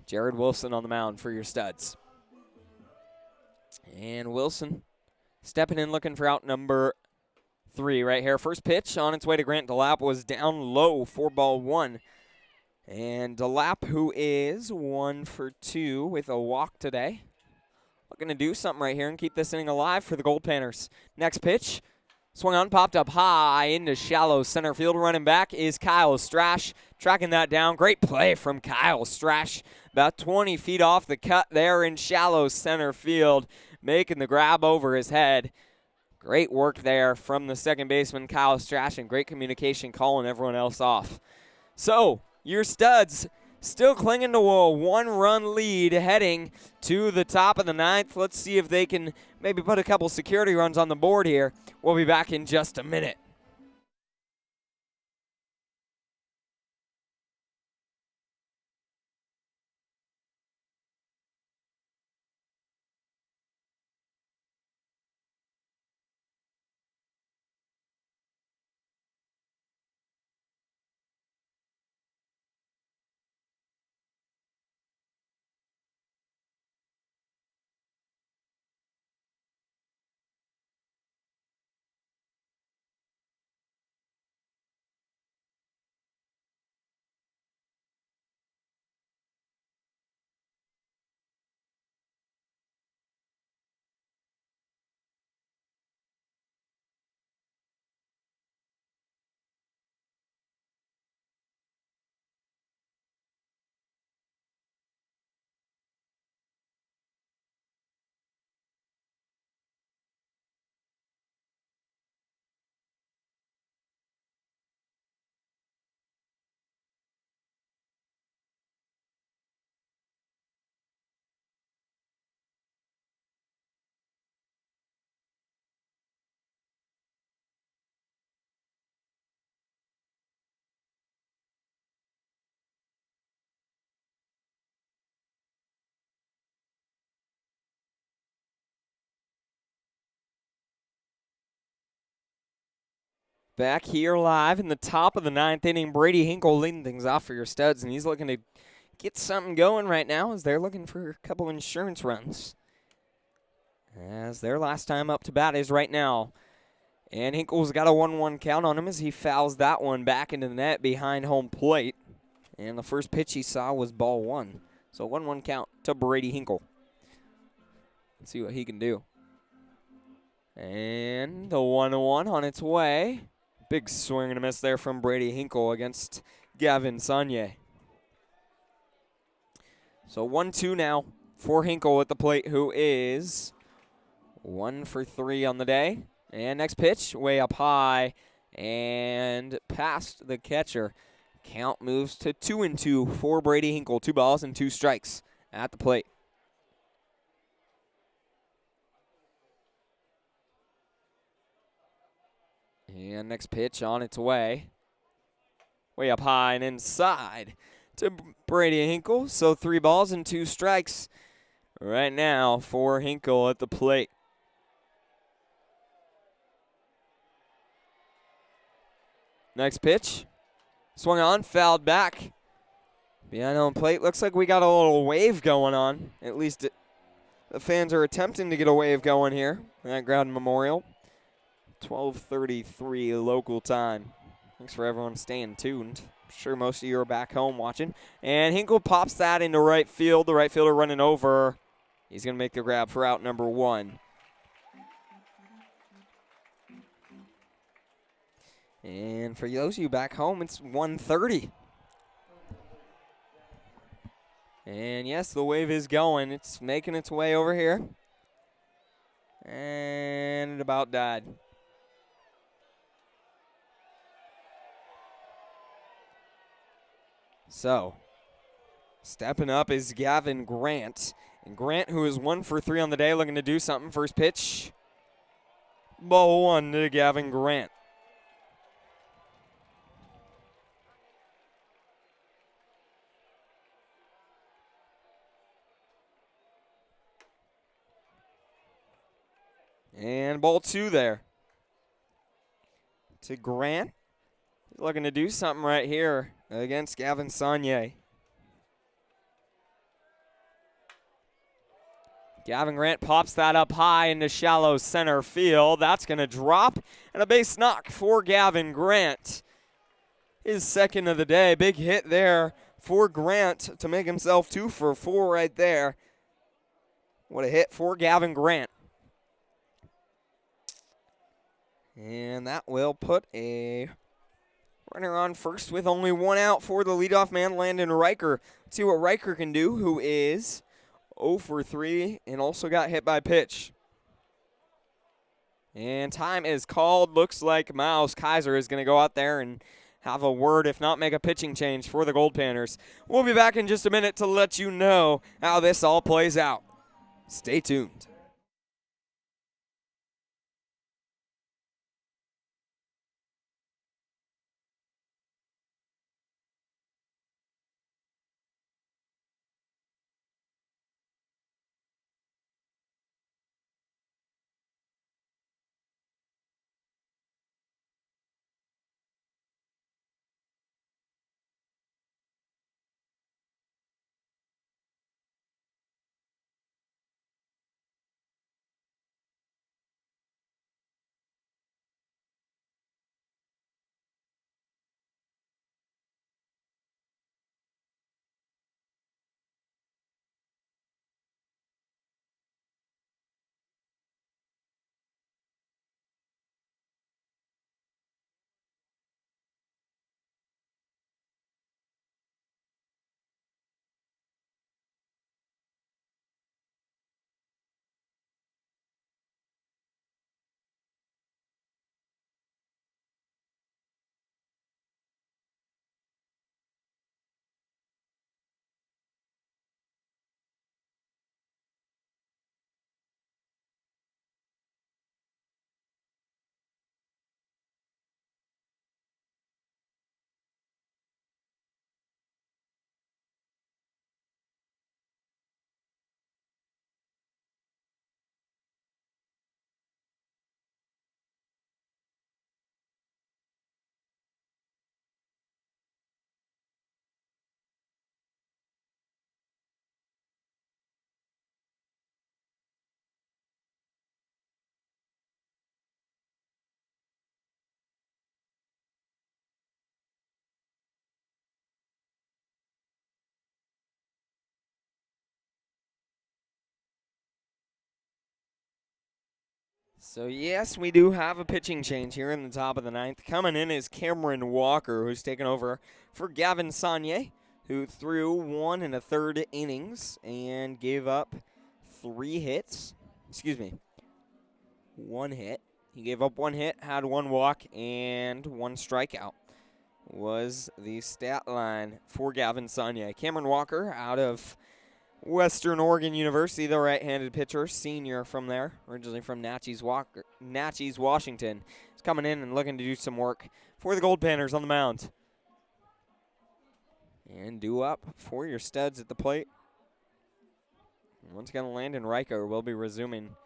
Jared Wilson on the mound for your Studs. And Wilson stepping in looking for out number 3 right here. First pitch on its way to Grant DeLapp was down low for ball 1. And DeLapp, who is 1 for 2 with a walk today, looking to do something right here and keep this inning alive for the Goldpanners. Next pitch, swung on, popped up high into shallow center field. Running back is Kyle Strash, tracking that down. Great play from Kyle Strash, about 20 feet off the cut there in shallow center field, making the grab over his head. Great work there from the second baseman, Kyle Strash, and great communication calling everyone else off. So, your Studs still clinging to a 1-run lead heading to the top of the 9th. Let's see if they can maybe put a couple security runs on the board here. We'll be back in just a minute. Back here live in the top of the 9th inning, Brady Hinkle leading things off for your Studs, and he's looking to get something going right now as they're looking for a couple insurance runs, as their last time up to bat is right now. And Hinkle's got a 1-1 count on him as he fouls that one back into the net behind home plate. And the first pitch he saw was ball 1. So 1-1 count to Brady Hinkle. Let's see what he can do. And the 1-1 on its way. Big swing and a miss there from Brady Hinkle against Gavin Saunier. So 1-2 now for Hinkle at the plate, who is 1 for 3 on the day. And next pitch, way up high and past the catcher. Count moves to 2-2 for Brady Hinkle. 2 balls and 2 strikes at the plate. And next pitch on its way. Way up high and inside to Brady Hinkle. So 3 balls and 2 strikes right now for Hinkle at the plate. Next pitch. Swung on, fouled back. Behind home plate. Looks like we got a little wave going on. At least the fans are attempting to get a wave going here at Groudon Memorial. 12:33 local time. Thanks for everyone staying tuned. I'm sure most of you are back home watching. And Hinkle pops that into right field. The right fielder running over. He's going to make the grab for out number 1. And for those of you back home, it's 1:30. And yes, the wave is going. It's making its way over here. And it about died. So, stepping up is Gavin Grant. And Grant, who is 1 for 3 on the day, looking to do something. First pitch. Ball 1 to Gavin Grant. And ball 2 there to Grant. He's looking to do something right here against Gavin Saunier. Gavin Grant pops that up high into shallow center field. That's going to drop, and a base knock for Gavin Grant. His second of the day. Big hit there for Grant to make himself 2 for 4 right there. What a hit for Gavin Grant. And that will put a runner on first with only 1 out for the leadoff man, Landon Riker. Let's see what Riker can do, who is 0 for 3 and also got hit by pitch. And time is called. Looks like Miles Kaiser is going to go out there and have a word, if not make a pitching change for the Goldpanners. We'll be back in just a minute to let you know how this all plays out. Stay tuned. So, yes, we do have a pitching change here in the top of the 9th. Coming in is Cameron Walker, who's taken over for Gavin Saunier, who threw 1 1/3 innings and gave up 3 hits. Excuse me, 1 hit. He gave up 1 hit, had 1 walk, and 1 strikeout was the stat line for Gavin Saunier. Cameron Walker out of Western Oregon University, the right-handed pitcher, senior from there, originally from Natchez, Washington. He's coming in and looking to do some work for the Goldpanners on the mound. And due up for your studs at the plate. Once again, Landon Riker will be resuming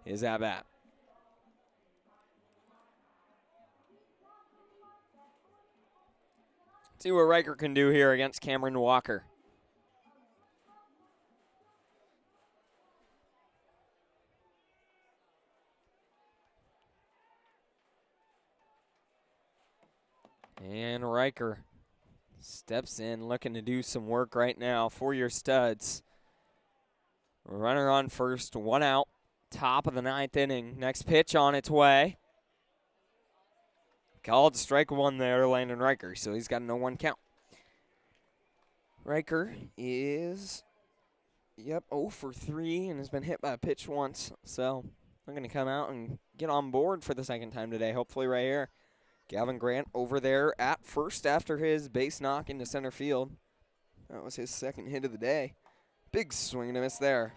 his at-bat. See what Riker can do here against Cameron Walker. And Riker steps in, looking to do some work right now for your studs. Runner on first, 1 out, top of the 9th inning. Next pitch on its way. Called strike 1 there, Landon Riker, so he's got a 0-1 count. Riker is, 0 for 3 and has been hit by a pitch once, so I'm going to come out and get on board for the second time today, hopefully right here. Gavin Grant over there at first after his base knock into center field. That was his second hit of the day. Big swing and a miss there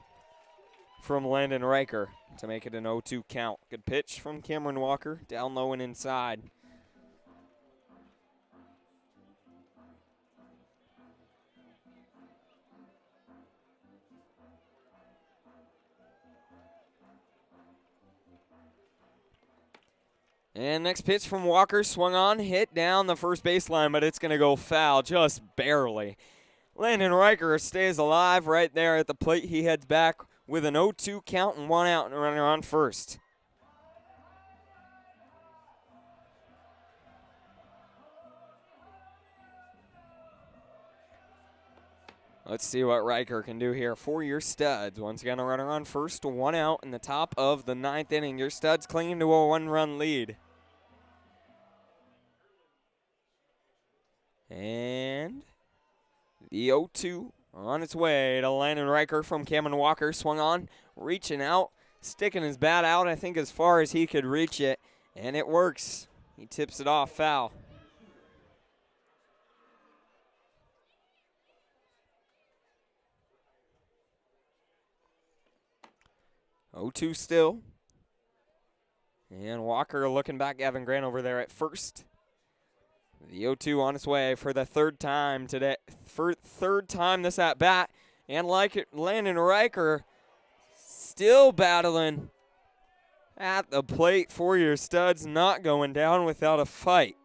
from Landon Riker to make it an 0-2 count. Good pitch from Cameron Walker, down low and inside. And next pitch from Walker, swung on, hit down the first baseline, but it's going to go foul just barely. Landon Riker stays alive right there at the plate. He heads back with an 0-2 count and 1 out and a runner on first. Let's see what Riker can do here for your Studs. Once again, a runner on first, 1 out in the top of the 9th inning. Your Studs clinging to a 1-run lead. And the 0-2 on its way to Landon Riker from Cameron Walker. Swung on, reaching out, sticking his bat out, I think, as far as he could reach it. And it works. He tips it off, foul. Oh-2 still. And Walker looking back, Gavin Grant over there at first. The 0-2 on its way for the third time today. For third time this at bat. And like it, Landon Riker still battling at the plate for your Studs, not going down without a fight.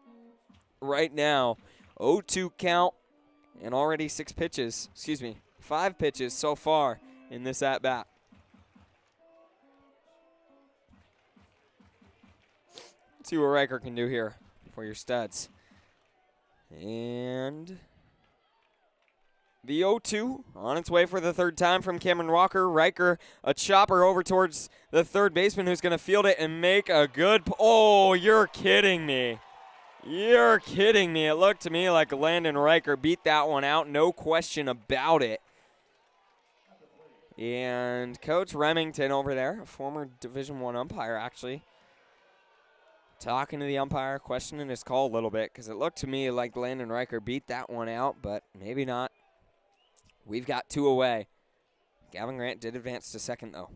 Right now, 0-2 count and already 5 pitches so far in this at bat. Let's see what Riker can do here for your Studs. And the 0-2 on its way for the third time from Cameron Walker. Riker, a chopper over towards the third baseman who's going to field it and make a good. Oh, you're kidding me. You're kidding me. It looked to me like Landon Riker beat that one out, no question about it. And Coach Remington over there, a former Division I umpire actually, talking to the umpire, questioning his call a little bit because it looked to me like Landon Riker beat that one out, but maybe not. We've got 2 away. Gavin Grant did advance to second, though.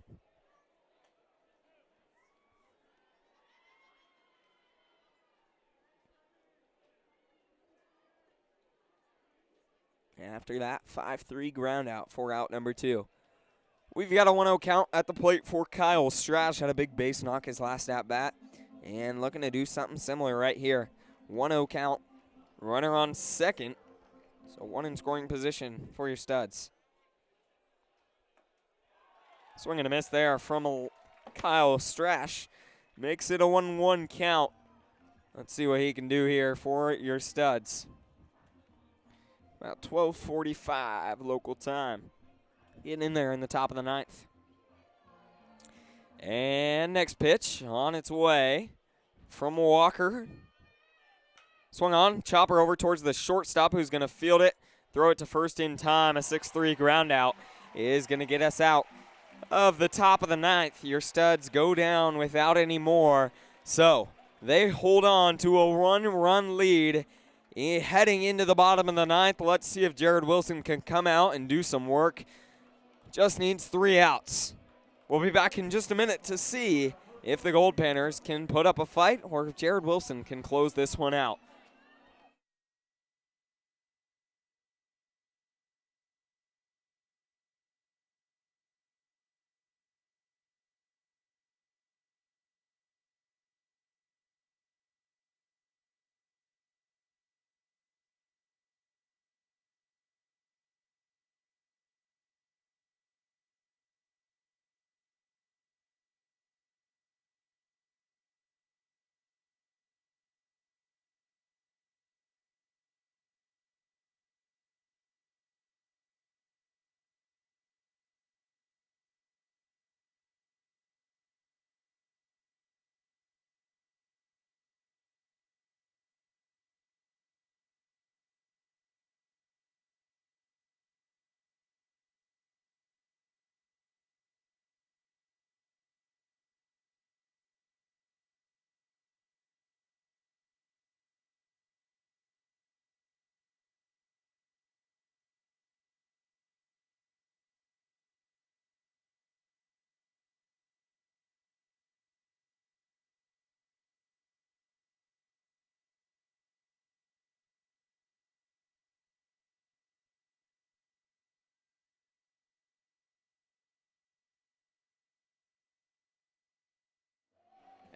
After that, 5-3 ground out for out number 2. We've got a 1-0 count at the plate for Kyle Strash. Had a big base knock his last at-bat. And looking to do something similar right here. 1-0 count. Runner on second. So 1 in scoring position for your Studs. Swing and a miss there from Kyle Strash. Makes it a 1-1 count. Let's see what he can do here for your Studs. About 12:45 local time. Getting in there in the top of the 9th. And next pitch on its way from Walker. Swung on, chopper over towards the shortstop who's going to field it. Throw it to first in time. A 6-3 ground out is going to get us out of the top of the 9th. Your Studs go down without any more. So they hold on to a 1-run lead heading into the bottom of the 9th. Let's see if Jared Wilson can come out and do some work. Just needs 3 outs. We'll be back in just a minute to see if the Goldpanners can put up a fight or if Jared Wilson can close this one out.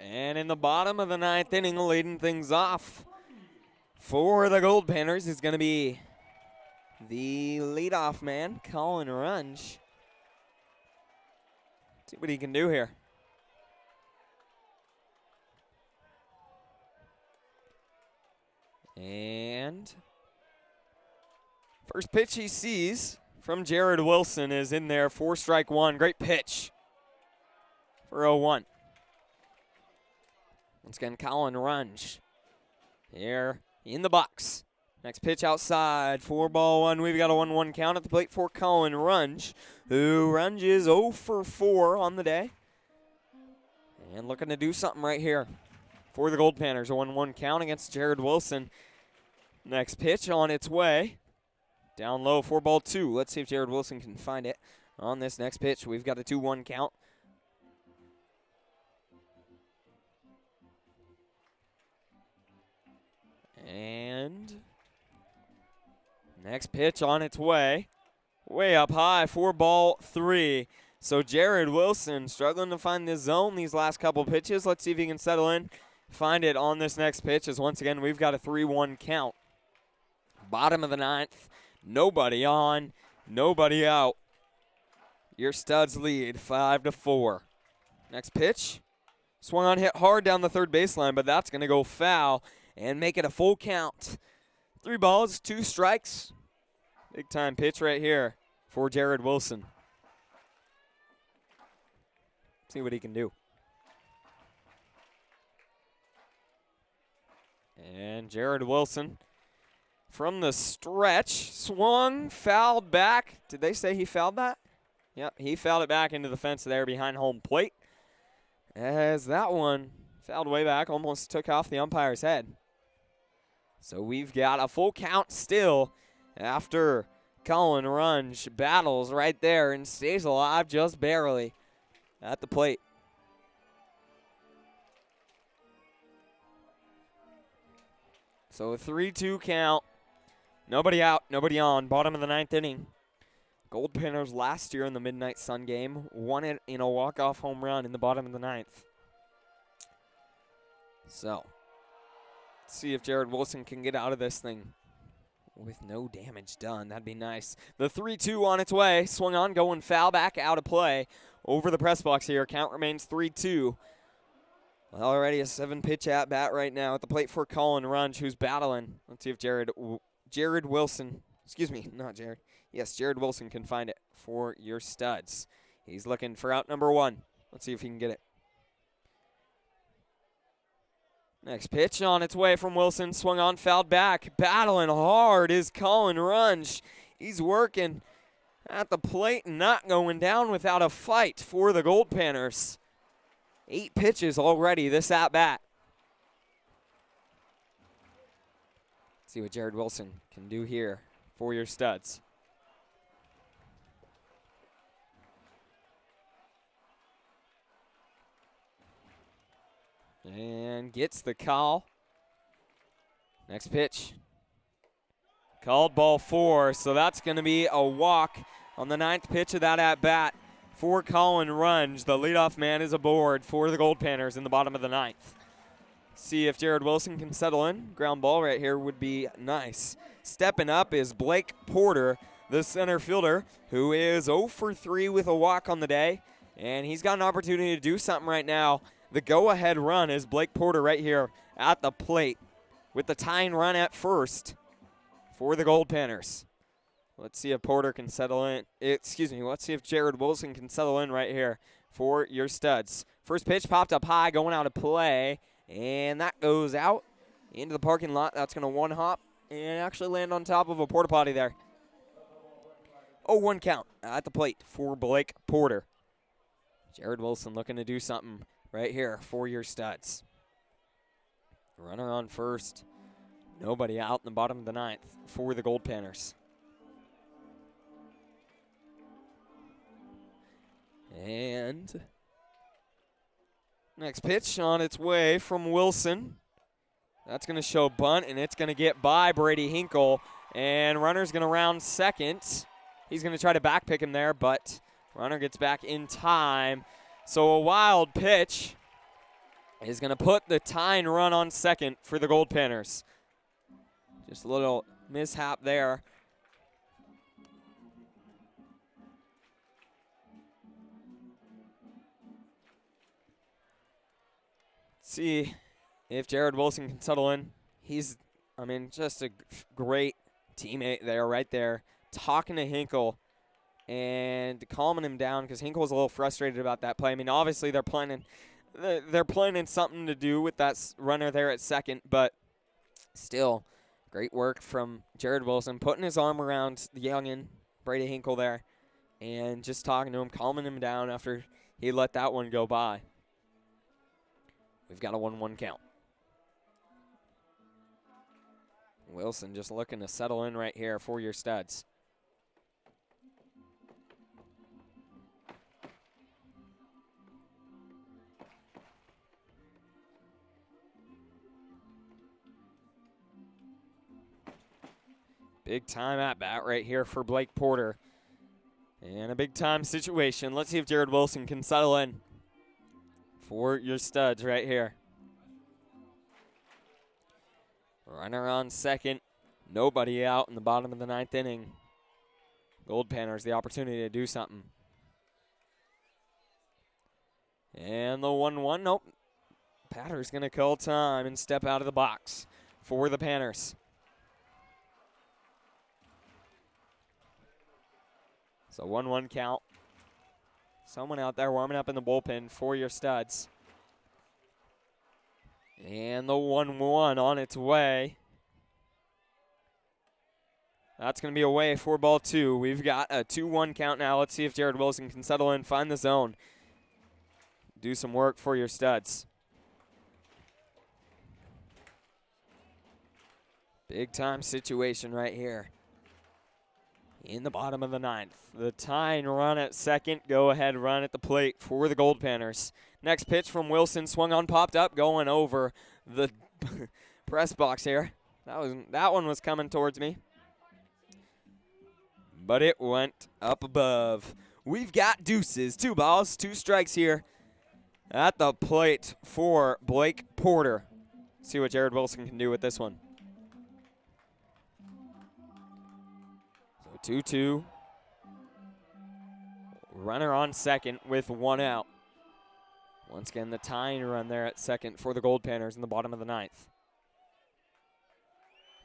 And in the bottom of the 9th inning, leading things off for the Goldpanners is going to be the leadoff man, Colin Runge. See what he can do here. And first pitch he sees from Jared Wilson is in there for strike one. Great pitch for 0-1. Once again, Colin Runge here in the box. Next pitch outside, 4-1. We've got a 1-1 count at the plate for Colin Runge, who is 0 for 4 on the day. And looking to do something right here for the Goldpanners. A 1-1 count against Jared Wilson. Next pitch on its way. Down low, 4-2. Let's see if Jared Wilson can find it on this next pitch. We've got a 2-1 count. And next pitch on its way. Way up high, 4-3. So Jared Wilson struggling to find the zone these last couple pitches. Let's see if he can settle in, find it on this next pitch, as once again we've got a 3-1 count. Bottom of the 9th, nobody on, nobody out. Your Studs lead 5-4. Next pitch, swung on, hit hard down the third baseline, but that's going to go foul and make it a full count. 3 balls, 2 strikes. Big time pitch right here for Jared Wilson. See what he can do. And Jared Wilson from the stretch, swung, fouled back. Did they say he fouled that? Yep, he fouled it back into the fence there behind home plate. As that one fouled way back, almost took off the umpire's head. So we've got a full count still after Colin Runge battles right there and stays alive just barely at the plate. So a 3-2 count. Nobody out, nobody on. Bottom of the 9th inning. Goldpanners last year in the Midnight Sun game won it in a walk-off home run in the bottom of the 9th. So let's see if Jared Wilson can get out of this thing with no damage done. That'd be nice. The 3-2 on its way. Swung on, going foul back, out of play. Over the press box here. Count remains 3-2. Already a 7-pitch at bat right now at the plate for Colin Runge, who's battling. Let's see if Jared Wilson, excuse me, not Jared. Yes, Jared Wilson can find it for your Studs. He's looking for out number 1. Let's see if he can get it. Next pitch on its way from Wilson. Swung on, fouled back. Battling hard is Colin Runge. He's working at the plate and not going down without a fight for the Goldpanners. 8 pitches already this at-bat. See what Jared Wilson can do here for your Studs. And gets the call. Next pitch. Called ball 4, so that's going to be a walk on the 9th pitch of that at-bat for Colin Runge. The leadoff man is aboard for the Goldpanners in the bottom of the 9th. See if Jared Wilson can settle in. Ground ball right here would be nice. Stepping up is Blake Porter, the center fielder, who is 0 for 3 with a walk on the day. And he's got an opportunity to do something right now. The go-ahead run is Blake Porter right here at the plate with the tying run at first for the Goldpanners. Let's see if Porter can settle in. Let's see if Jared Wilson can settle in right here for your Studs. First pitch popped up high, going out of play, and that goes out into the parking lot. That's going to one-hop and actually land on top of a porta potty there. 0-1 count at the plate for Blake Porter. Jared Wilson looking to do something right here for your Studs. Runner on first. Nobody out in the bottom of the 9th for the Goldpanners. And next pitch on its way from Wilson. That's going to show bunt, and it's going to get by Brady Hinkle. And runner's going to round second. He's going to try to backpick him there, but runner gets back in time. So a wild pitch is going to put the tying run on second for the Goldpanners. Just a little mishap there. See if Jared Wilson can settle in. He's, just a great teammate there, right there, talking to Hinkle and calming him down because Hinkle was a little frustrated about that play. Obviously they're planning something to do with that runner there at second, but still, great work from Jared Wilson, putting his arm around the youngin, Brady Hinkle there, and just talking to him, calming him down after he let that one go by. We've got a 1-1 count. Wilson just looking to settle in right here for your studs. Big time at bat right here for Blake Porter. And a big time situation. Let's see if Jared Wilson can settle in for your studs right here. Runner on second. Nobody out in the bottom of the 9th inning. Goldpanners the opportunity to do something. And the 1-1. Nope. Patter's going to call time and step out of the box for the Panners. So 1-1 count. Someone out there warming up in the bullpen for your studs. And the 1-1 on its way. That's going to be away for ball 2. We've got a 2-1 count now. Let's see if Jared Wilson can settle in, find the zone. Do some work for your studs. Big time situation right here. In the bottom of the 9th. The tying run at second. Go ahead run at the plate for the Goldpanners. Next pitch from Wilson. Swung on, popped up, going over the press box here. That one was coming towards me. But it went up above. We've got deuces. 2 balls, 2 strikes here at the plate for Blake Porter. See what Jared Wilson can do with this one. 2-2. Runner on second with 1 out. Once again, the tying run there at second for the Goldpanners in the bottom of the 9th.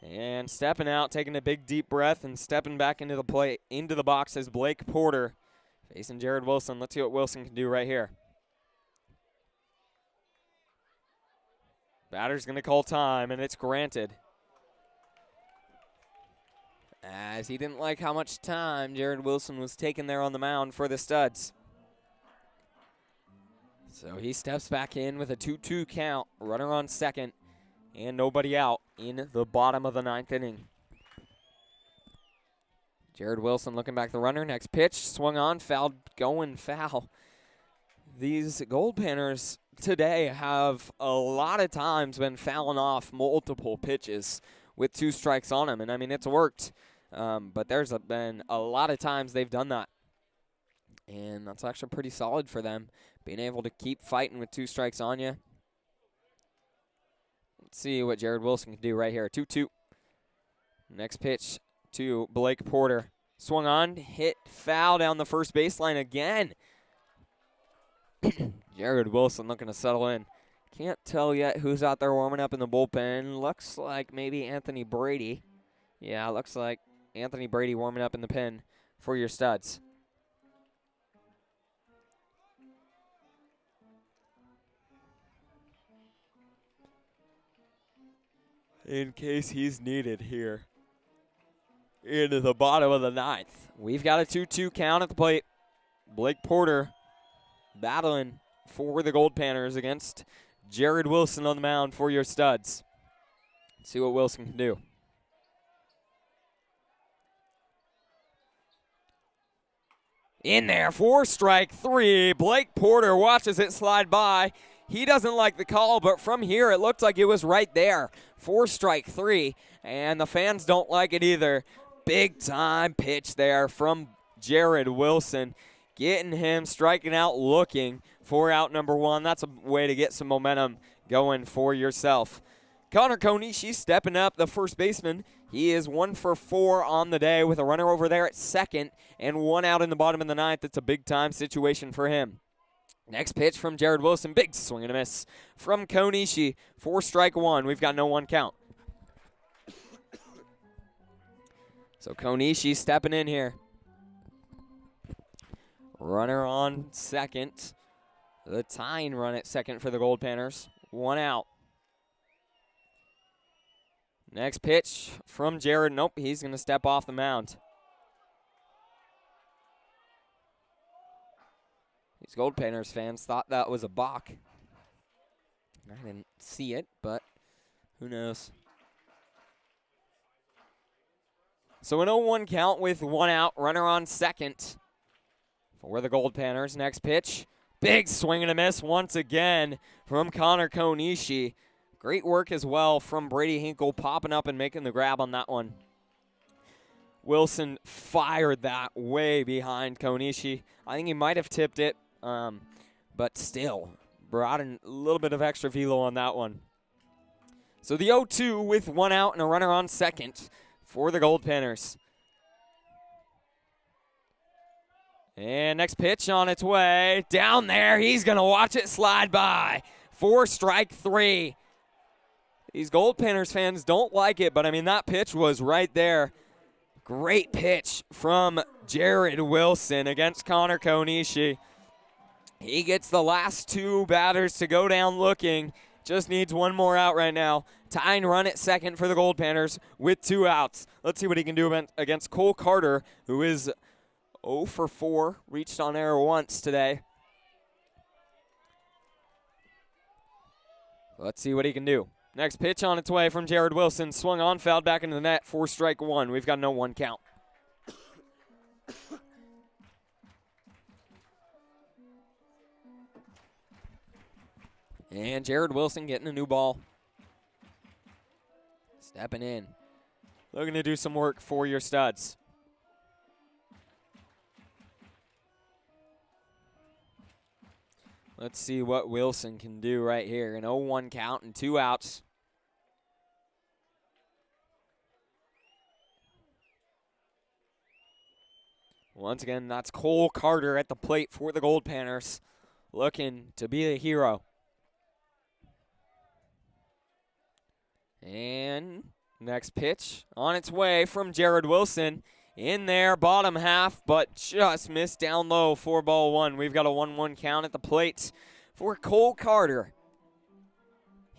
And stepping out, taking a big deep breath and stepping back into the plate, into the box is Blake Porter facing Jared Wilson. Let's see what Wilson can do right here. Batter's going to call time, and it's granted. As he didn't like how much time Jared Wilson was taking there on the mound for the studs. So he steps back in with a 2-2 count. Runner on second and nobody out in the bottom of the 9th inning. Jared Wilson looking back the runner. Next pitch, swung on, fouled, going foul. These Goldpanners today have a lot of times been fouling off multiple pitches with 2 strikes on them. And, it's worked. But there's been a lot of times they've done that. And that's actually pretty solid for them, being able to keep fighting with 2 strikes on you. Let's see what Jared Wilson can do right here. 2-2. Next pitch to Blake Porter. Swung on, hit foul down the first baseline again. Jared Wilson looking to settle in. Can't tell yet who's out there warming up in the bullpen. Looks like maybe Anthony Brady. Yeah, looks like Anthony Brady warming up in the pen for your studs. In case he's needed here. Into the bottom of the 9th. We've got a 2-2 count at the plate. Blake Porter battling for the Goldpanners against Jared Wilson on the mound for your studs. Let's see what Wilson can do. In there for strike 3. Blake Porter watches it slide by. He doesn't like the call, but from here it looked like it was right there for strike 3, and the fans don't like it either. Big time pitch there from Jared Wilson, getting him striking out looking for out number 1. That's a way to get some momentum going for yourself. Connor Konishi stepping up, the first baseman. He is 1 for 4 on the day with a runner over there at second and 1 out in the bottom of the 9th. It's a big-time situation for him. Next pitch from Jared Wilson. Big swing and a miss from Konishi for strike 1. We've got no 1 count. So Konishi stepping in here. Runner on second. The tying run at second for the Goldpanners. 1 out. Next pitch from Jared. Nope, he's going to step off the mound. These Goldpanners fans thought that was a balk. I didn't see it, but who knows. So an 0-1 count with 1 out. Runner on second for the Goldpanners. Next pitch. Big swing and a miss once again from Connor Konishi. Great work as well from Brady Hinkle popping up and making the grab on that one. Wilson fired that way behind Konishi. I think he might have tipped it, but still brought in a little bit of extra velo on that one. So the 0-2 with 1 out and a runner on second for the Goldpanners. And next pitch on its way. Down there, he's going to watch it slide by for strike 3. These Goldpanners fans don't like it, but, I mean, that pitch was right there. Great pitch from Jared Wilson against Connor Konishi. He gets the last 2 batters to go down looking. Just needs 1 more out right now. Tying run at second for the Goldpanners with 2 outs. Let's see what he can do against Cole Carter, who is 0 for 4. Reached on error once today. Let's see what he can do. Next pitch on its way from Jared Wilson. Swung on, fouled back into the net for strike 1. We've got no 1 count. And Jared Wilson getting a new ball. Stepping in. Looking to do some work for your studs. Let's see what Wilson can do right here. An 0-1 count and 2 outs. Once again, that's Cole Carter at the plate for the Goldpanners, looking to be the hero. And next pitch on its way from Jared Wilson. In there, bottom half, but just missed down low for ball 1. We've got a 1-1 count at the plate for Cole Carter.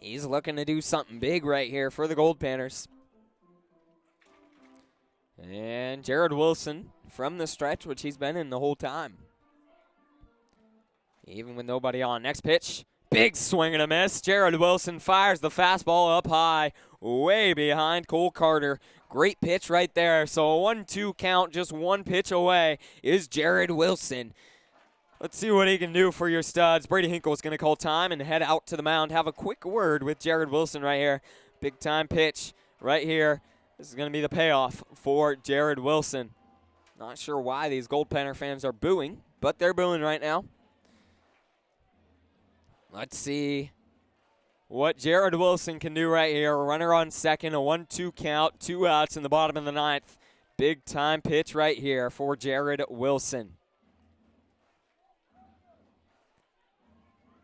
He's looking to do something big right here for the Goldpanners. And Jared Wilson from the stretch, which he's been in the whole time. Even with nobody on. Next pitch, big swing and a miss. Jared Wilson fires the fastball up high, way behind Cole Carter. Great pitch right there. So a 1-2 count, just 1 pitch away is Jared Wilson. Let's see what he can do for your studs. Brady Hinkle is going to call time and head out to the mound. Have a quick word with Jared Wilson right here. Big time pitch right here. This is going to be the payoff for Jared Wilson. Not sure why these Goldpanner fans are booing, but they're booing right now. Let's see what Jared Wilson can do right here. A runner on second, a 1-2 count, 2 outs in the bottom of the 9th. Big time pitch right here for Jared Wilson.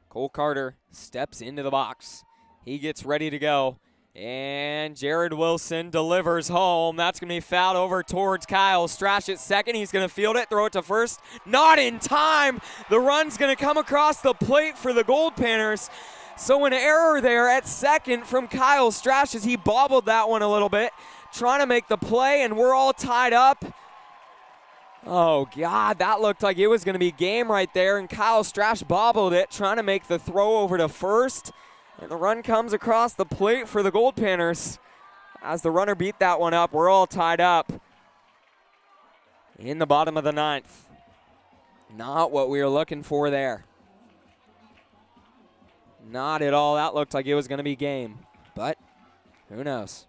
Cole Carter steps into the box. He gets ready to go. And Jared Wilson delivers home. That's going to be fouled over towards Kyle Strash at second. He's going to field it, throw it to first. Not in time. The run's going to come across the plate for the Goldpanners. So an error there at second from Kyle Strash as he bobbled that one a little bit, trying to make the play, and we're all tied up. Oh, God, that looked like it was going to be game right there, and Kyle Strash bobbled it, trying to make the throw over to first. And the run comes across the plate for the Goldpanners. As the runner beat that one up, we're all tied up in the bottom of the 9th. Not what we were looking for there. Not at all. That looked like it was going to be game, but who knows?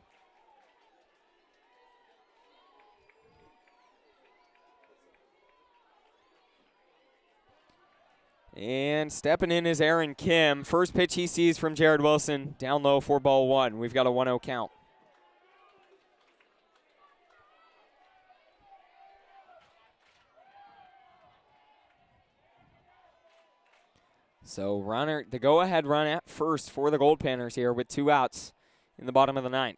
And stepping in is Aaron Kim. First pitch he sees from Jared Wilson. Down low for ball one. We've got a 1-0 count. So runner, the go-ahead run at first for the Goldpanners here with 2 outs in the bottom of the 9th.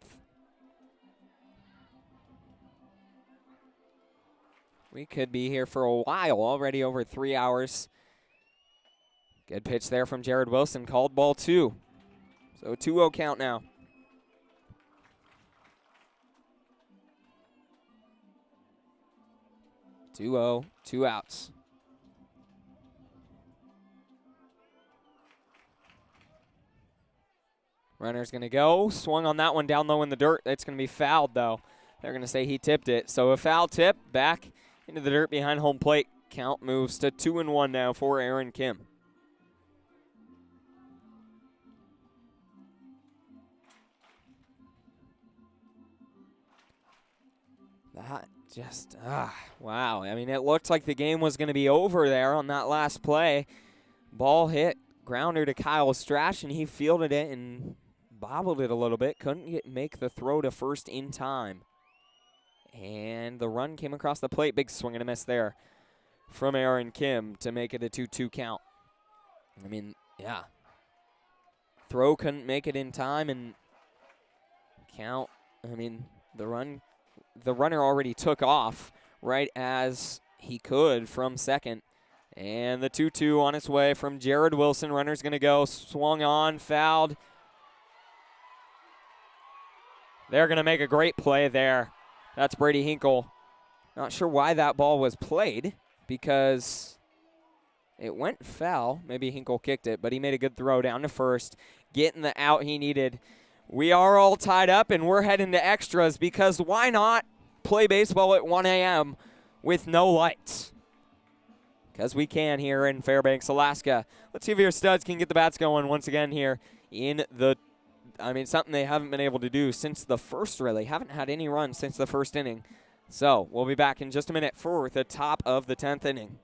We could be here for a while, already over 3 hours. Good pitch there from Jared Wilson, called ball 2. So 2-0 count now. Two 2 outs. Runner's going to go. Swung on that one down low in the dirt. It's going to be fouled, though. They're going to say he tipped it. So a foul tip back into the dirt behind home plate. Count moves to 2-1 now for Aaron Kim. That just, wow. I mean, it looked like the game was going to be over there on that last play. Ball hit, grounder to Kyle Strash, and he fielded it and bobbled it a little bit. Couldn't make the throw to first in time. And the run came across the plate. Big swing and a miss there from Aaron Kim to make it a 2-2 count. I mean, yeah. Throw couldn't make it in time, and count, I mean, the runner already took off right as he could from second. And the 2-2 on its way from Jared Wilson. Runner's going to go. Swung on, fouled. They're going to make a great play there. That's Brady Hinkle. Not sure why that ball was played because it went foul. Maybe Hinkle kicked it, but he made a good throw down to first, getting the out he needed. We are all tied up, and we're heading to extras because why not play baseball at 1 a.m. with no lights? Because we can here in Fairbanks, Alaska. Let's see if your studs can get the bats going once again here in the, I mean, something they haven't been able to do since the first, really. Haven't had any runs since the first inning. So we'll be back in just a minute for the top of the 10th inning.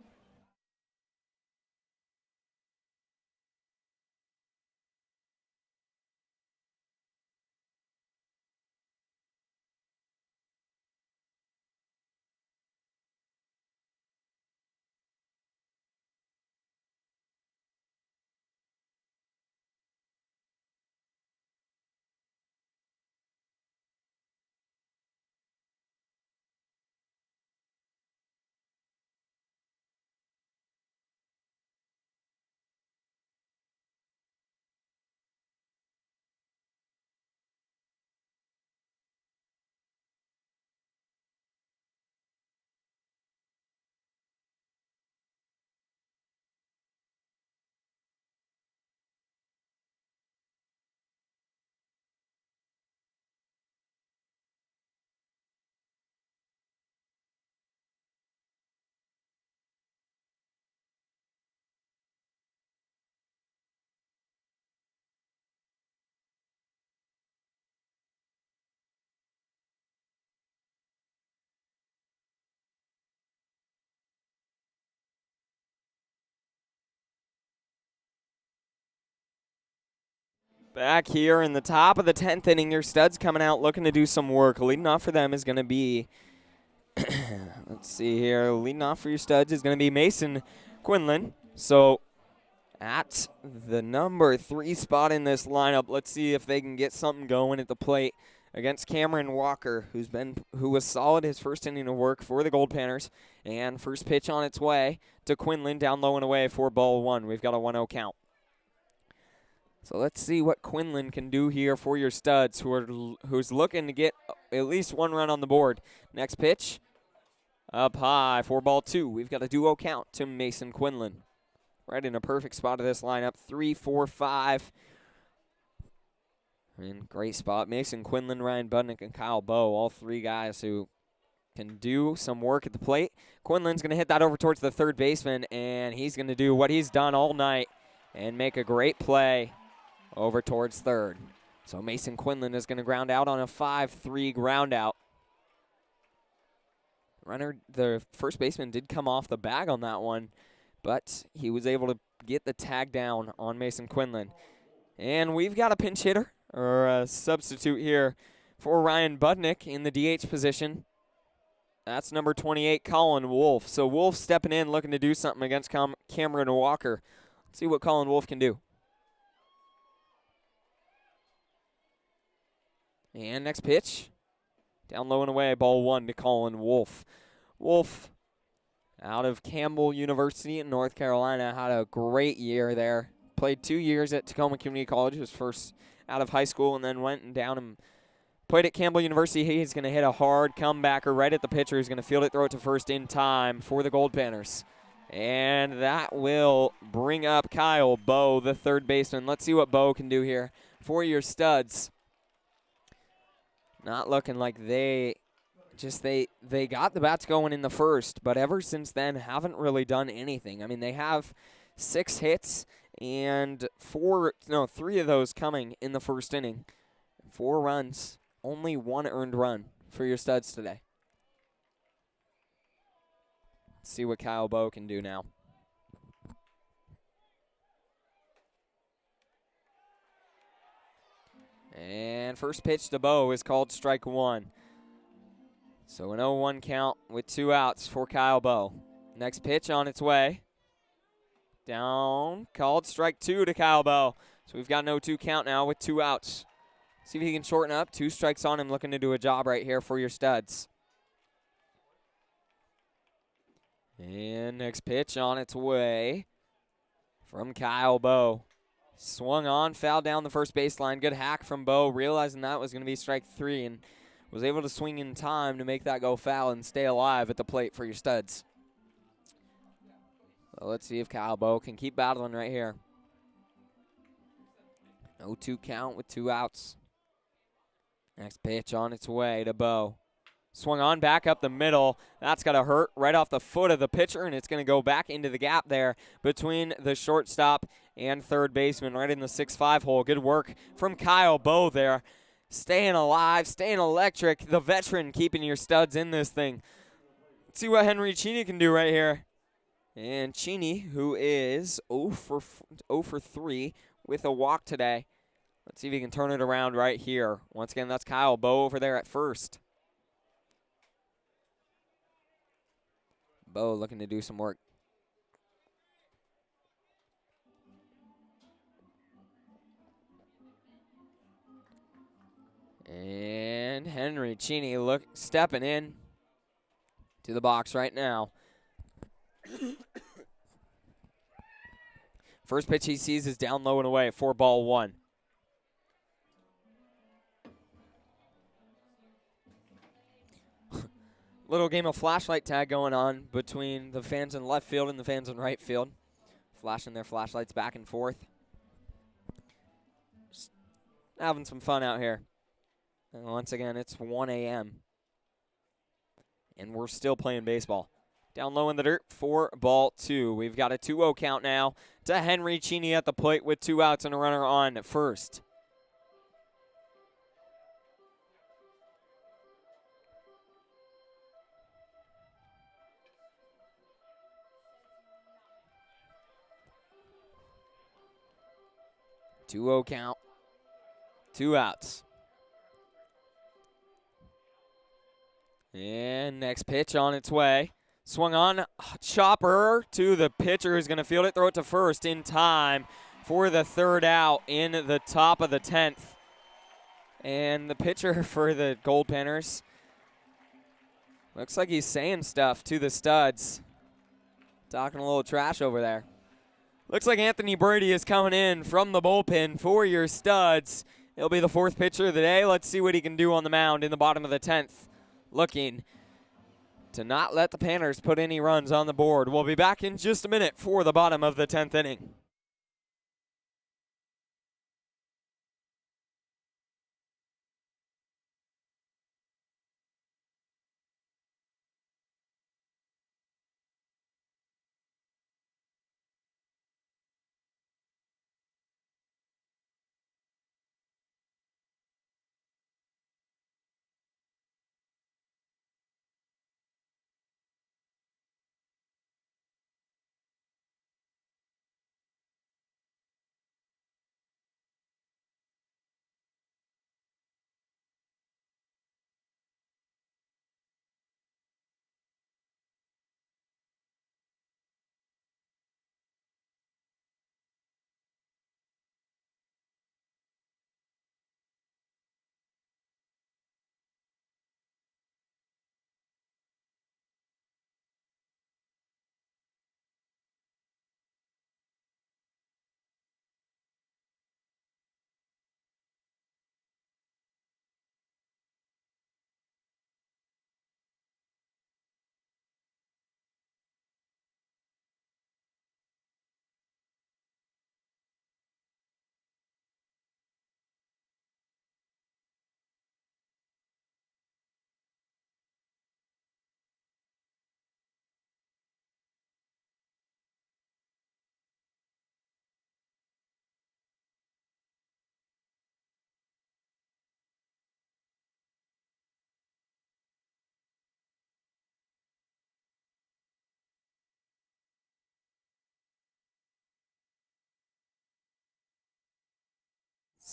Back here in the top of the 10th inning, your studs coming out looking to do some work. Leading off for them is going to be, let's see here, leading off for your studs is going to be Mason Quinlan. So at the number 3 spot in this lineup, let's see if they can get something going at the plate against Cameron Walker, who was solid his first inning of work for the Goldpanners. And first pitch on its way to Quinlan, down low and away for ball 1. We've got a 1-0 count. So let's see what Quinlan can do here for your studs, who's looking to get at least 1 run on the board. Next pitch, up high for ball 2. We've got a 2-0 count to Mason Quinlan. Right in a perfect spot of this lineup, 3, 4, 5. And great spot. Mason Quinlan, Ryan Budnick, and Kyle Bowe, all 3 guys who can do some work at the plate. Quinlan's going to hit that over towards the third baseman, and he's going to do what he's done all night and make a great play over towards third. So Mason Quinlan is going to ground out on a 5-3 ground out. Runner, the first baseman did come off the bag on that one, but he was able to get the tag down on Mason Quinlan. And we've got a pinch hitter, or a substitute here for Ryan Budnick in the DH position. That's number 28, Colin Wolf. So Wolf stepping in, looking to do something against Cameron Walker. Let's see what Colin Wolf can do. And next pitch, down low and away, ball 1 to Colin Wolf. Wolf, out of Campbell University in North Carolina, had a great year there. Played 2 years at Tacoma Community College, was first out of high school, and then went and down and played at Campbell University. He's going to hit a hard comebacker right at the pitcher. He's going to field it, throw it to first in time for the Goldpanners. And that will bring up Kyle Bowe, the third baseman. Let's see what Bowe can do here for your Studs. Not looking like they got the bats going in the first, but ever since then haven't really done anything. I mean, they have 6 hits and 3 of those coming in the first inning. 4 runs, only 1 earned run for your Studs today. Let's see what Kyle Bowe can do now. And first pitch to Bowe is called strike 1. So an 0-1 count with 2 outs for Kyle Bowe. Next pitch on its way. Down, called strike 2 to Kyle Bowe. So we've got an 0-2 count now with 2 outs. See if he can shorten up. 2 strikes on him, looking to do a job right here for your Studs. And next pitch on its way from Kyle Bowe. Swung on, fouled down the first baseline. Good hack from Bowe, realizing that was going to be strike 3, and was able to swing in time to make that go foul and stay alive at the plate for your Studs. So let's see if Kyle Bowe can keep battling right here. 0-2 count with 2 outs. Next pitch on its way to Bowe. Swung on, back up the middle. That's got to hurt right off the foot of the pitcher, and it's going to go back into the gap there between the shortstop and third baseman, right in the 6-5 hole. Good work from Kyle Bowe there. Staying alive, staying electric. The veteran keeping your Studs in this thing. Let's see what Henry Cheney can do right here. And Cheney, who is 0 for 3 with a walk today. Let's see if he can turn it around right here. Once again, that's Kyle Bowe over there at first. Bowe looking to do some work. And Henry Cheney stepping in to the box right now. First pitch he sees is down low and away for ball 1. Little game of flashlight tag going on between the fans in left field and the fans in right field. Flashing their flashlights back and forth. Just having some fun out here. And once again, it's 1 a.m. And we're still playing baseball. Down low in the dirt for ball 2. We've got a 2-0 count now to Henry Cheney at the plate with 2 outs and a runner on first. Two-0 count, 2 outs. And next pitch on its way. Swung on, chopper to the pitcher who's going to field it, throw it to first in time for the 3rd out in the top of the 10th. And the pitcher for the Goldpanners looks like he's saying stuff to the Studs. Talking a little trash over there. Looks like Anthony Brady is coming in from the bullpen for your Studs. He'll be the 4th pitcher of the day. Let's see what he can do on the mound in the bottom of the 10th. Looking to not let the Panners put any runs on the board. We'll be back in just a minute for the bottom of the 10th inning.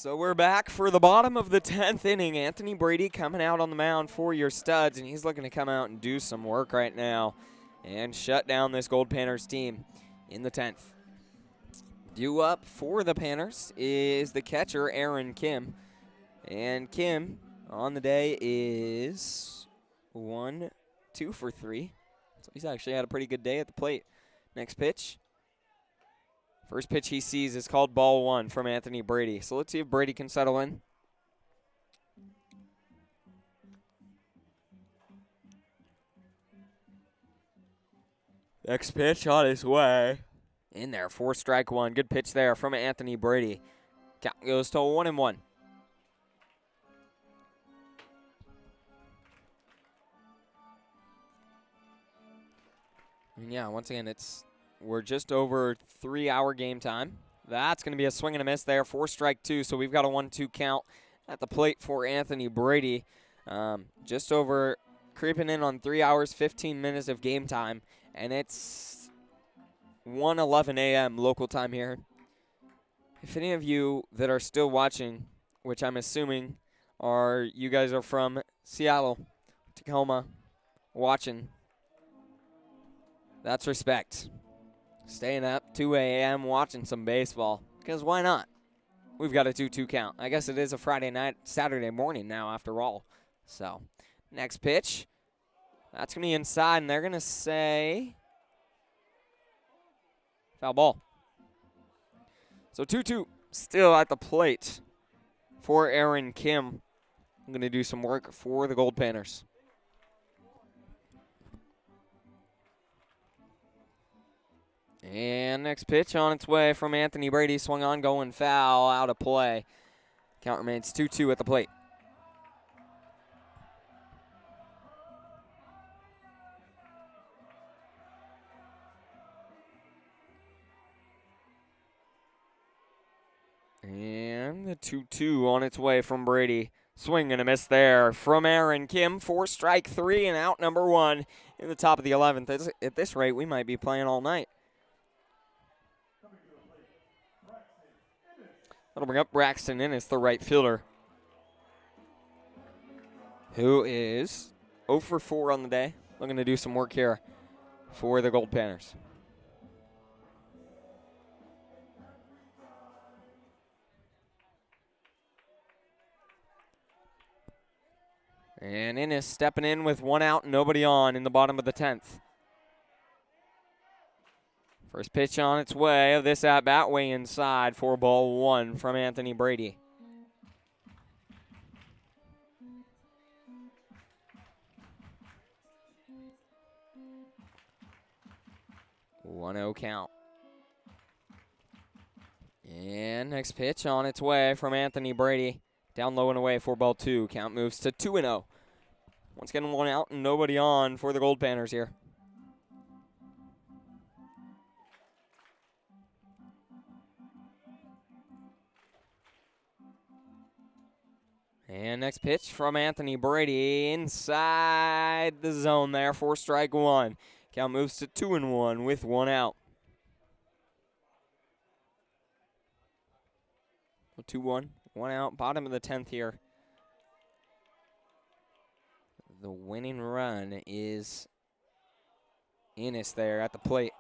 So we're back for the bottom of the 10th inning. Anthony Brady coming out on the mound for your Studs, and he's looking to come out and do some work right now and shut down this Goldpanners team in the 10th. Due up for the Panners is the catcher, Aaron Kim. And Kim on the day is 1-2 for 3. So he's actually had a pretty good day at the plate. Next pitch. First pitch he sees is called ball 1 from Anthony Brady. So let's see if Brady can settle in. Next pitch on his way. In there, 4-1. Good pitch there from Anthony Brady. Count goes to 1-1. And yeah, once again, we're just over 3-hour game time. That's going to be a swing and a miss there. 4-2, so we've got a 1-2 count at the plate for Anthony Brady. Just over, creeping in on 3 hours, 15 minutes of game time. And it's 1:11 a.m. local time here. If any of you that are still watching, which I'm assuming you guys are from Seattle, Tacoma, watching, that's respect. Staying up 2 a.m. watching some baseball, because why not? We've got a 2-2 count. I guess it is a Friday night, Saturday morning now after all. So, next pitch. That's going to be inside, and they're going to say foul ball. So 2-2 still at the plate for Aaron Kim. I'm going to do some work for the Goldpanners. And next pitch on its way from Anthony Brady. Swung on, going foul, out of play. Count remains 2-2 at the plate. And the 2-2 on its way from Brady. Swing and a miss there from Aaron Kim. 4-3 and out number 1 in the top of the 11th. At this rate, we might be playing all night. That'll bring up Braxton Ennis, the right fielder, who is 0 for 4 on the day. Looking to do some work here for the Goldpanners. And Ennis stepping in with 1 out, nobody on in the bottom of the 10th. First pitch on its way of this at-bat, way inside for ball 1 from Anthony Brady. One-0 count. And next pitch on its way from Anthony Brady. Down low and away for ball 2. Count moves to 2-0. Once again, 1 out and nobody on for the Goldpanners here. And next pitch from Anthony Brady inside the zone there for strike 1. Count moves to 2-1 with 1 out. 2-1, 1 out, bottom of the 10th here. The winning run is Ennis there at the plate.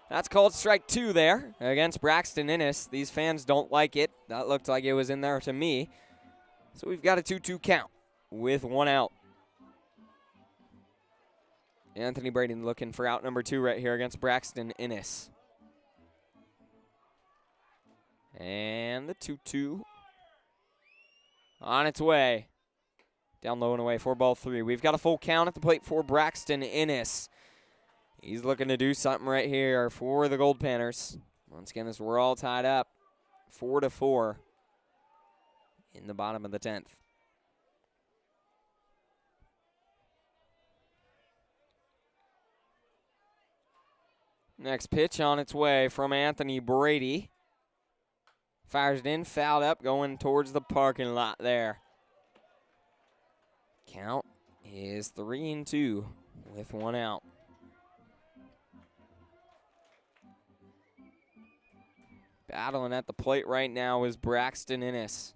That's called strike 2 there against Braxton Ennis. These fans don't like it. That looked like it was in there to me. So we've got a 2-2 count with 1 out. Anthony Brady looking for out number 2 right here against Braxton Ennis. And the 2-2 on its way. Down low and away for ball 3. We've got a full count at the plate for Braxton Ennis. He's looking to do something right here for the Goldpanners. Once again, as we're all tied up, 4-4 in the bottom of the 10th. Next pitch on its way from Anthony Brady. Fires it in, fouled up, going towards the parking lot there. Count is 3-2 with 1 out. Battling at the plate right now is Braxton Ennis.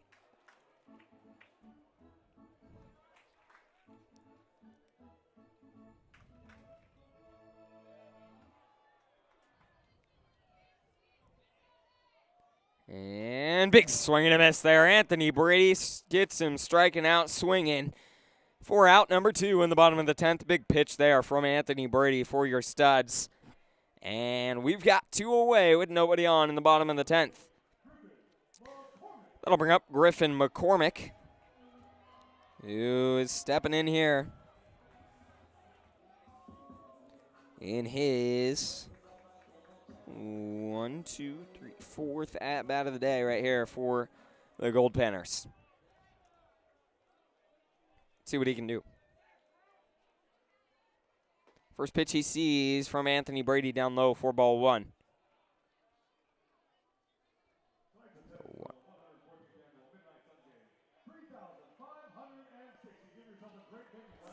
And big swing and a miss there. Anthony Brady gets him striking out, swinging for out number 2 in the bottom of the 10th. Big pitch there from Anthony Brady for your studs. And we've got 2 away with nobody on in the bottom of the 10th. That'll bring up Griffin McCormick, who is stepping in here in his 4th at-bat of the day right here for the Goldpanners. See what he can do. First pitch he sees from Anthony Brady down low for ball 1.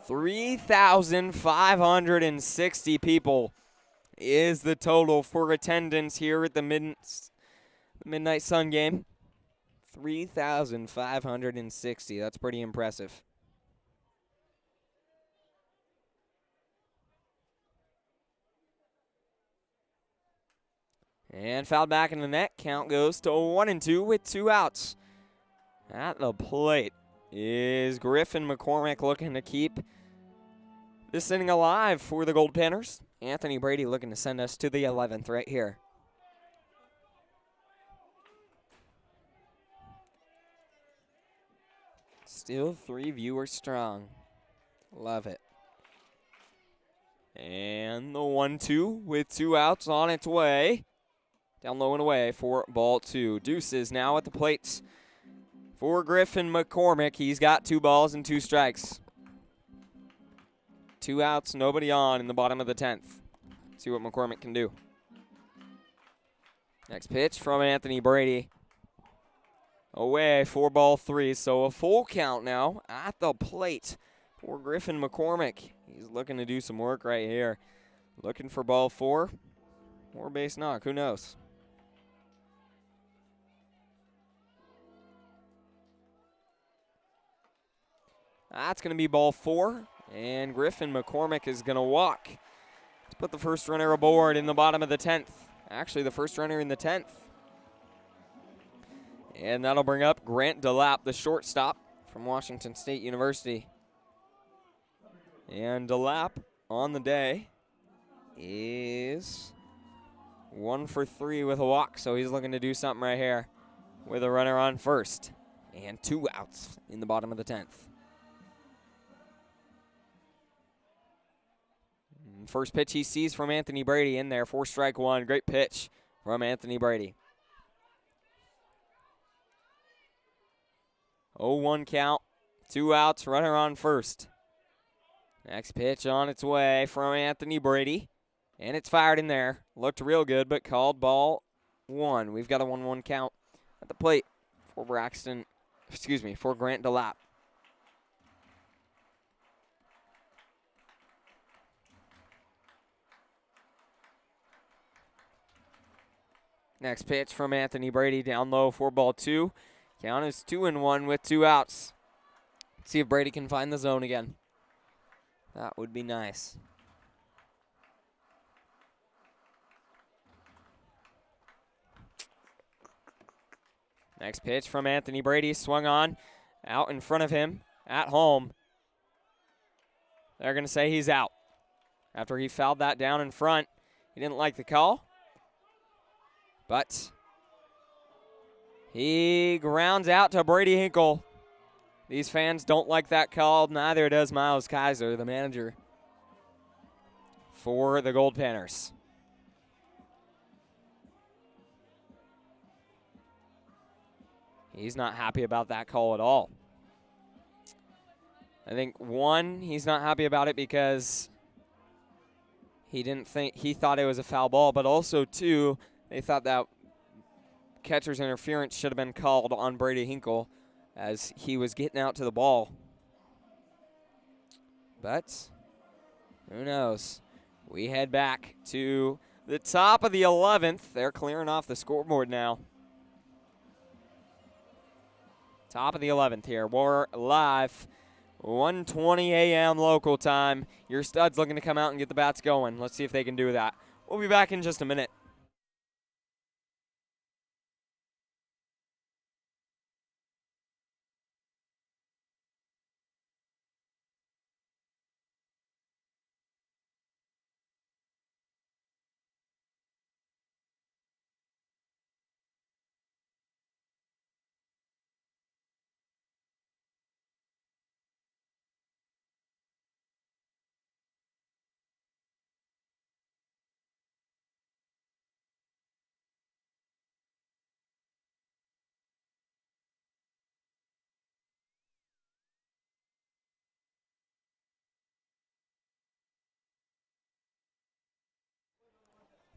3,560 people is the total for attendance here at the Midnight Sun game. 3,560. That's pretty impressive. And fouled back in the net. Count goes to 1-2 with 2 outs. At the plate is Griffin McCormick looking to keep this inning alive for the Goldpanners. Anthony Brady looking to send us to the 11th right here. Still 3 viewers strong. Love it. And the 1-2 with 2 outs on its way. Down low and away for ball 2. Deuces now at the plates for Griffin McCormick. He's got 2 balls and 2 strikes. 2 outs, nobody on in the bottom of the 10th. See what McCormick can do. Next pitch from Anthony Brady. Away for ball 3, so a full count now at the plate for Griffin McCormick. He's looking to do some work right here. Looking for ball 4 or base knock, who knows? That's going to be ball 4. And Griffin McCormick is going to walk to put the first runner aboard in the bottom of the 10th. Actually, the first runner in the 10th. And that'll bring up Grant DeLapp, the shortstop from Washington State University. And DeLapp on the day is 1 for 3 with a walk, so he's looking to do something right here with a runner on first. And 2 outs in the bottom of the 10th. First pitch he sees from Anthony Brady in there for strike 1. Great pitch from Anthony Brady. 0-1 count, 2 outs, runner on first. Next pitch on its way from Anthony Brady, and it's fired in there. Looked real good, but called ball 1. We've got a 1-1 count at the plate for Grant DeLapp. Next pitch from Anthony Brady down low for ball 2. Count is 2-1 with 2 outs. Let's see if Brady can find the zone again. That would be nice. Next pitch from Anthony Brady, swung on, out in front of him, at home. They're going to say he's out. After he fouled that down in front, he didn't like the call. But he grounds out to Brady Hinkle. These fans don't like that call. Neither does Miles Kaiser, the manager for the Goldpanners. He's not happy about that call at all. I think, 1, he's not happy about it because he thought it was a foul ball, but also 2, they thought that catcher's interference should have been called on Brady Hinkle as he was getting out to the ball. But who knows? We head back to the top of the 11th. They're clearing off the scoreboard now. Top of the 11th here. We're live. 1:20 a.m. local time. Your Studs looking to come out and get the bats going. Let's see if they can do that. We'll be back in just a minute.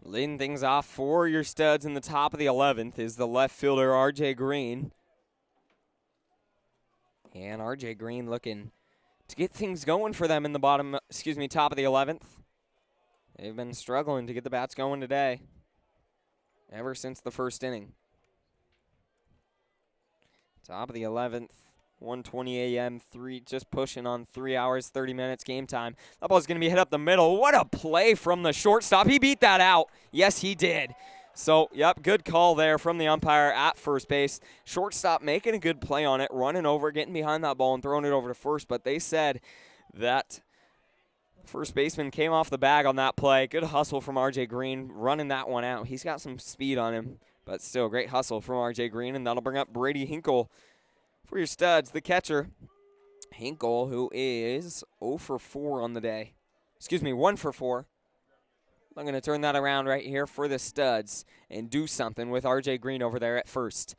Leading things off for your Studs in the top of the 11th is the left fielder, R.J. Green. And R.J. Green looking to get things going for them in the top of the 11th. They've been struggling to get the bats going today ever since the first inning. Top of the 11th, 1:20 a.m., just pushing on 3 hours, 30 minutes game time. That ball's going to be hit up the middle. What a play from the shortstop. He beat that out. Yes, he did. So, yep, good call there from the umpire at first base. Shortstop making a good play on it, running over, getting behind that ball and throwing it over to first. But they said that first baseman came off the bag on that play. Good hustle from R.J. Green, running that one out. He's got some speed on him, but still great hustle from R.J. Green, and that'll bring up Brady Hinkle for your Studs, the catcher. Hinkle, who is 0 for 4 on the day. 1 for 4. I'm going to turn that around right here for the Studs and do something with R.J. Green over there at first.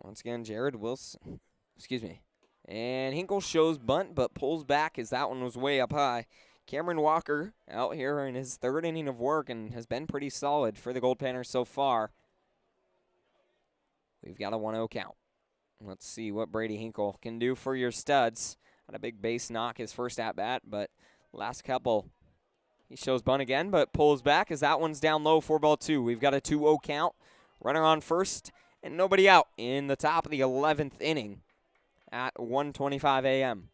Once again, Jared Wilson. And Hinkle shows bunt, but pulls back as that one was way up high. Cameron Walker out here in his third inning of work and has been pretty solid for the Goldpanners so far. We've got a 1-0 count. Let's see what Brady Hinkle can do for your Studs. Had a big base knock his first at-bat, but last couple, he shows bunt again, but pulls back as that one's down low, 4-2. We've got a 2-0 count. Runner on first, and nobody out in the top of the 11th inning at 1:25 a.m.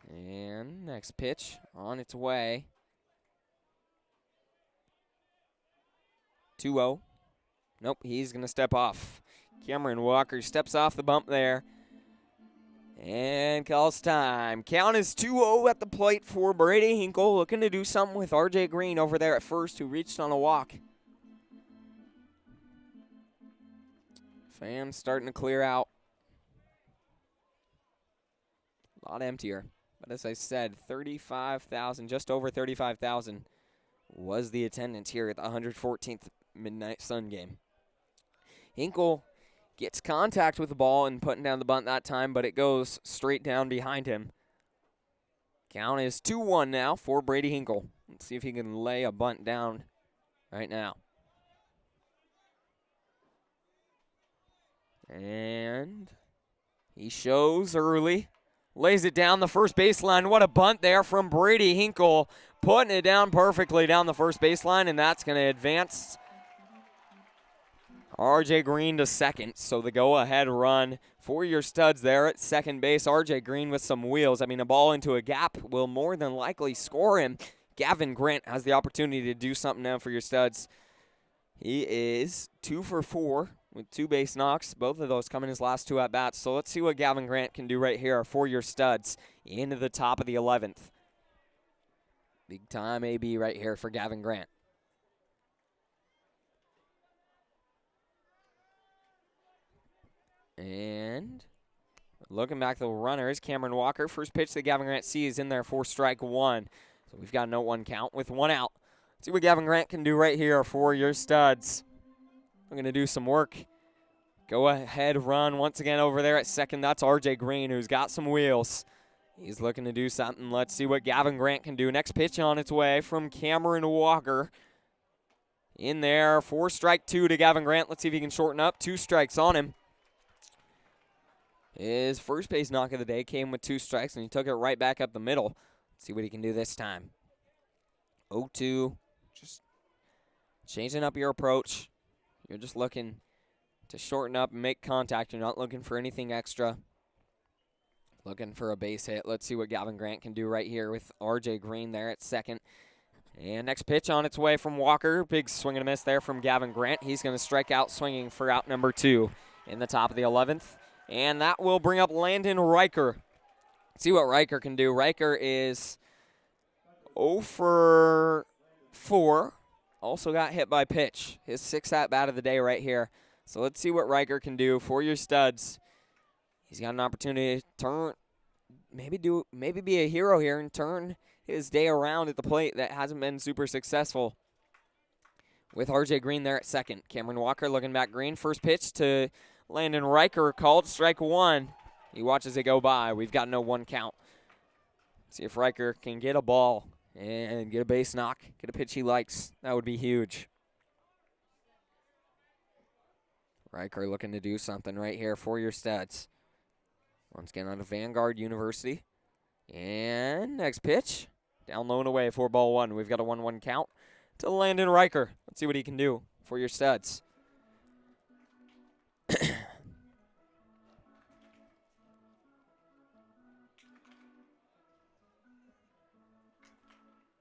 And next pitch on its way. 2-0. Nope, he's going to step off. Cameron Walker steps off the bump there and calls time. Count is 2-0 at the plate for Brady Hinkle, looking to do something with R.J. Green over there at first, who reached on a walk. Fans starting to clear out. A lot emptier. But as I said, 35,000, just over 35,000 was the attendance here at the 114th Midnight Sun game. Hinkle gets contact with the ball and putting down the bunt that time, but it goes straight down behind him. Count is 2-1 now for Brady Hinkle. Let's see if he can lay a bunt down right now. And he shows early. Lays it down the first baseline. What a bunt there from Brady Hinkle. Putting it down perfectly down the first baseline, and that's going to advance R.J. Green to second. So the go-ahead run for your Studs there at second base. R.J. Green with some wheels. I mean, a ball into a gap will more than likely score him. Gavin Grant has the opportunity to do something now for your Studs. He is 2 for 4 with 2 base knocks. Both of those coming his last 2 at-bats. So let's see what Gavin Grant can do right here for your Studs into the top of the 11th. Big time AB right here for Gavin Grant. And looking back, the runner is Cameron Walker. First pitch that Gavin Grant sees in there for strike 1. So we've got no 1 count with 1 out. Let's see what Gavin Grant can do right here for your Studs. I'm going to do some work. Go ahead run once again over there at second. That's R.J. Green, who's got some wheels. He's looking to do something. Let's see what Gavin Grant can do. Next pitch on its way from Cameron Walker. In there for strike 2 to Gavin Grant. Let's see if he can shorten up. 2 strikes on him. His first base knock of the day came with 2 strikes, and he took it right back up the middle. Let's see what he can do this time. 0-2. Just changing up your approach. You're just looking to shorten up and make contact. You're not looking for anything extra. Looking for a base hit. Let's see what Gavin Grant can do right here with R.J. Green there at second. And next pitch on its way from Walker. Big swing and a miss there from Gavin Grant. He's going to strike out swinging for out number 2 in the top of the 11th. And that will bring up Landon Riker. Let's see what Riker can do. Riker is 0 for 4. Also got hit by pitch. His 6th at-bat of the day right here. So let's see what Riker can do for your Studs. He's got an opportunity to turn, maybe be a hero here and turn his day around at the plate that hasn't been super successful. With R.J. Green there at second. Cameron Walker looking back green. First pitch to Landon Riker called strike 1. He watches it go by. We've got no 1 count. See if Riker can get a ball and get a base knock, get a pitch he likes. That would be huge. Riker looking to do something right here for your Studs. Once again on to Vanguard University. And next pitch. Down low and away for ball 1. We've got a 1-1 count to Landon Riker. Let's see what he can do for your Studs.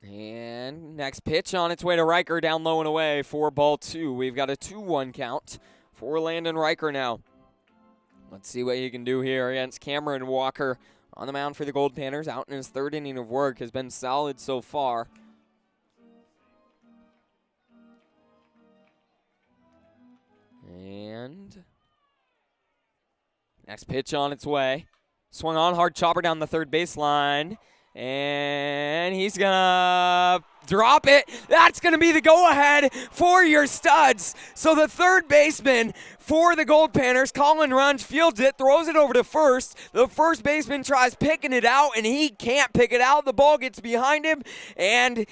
And next pitch on its way to Riker, down low and away for ball 2. We've got a 2-1 count for Landon Riker now. Let's see what he can do here against Cameron Walker on the mound for the Goldpanners. Out in his 3rd inning of work, has been solid so far. And next pitch on its way. Swung on, hard chopper down the 3rd baseline. And he's going to drop it. That's going to be the go-ahead for your Studs. So the 3rd baseman for the Goldpanners, Colin Runge, fields it, throws it over to first. The first baseman tries picking it out, and he can't pick it out. The ball gets behind him, and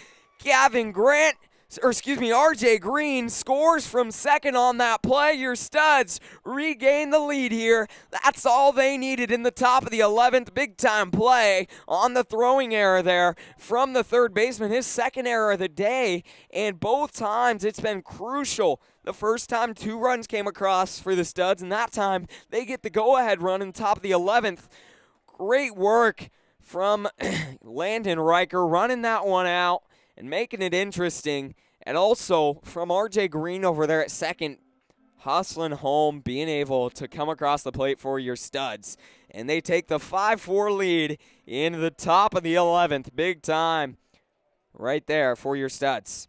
RJ Green scores from second on that play. Your Studs regain the lead here. That's all they needed in the top of the 11th. Big time play on the throwing error there from the 3rd baseman. His 2nd error of the day, and both times it's been crucial. The first time 2 runs came across for the Studs, and that time they get the go-ahead run in the top of the 11th. Great work from Landon Riker running that one out and making it interesting. And also from RJ Green over there at second, hustling home, being able to come across the plate for your Studs. And they take the 5-4 lead in the top of the 11th. Big time right there for your Studs.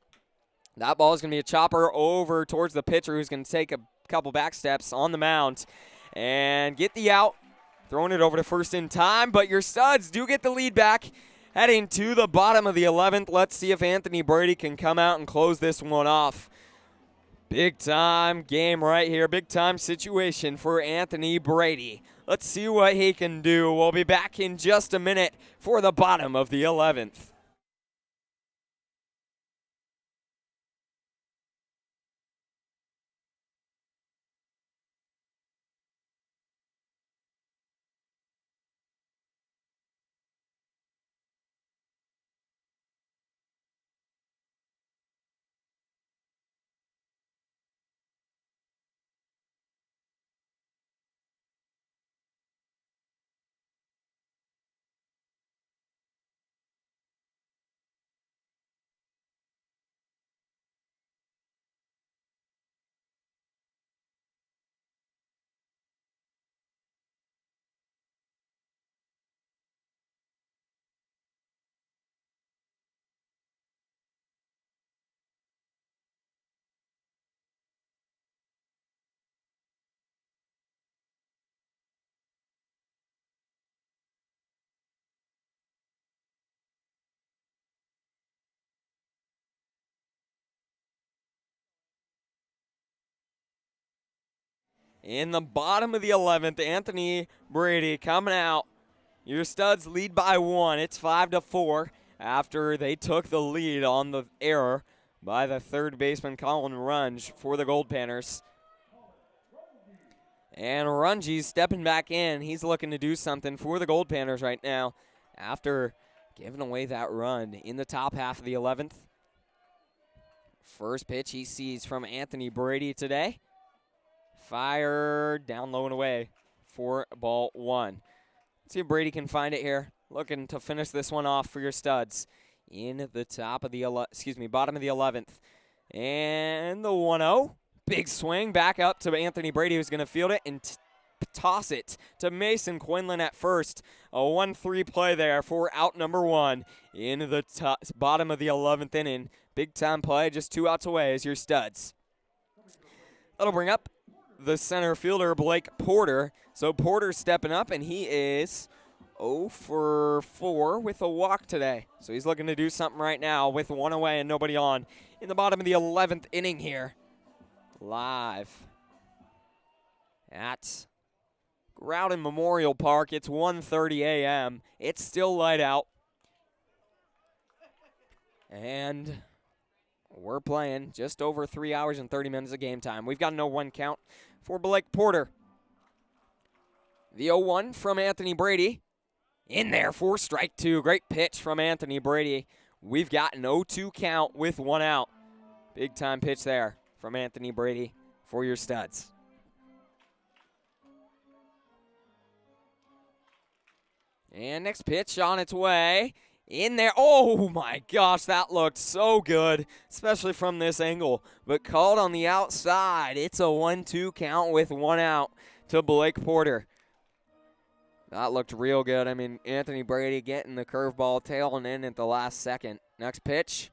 That ball is going to be a chopper over towards the pitcher, who's going to take a couple back steps on the mound and get the out. Throwing it over to first in time, but your Studs do get the lead back. Heading to the bottom of the 11th. Let's see if Anthony Brady can come out and close this one off. Big time game right here. Big time situation for Anthony Brady. Let's see what he can do. We'll be back in just a minute for the bottom of the 11th. In the bottom of the 11th, Anthony Brady coming out. Your Studs lead by 1. It's 5-4 after they took the lead on the error by the 3rd baseman, Colin Runge, for the Goldpanners. And Runge's stepping back in. He's looking to do something for the Goldpanners right now after giving away that run in the top half of the 11th. First pitch he sees from Anthony Brady today. Fired down low and away for ball 1. Let's see if Brady can find it here. Looking to finish this one off for your Studs in the top of the bottom of the 11th. And the 1-0. Big swing back up to Anthony Brady, who's going to field it and toss it to Mason Quinlan at first. A 1-3 play there for out number 1 in the bottom of the 11th inning. Big time play, just 2 outs away as your Studs. That'll bring up the center fielder, Blake Porter. So Porter's stepping up, and he is 0 for 4 with a walk today. So he's looking to do something right now with 1 away and nobody on in the bottom of the 11th inning here. Live at Groudon Memorial Park. It's 1:30 a.m. It's still light out. And we're playing just over 3 hours and 30 minutes of game time. We've got an 0-1 count for Blake Porter. The 0-1 from Anthony Brady. In there for strike two. Great pitch from Anthony Brady. We've got an 0-2 count with 1 out. Big time pitch there from Anthony Brady for your studs. And next pitch on its way. In there. Oh my gosh, that looked so good, especially from this angle. But called on the outside. It's a 1-2 count with 1 out to Blake Porter. That looked real good. I mean, Anthony Brady getting the curveball, tailing in at the last second. Next pitch.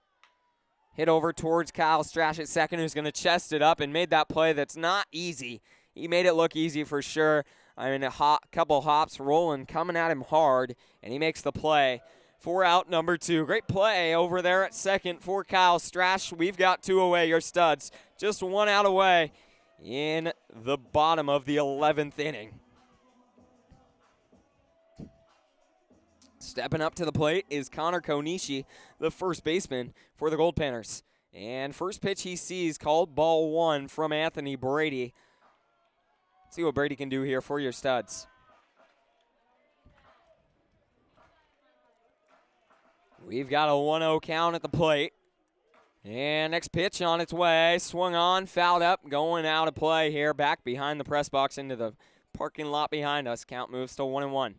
Hit over towards Kyle Strash at second, who's going to chest it up and made that play that's not easy. He made it look easy for sure. I mean, couple hops rolling, coming at him hard, and he makes the play for out number 2. Great play over there at second for Kyle Strash. We've got 2 away, your studs. Just 1 out away in the bottom of the 11th inning. Stepping up to the plate is Connor Konishi, the first baseman for the Goldpanners. And first pitch he sees called ball 1 from Anthony Brady. Let's see what Brady can do here for your studs. We've got a 1-0 count at the plate. And next pitch on its way. Swung on, fouled up, going out of play here. Back behind the press box into the parking lot behind us. Count moves to 1-1.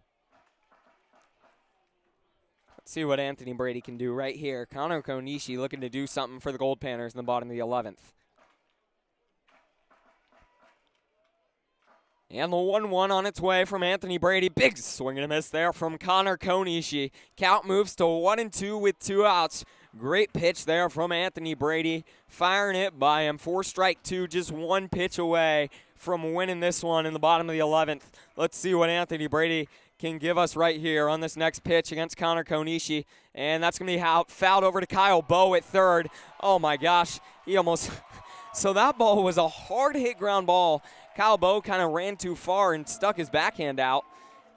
Let's see what Anthony Brady can do right here. Connor Konishi looking to do something for the Goldpanners in the bottom of the 11th. And the 1-1 on its way from Anthony Brady. Big swing and a miss there from Connor Konishi. Count moves to 1-2 with 2 outs. Great pitch there from Anthony Brady. Firing it by him for strike 2. Just 1 pitch away from winning this one in the bottom of the 11th. Let's see what Anthony Brady can give us right here on this next pitch against Connor Konishi. And that's going to be fouled over to Kyle Bowe at third. Oh my gosh, he almost... So that ball was a hard hit ground ball. Kyle Bowe kind of ran too far and stuck his backhand out.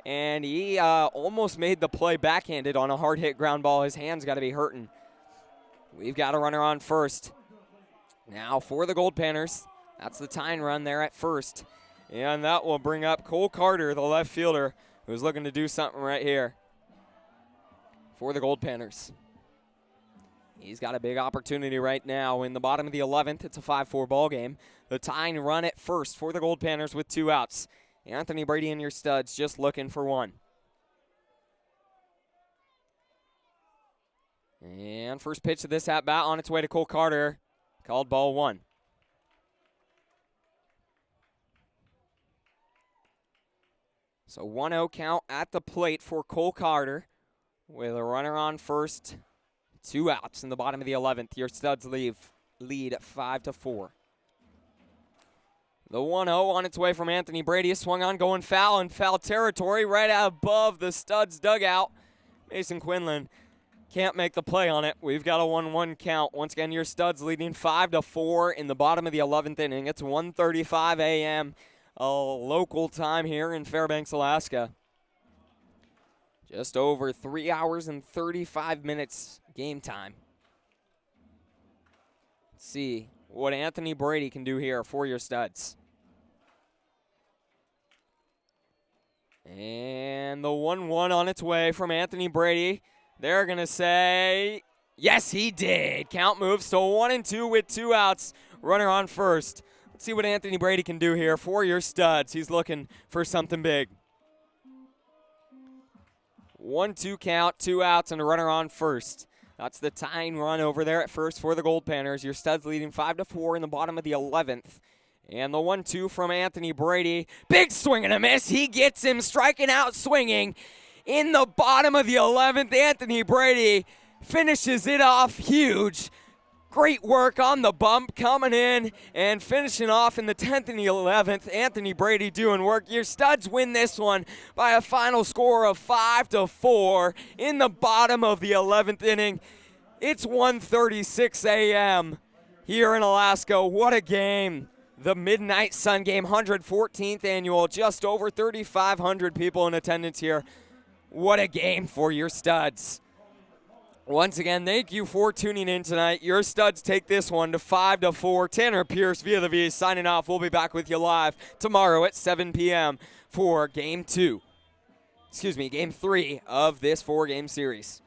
And he almost made the play backhanded on a hard hit ground ball. His hand's got to be hurting. We've got a runner on first. Now for the Goldpanners. That's the tying run there at first. And that will bring up Cole Carter, the left fielder, who's looking to do something right here for the Goldpanners. He's got a big opportunity right now in the bottom of the 11th. It's a 5-4 ball game. The tying run at first for the Goldpanners with 2 outs. Anthony Brady and your studs just looking for 1. And first pitch of this at-bat on its way to Cole Carter. Called ball 1. So 1-0 count at the plate for Cole Carter with a runner on first. 2 outs in the bottom of the 11th. Your studs lead 5-4. The 1-0 on its way from Anthony Brady. Swung on, going foul in foul territory right above the studs dugout. Mason Quinlan can't make the play on it. We've got a 1-1 count. Once again, your studs leading 5-4 in the bottom of the 11th inning. It's 1:35 a.m. Local time here in Fairbanks, Alaska. Just over 3 hours and 35 minutes game time. Let's see what Anthony Brady can do here for your studs. And the 1-1 on its way from Anthony Brady. They're going to say, yes, he did. Count moves to 1-2 with 2 outs. Runner on first. Let's see what Anthony Brady can do here for your studs. He's looking for something big. 1-2 count, 2 outs, and a runner on first. That's the tying run over there at first for the Goldpanners. Your studs leading 5-4 in the bottom of the 11th. And the 1-2 from Anthony Brady. Big swing and a miss. He gets him striking out swinging. In the bottom of the 11th, Anthony Brady finishes it off huge. Great work on the bump, coming in and finishing off in the 10th and the 11th. Anthony Brady doing work. Your studs win this one by a final score of 5-4 in the bottom of the 11th inning. It's 1:36 a.m. here in Alaska. What a game. the Midnight Sun Game 114th annual. Just over 3,500 people in attendance here. What a game for your studs. Once again, thank you for tuning in tonight. Your studs take this one to 5-4. Tanner Pierce via the V signing off. We'll be back with you live tomorrow at 7 p.m. for Game 3 of this 4-game series.